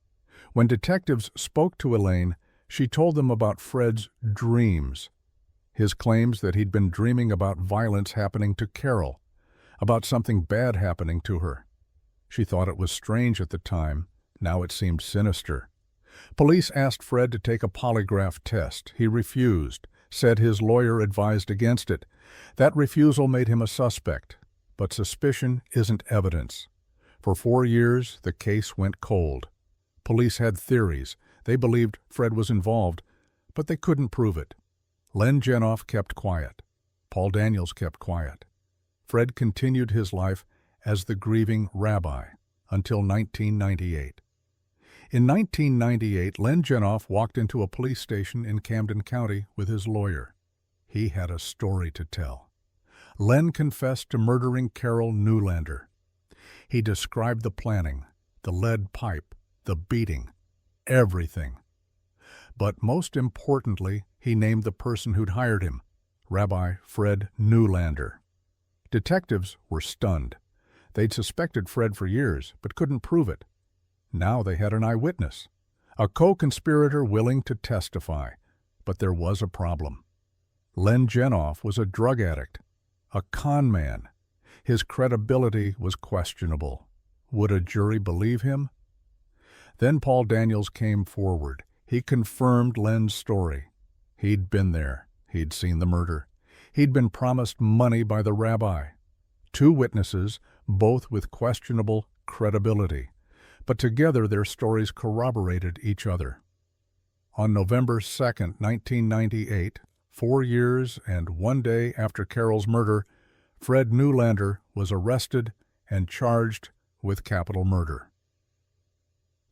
When detectives spoke to Elaine, she told them about Fred's dreams. His claims that he'd been dreaming about violence happening to Carol, about something bad happening to her. She thought it was strange at the time. Now it seemed sinister. Police asked Fred to take a polygraph test. He refused, said his lawyer advised against it. That refusal made him a suspect. But suspicion isn't evidence. For 4 years, the case went cold. Police had theories. They believed Fred was involved, but they couldn't prove it. Len Genoff kept quiet. Paul Daniels kept quiet. Fred continued his life as the grieving rabbi until 1998. In 1998, Len Genoff walked into a police station in Camden County with his lawyer. He had a story to tell. Len confessed to murdering Carol Newlander. He described the planning, the lead pipe, the beating, everything. But most importantly, he named the person who'd hired him, Rabbi Fred Newlander. Detectives were stunned. They'd suspected Fred for years, but couldn't prove it. Now they had an eyewitness, a co-conspirator willing to testify. But there was a problem. Len Genoff was a drug addict, a con man. His credibility was questionable. Would a jury believe him? Then Paul Daniels came forward. He confirmed Len's story. He'd been there. He'd seen the murder. He'd been promised money by the rabbi. 2 witnesses, both with questionable credibility. But together their stories corroborated each other. On November 2, 1998, 4 years and 1 day after Carol's murder, Fred Newlander was arrested and charged with capital murder.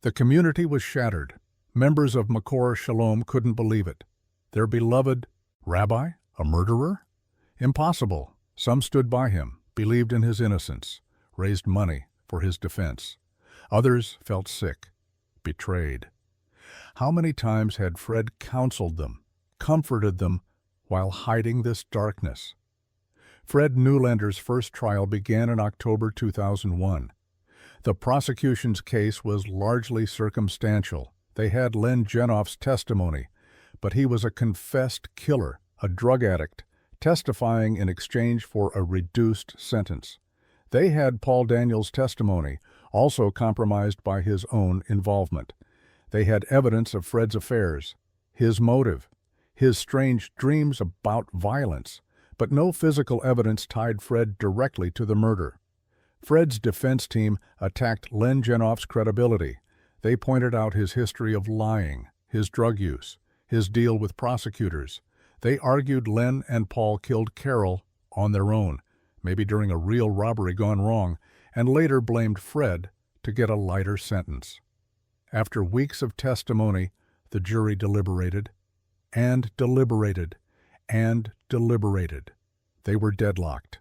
The community was shattered. Members of Makor Shalom couldn't believe it. Their beloved rabbi, a murderer? Impossible. Some stood by him, believed in his innocence, raised money for his defense. Others felt sick, betrayed. How many times had Fred counseled them, comforted them, while hiding this darkness? Fred Newlander's first trial began in October 2001. The prosecution's case was largely circumstantial. They had Len Genoff's testimony, but he was a confessed killer, a drug addict, testifying in exchange for a reduced sentence. They had Paul Daniels' testimony, also compromised by his own involvement. They had evidence of Fred's affairs, his motive, his strange dreams about violence, but no physical evidence tied Fred directly to the murder. Fred's defense team attacked Len Genoff's credibility. They pointed out his history of lying, his drug use, his deal with prosecutors. They argued Len and Paul killed Carol on their own, maybe during a real robbery gone wrong, and later blamed Fred to get a lighter sentence. After weeks of testimony, the jury deliberated, and deliberated, and deliberated. They were deadlocked.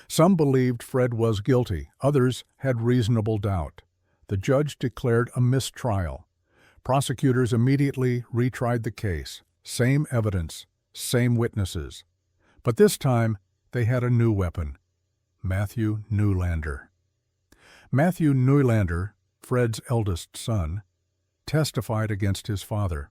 Some believed Fred was guilty, others had reasonable doubt. The judge declared a mistrial. Prosecutors immediately retried the case. Same evidence, same witnesses. But this time, they had a new weapon: Matthew Neulander. Matthew Neulander, Fred's eldest son, testified against his father.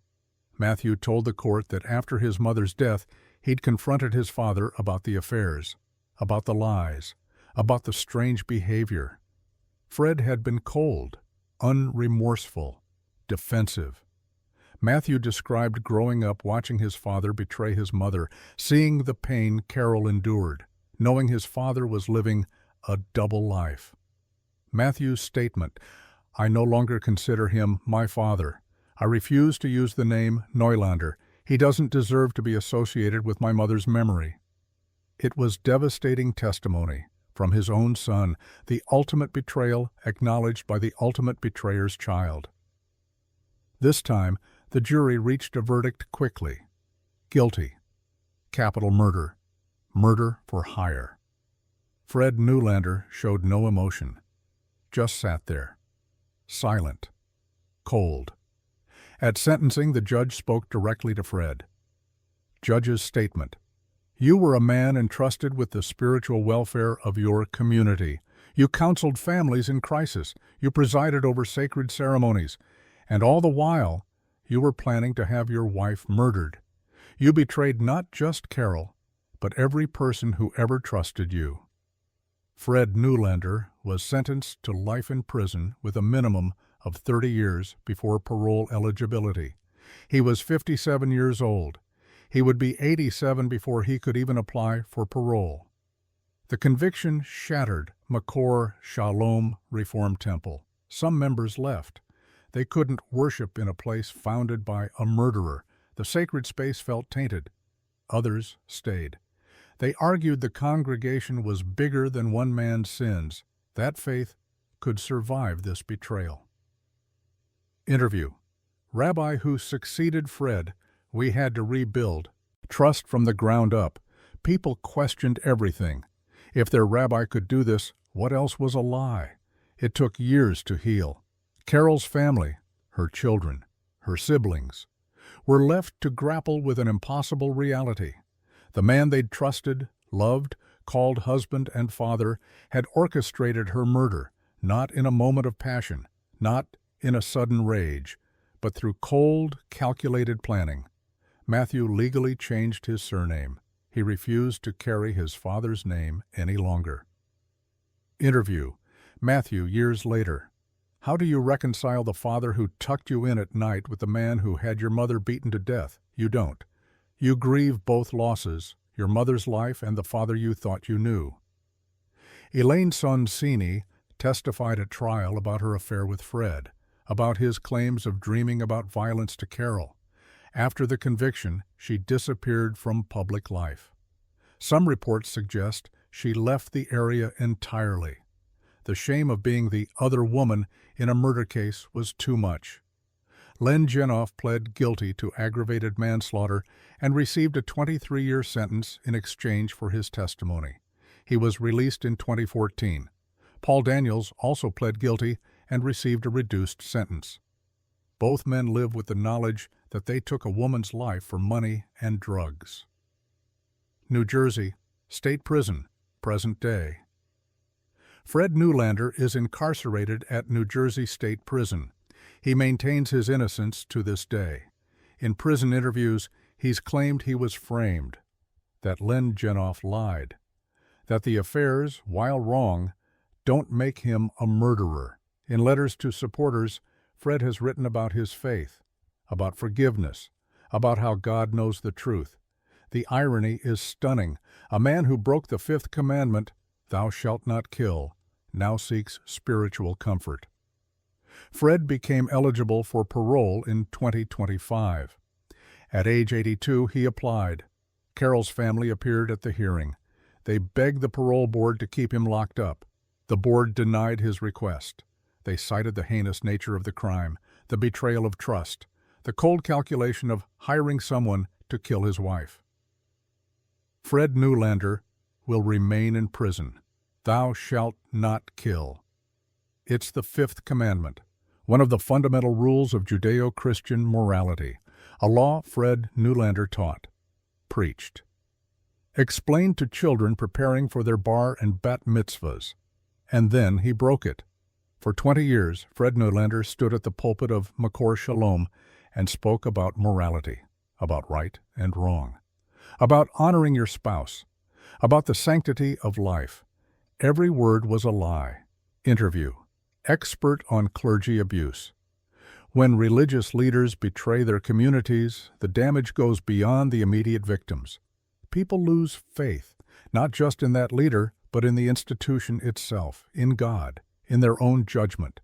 Matthew told the court that after his mother's death, he'd confronted his father about the affairs, about the lies, about the strange behavior. Fred had been cold, unremorseful, defensive. Matthew described growing up watching his father betray his mother, seeing the pain Carol endured, knowing his father was living a double life. Matthew's statement, "I no longer consider him my father. I refuse to use the name Neulander. He doesn't deserve to be associated with my mother's memory." It was devastating testimony from his own son, the ultimate betrayal acknowledged by the ultimate betrayer's child. This time, the jury reached a verdict quickly. Guilty. Capital murder. Murder for hire. Fred Neulander showed no emotion. Just sat there. Silent. Cold. At sentencing, the judge spoke directly to Fred. Judge's statement: "You were a man entrusted with the spiritual welfare of your community. You counseled families in crisis. You presided over sacred ceremonies. And all the while, you were planning to have your wife murdered. You betrayed not just Carol, but every person who ever trusted you." Fred Neulander was sentenced to life in prison with a minimum of 30 years before parole eligibility. He was 57 years old. He would be 87 before he could even apply for parole. The conviction shattered Makor Shalom Reform Temple. Some members left. They couldn't worship in a place founded by a murderer. The sacred space felt tainted. Others stayed. They argued the congregation was bigger than one man's sins. That faith could survive this betrayal. Interview: Rabbi who succeeded Fred, we had to rebuild. Trust from the ground up. People questioned everything. If their rabbi could do this, what else was a lie? It took years to heal. Carol's family, her children, her siblings, were left to grapple with an impossible reality. The man they'd trusted, loved, called husband and father, had orchestrated her murder, not in a moment of passion, not in a sudden rage, but through cold, calculated planning. Matthew legally changed his surname. He refused to carry his father's name any longer. Interview: Matthew, years later. How do you reconcile the father who tucked you in at night with the man who had your mother beaten to death? You don't. You grieve both losses, your mother's life and the father you thought you knew. Elaine Sonsini testified at trial about her affair with Fred, about his claims of dreaming about violence to Carol. After the conviction, she disappeared from public life. Some reports suggest she left the area entirely. The shame of being the other woman in a murder case was too much. Len Genoff pled guilty to aggravated manslaughter and received a 23-year sentence in exchange for his testimony. He was released in 2014. Paul Daniels also pled guilty and received a reduced sentence. Both men live with the knowledge that they took a woman's life for money and drugs. New Jersey, State Prison, present day. Fred Neulander is incarcerated at New Jersey State Prison. He maintains his innocence to this day. In prison interviews, he's claimed he was framed, that Len Genoff lied, that the affairs, while wrong, Don't make him a murderer. In letters to supporters, Fred has written about his faith, about forgiveness, about how God knows the truth. The irony is stunning. A man who broke the fifth commandment, "Thou shalt not kill," now seeks spiritual comfort. Fred became eligible for parole in 2025. At age 82, he applied. Carol's family appeared at the hearing. They begged the parole board to keep him locked up. The board denied his request. They cited the heinous nature of the crime, the betrayal of trust, the cold calculation of hiring someone to kill his wife. Fred Neulander will remain in prison. Thou shalt not kill. It's the fifth commandment, one of the fundamental rules of Judeo-Christian morality, a law Fred Neulander taught, preached, explained to children preparing for their bar and bat mitzvahs, and then he broke it. For 20 years, Fred Neulander stood at the pulpit of Makor Shalom and spoke about morality, about right and wrong, about honoring your spouse, about the sanctity of life. Every word was a lie. Interview: expert on clergy abuse. When religious leaders betray their communities, the damage goes beyond the immediate victims. People lose faith, not just in that leader, but in the institution itself, in God, in their own judgment.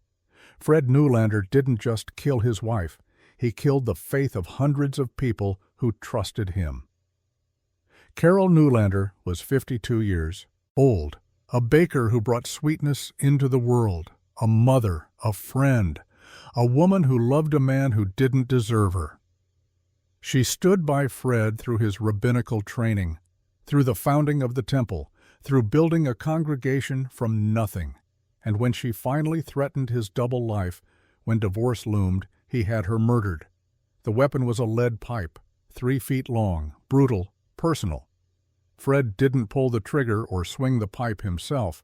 Fred Neulander didn't just kill his wife, he killed the faith of hundreds of people who trusted him. Carol Neulander was 52 years old, a baker who brought sweetness into the world, a mother, a friend, a woman who loved a man who didn't deserve her. She stood by Fred through his rabbinical training, through the founding of the temple, through building a congregation from nothing. And when she finally threatened his double life, when divorce loomed, he had her murdered. The weapon was a lead pipe, 3 feet long, brutal, personal. Fred didn't pull the trigger or swing the pipe himself,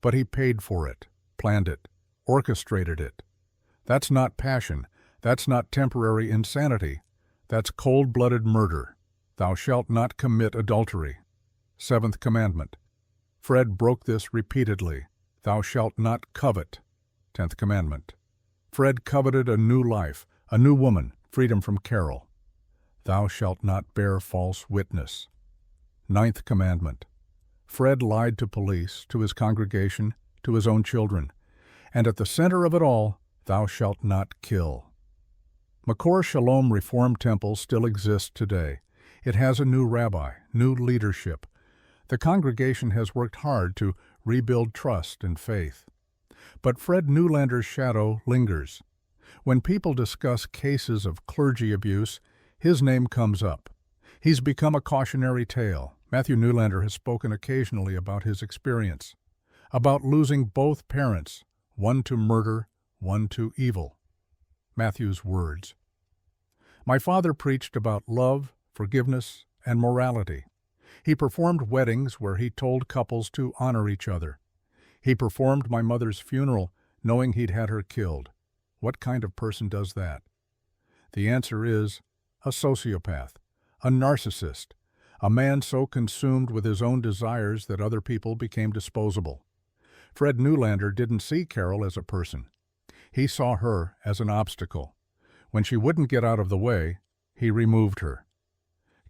but he paid for it, planned it, orchestrated it. That's not passion. That's not temporary insanity. That's cold-blooded murder. Thou shalt not commit adultery. 7th commandment. Fred broke this repeatedly. Thou shalt not covet. 10th commandment. Fred coveted a new life, a new woman, freedom from Carol. Thou shalt not bear false witness. 9th commandment. Fred lied to police, to his congregation, to his own children. And at the center of it all, thou shalt not kill. Makor Shalom Reform Temple still exists today. It has a new rabbi, new leadership. The congregation has worked hard to rebuild trust and faith. But Fred Neulander's shadow lingers. When people discuss cases of clergy abuse, his name comes up. He's become a cautionary tale. Matthew Neulander has spoken occasionally about his experience, about losing both parents, one to murder, one to evil. Matthew's words: "My father preached about love, forgiveness, and morality. He performed weddings where he told couples to honor each other. He performed my mother's funeral knowing he'd had her killed. What kind of person does that? The answer is a sociopath, a narcissist, a man so consumed with his own desires that other people became disposable. Fred Neulander didn't see Carol as a person. He saw her as an obstacle. When she wouldn't get out of the way, he removed her.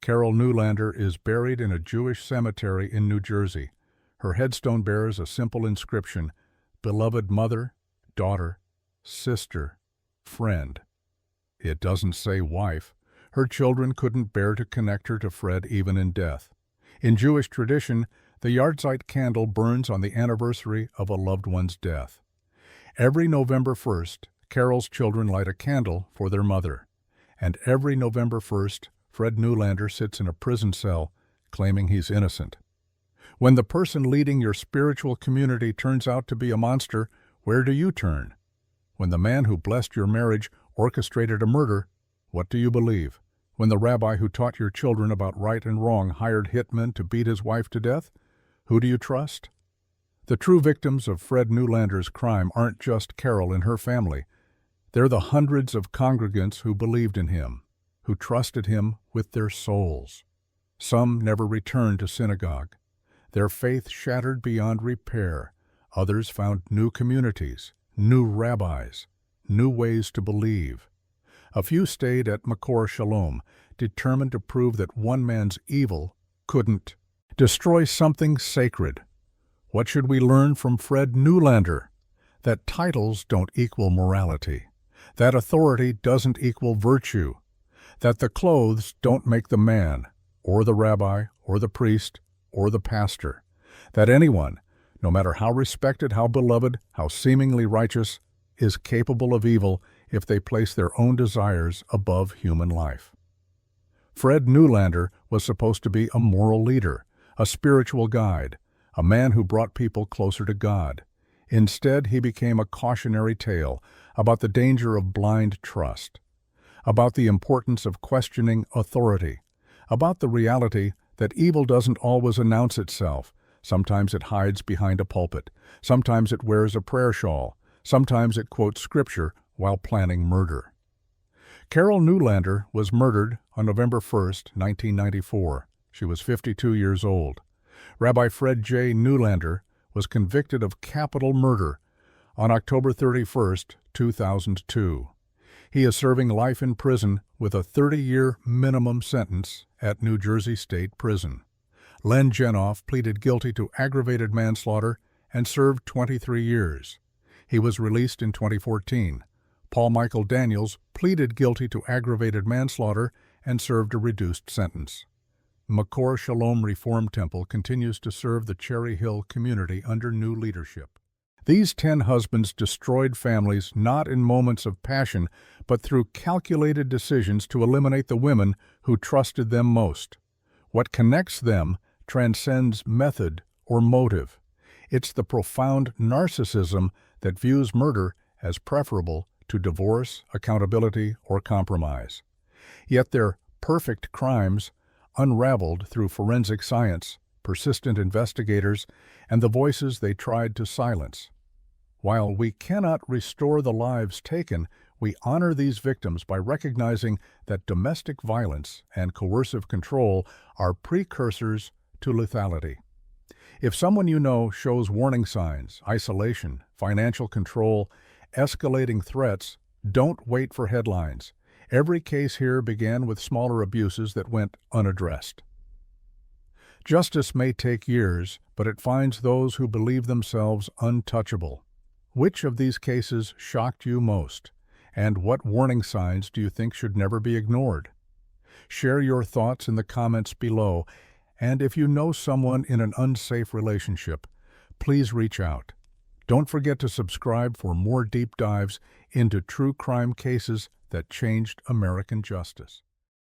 Carol Neulander is buried in a Jewish cemetery in New Jersey. Her headstone bears a simple inscription: beloved mother, daughter, sister, friend. It doesn't say wife. Her children couldn't bear to connect her to Fred even in death. In Jewish tradition, the Yahrzeit candle burns on the anniversary of a loved one's death. Every November 1st, Carol's children light a candle for their mother. And every November 1st, Fred Neulander sits in a prison cell claiming he's innocent. When the person leading your spiritual community turns out to be a monster, where do you turn? When the man who blessed your marriage orchestrated a murder, what do you believe? When the rabbi who taught your children about right and wrong hired hitmen to beat his wife to death, who do you trust? The true victims of Fred Neulander's crime aren't just Carol and her family. They're the hundreds of congregants who believed in him, who trusted him with their souls. Some never returned to synagogue. Their faith shattered beyond repair. Others found new communities, new rabbis, new ways to believe. A few stayed at Makor Shalom, determined to prove that one man's evil couldn't destroy something sacred. What should we learn from Fred Newlander? That titles don't equal morality, that authority doesn't equal virtue, that the clothes don't make the man, or the rabbi, or the priest, or the pastor, that anyone, no matter how respected, how beloved, how seemingly righteous, is capable of evil if they place their own desires above human life. Fred Newlander was supposed to be a moral leader, a spiritual guide, a man who brought people closer to God. Instead, he became a cautionary tale about the danger of blind trust, about the importance of questioning authority, about the reality that evil doesn't always announce itself. Sometimes it hides behind a pulpit. Sometimes it wears a prayer shawl. Sometimes it quotes scripture while planning murder. Carol Newlander was murdered on November 1, 1994. She was 52 years old. Rabbi Fred J. Newlander was convicted of capital murder on October 31, 2002. He is serving life in prison with a 30-year minimum sentence at New Jersey State Prison. Len Genoff pleaded guilty to aggravated manslaughter and served 23 years. He was released in 2014. Paul Michael Daniels pleaded guilty to aggravated manslaughter and served a reduced sentence. Makor Shalom Reform Temple continues to serve the Cherry Hill community under new leadership. These 10 husbands destroyed families not in moments of passion, but through calculated decisions to eliminate the women who trusted them most. What connects them transcends method or motive. It's the profound narcissism that views murder as preferable to divorce, accountability, or compromise. Yet their perfect crimes, unraveled through forensic science, persistent investigators, and the voices they tried to silence. While we cannot restore the lives taken, we honor these victims by recognizing that domestic violence and coercive control are precursors to lethality. If someone you know shows warning signs, isolation, financial control, escalating threats, don't wait for headlines. Every case here began with smaller abuses that went unaddressed. Justice may take years, but it finds those who believe themselves untouchable. Which of these cases shocked you most? And what warning signs do you think should never be ignored? Share your thoughts in the comments below, and if you know someone in an unsafe relationship, please reach out. Don't forget to subscribe for more deep dives into true crime cases that changed American justice.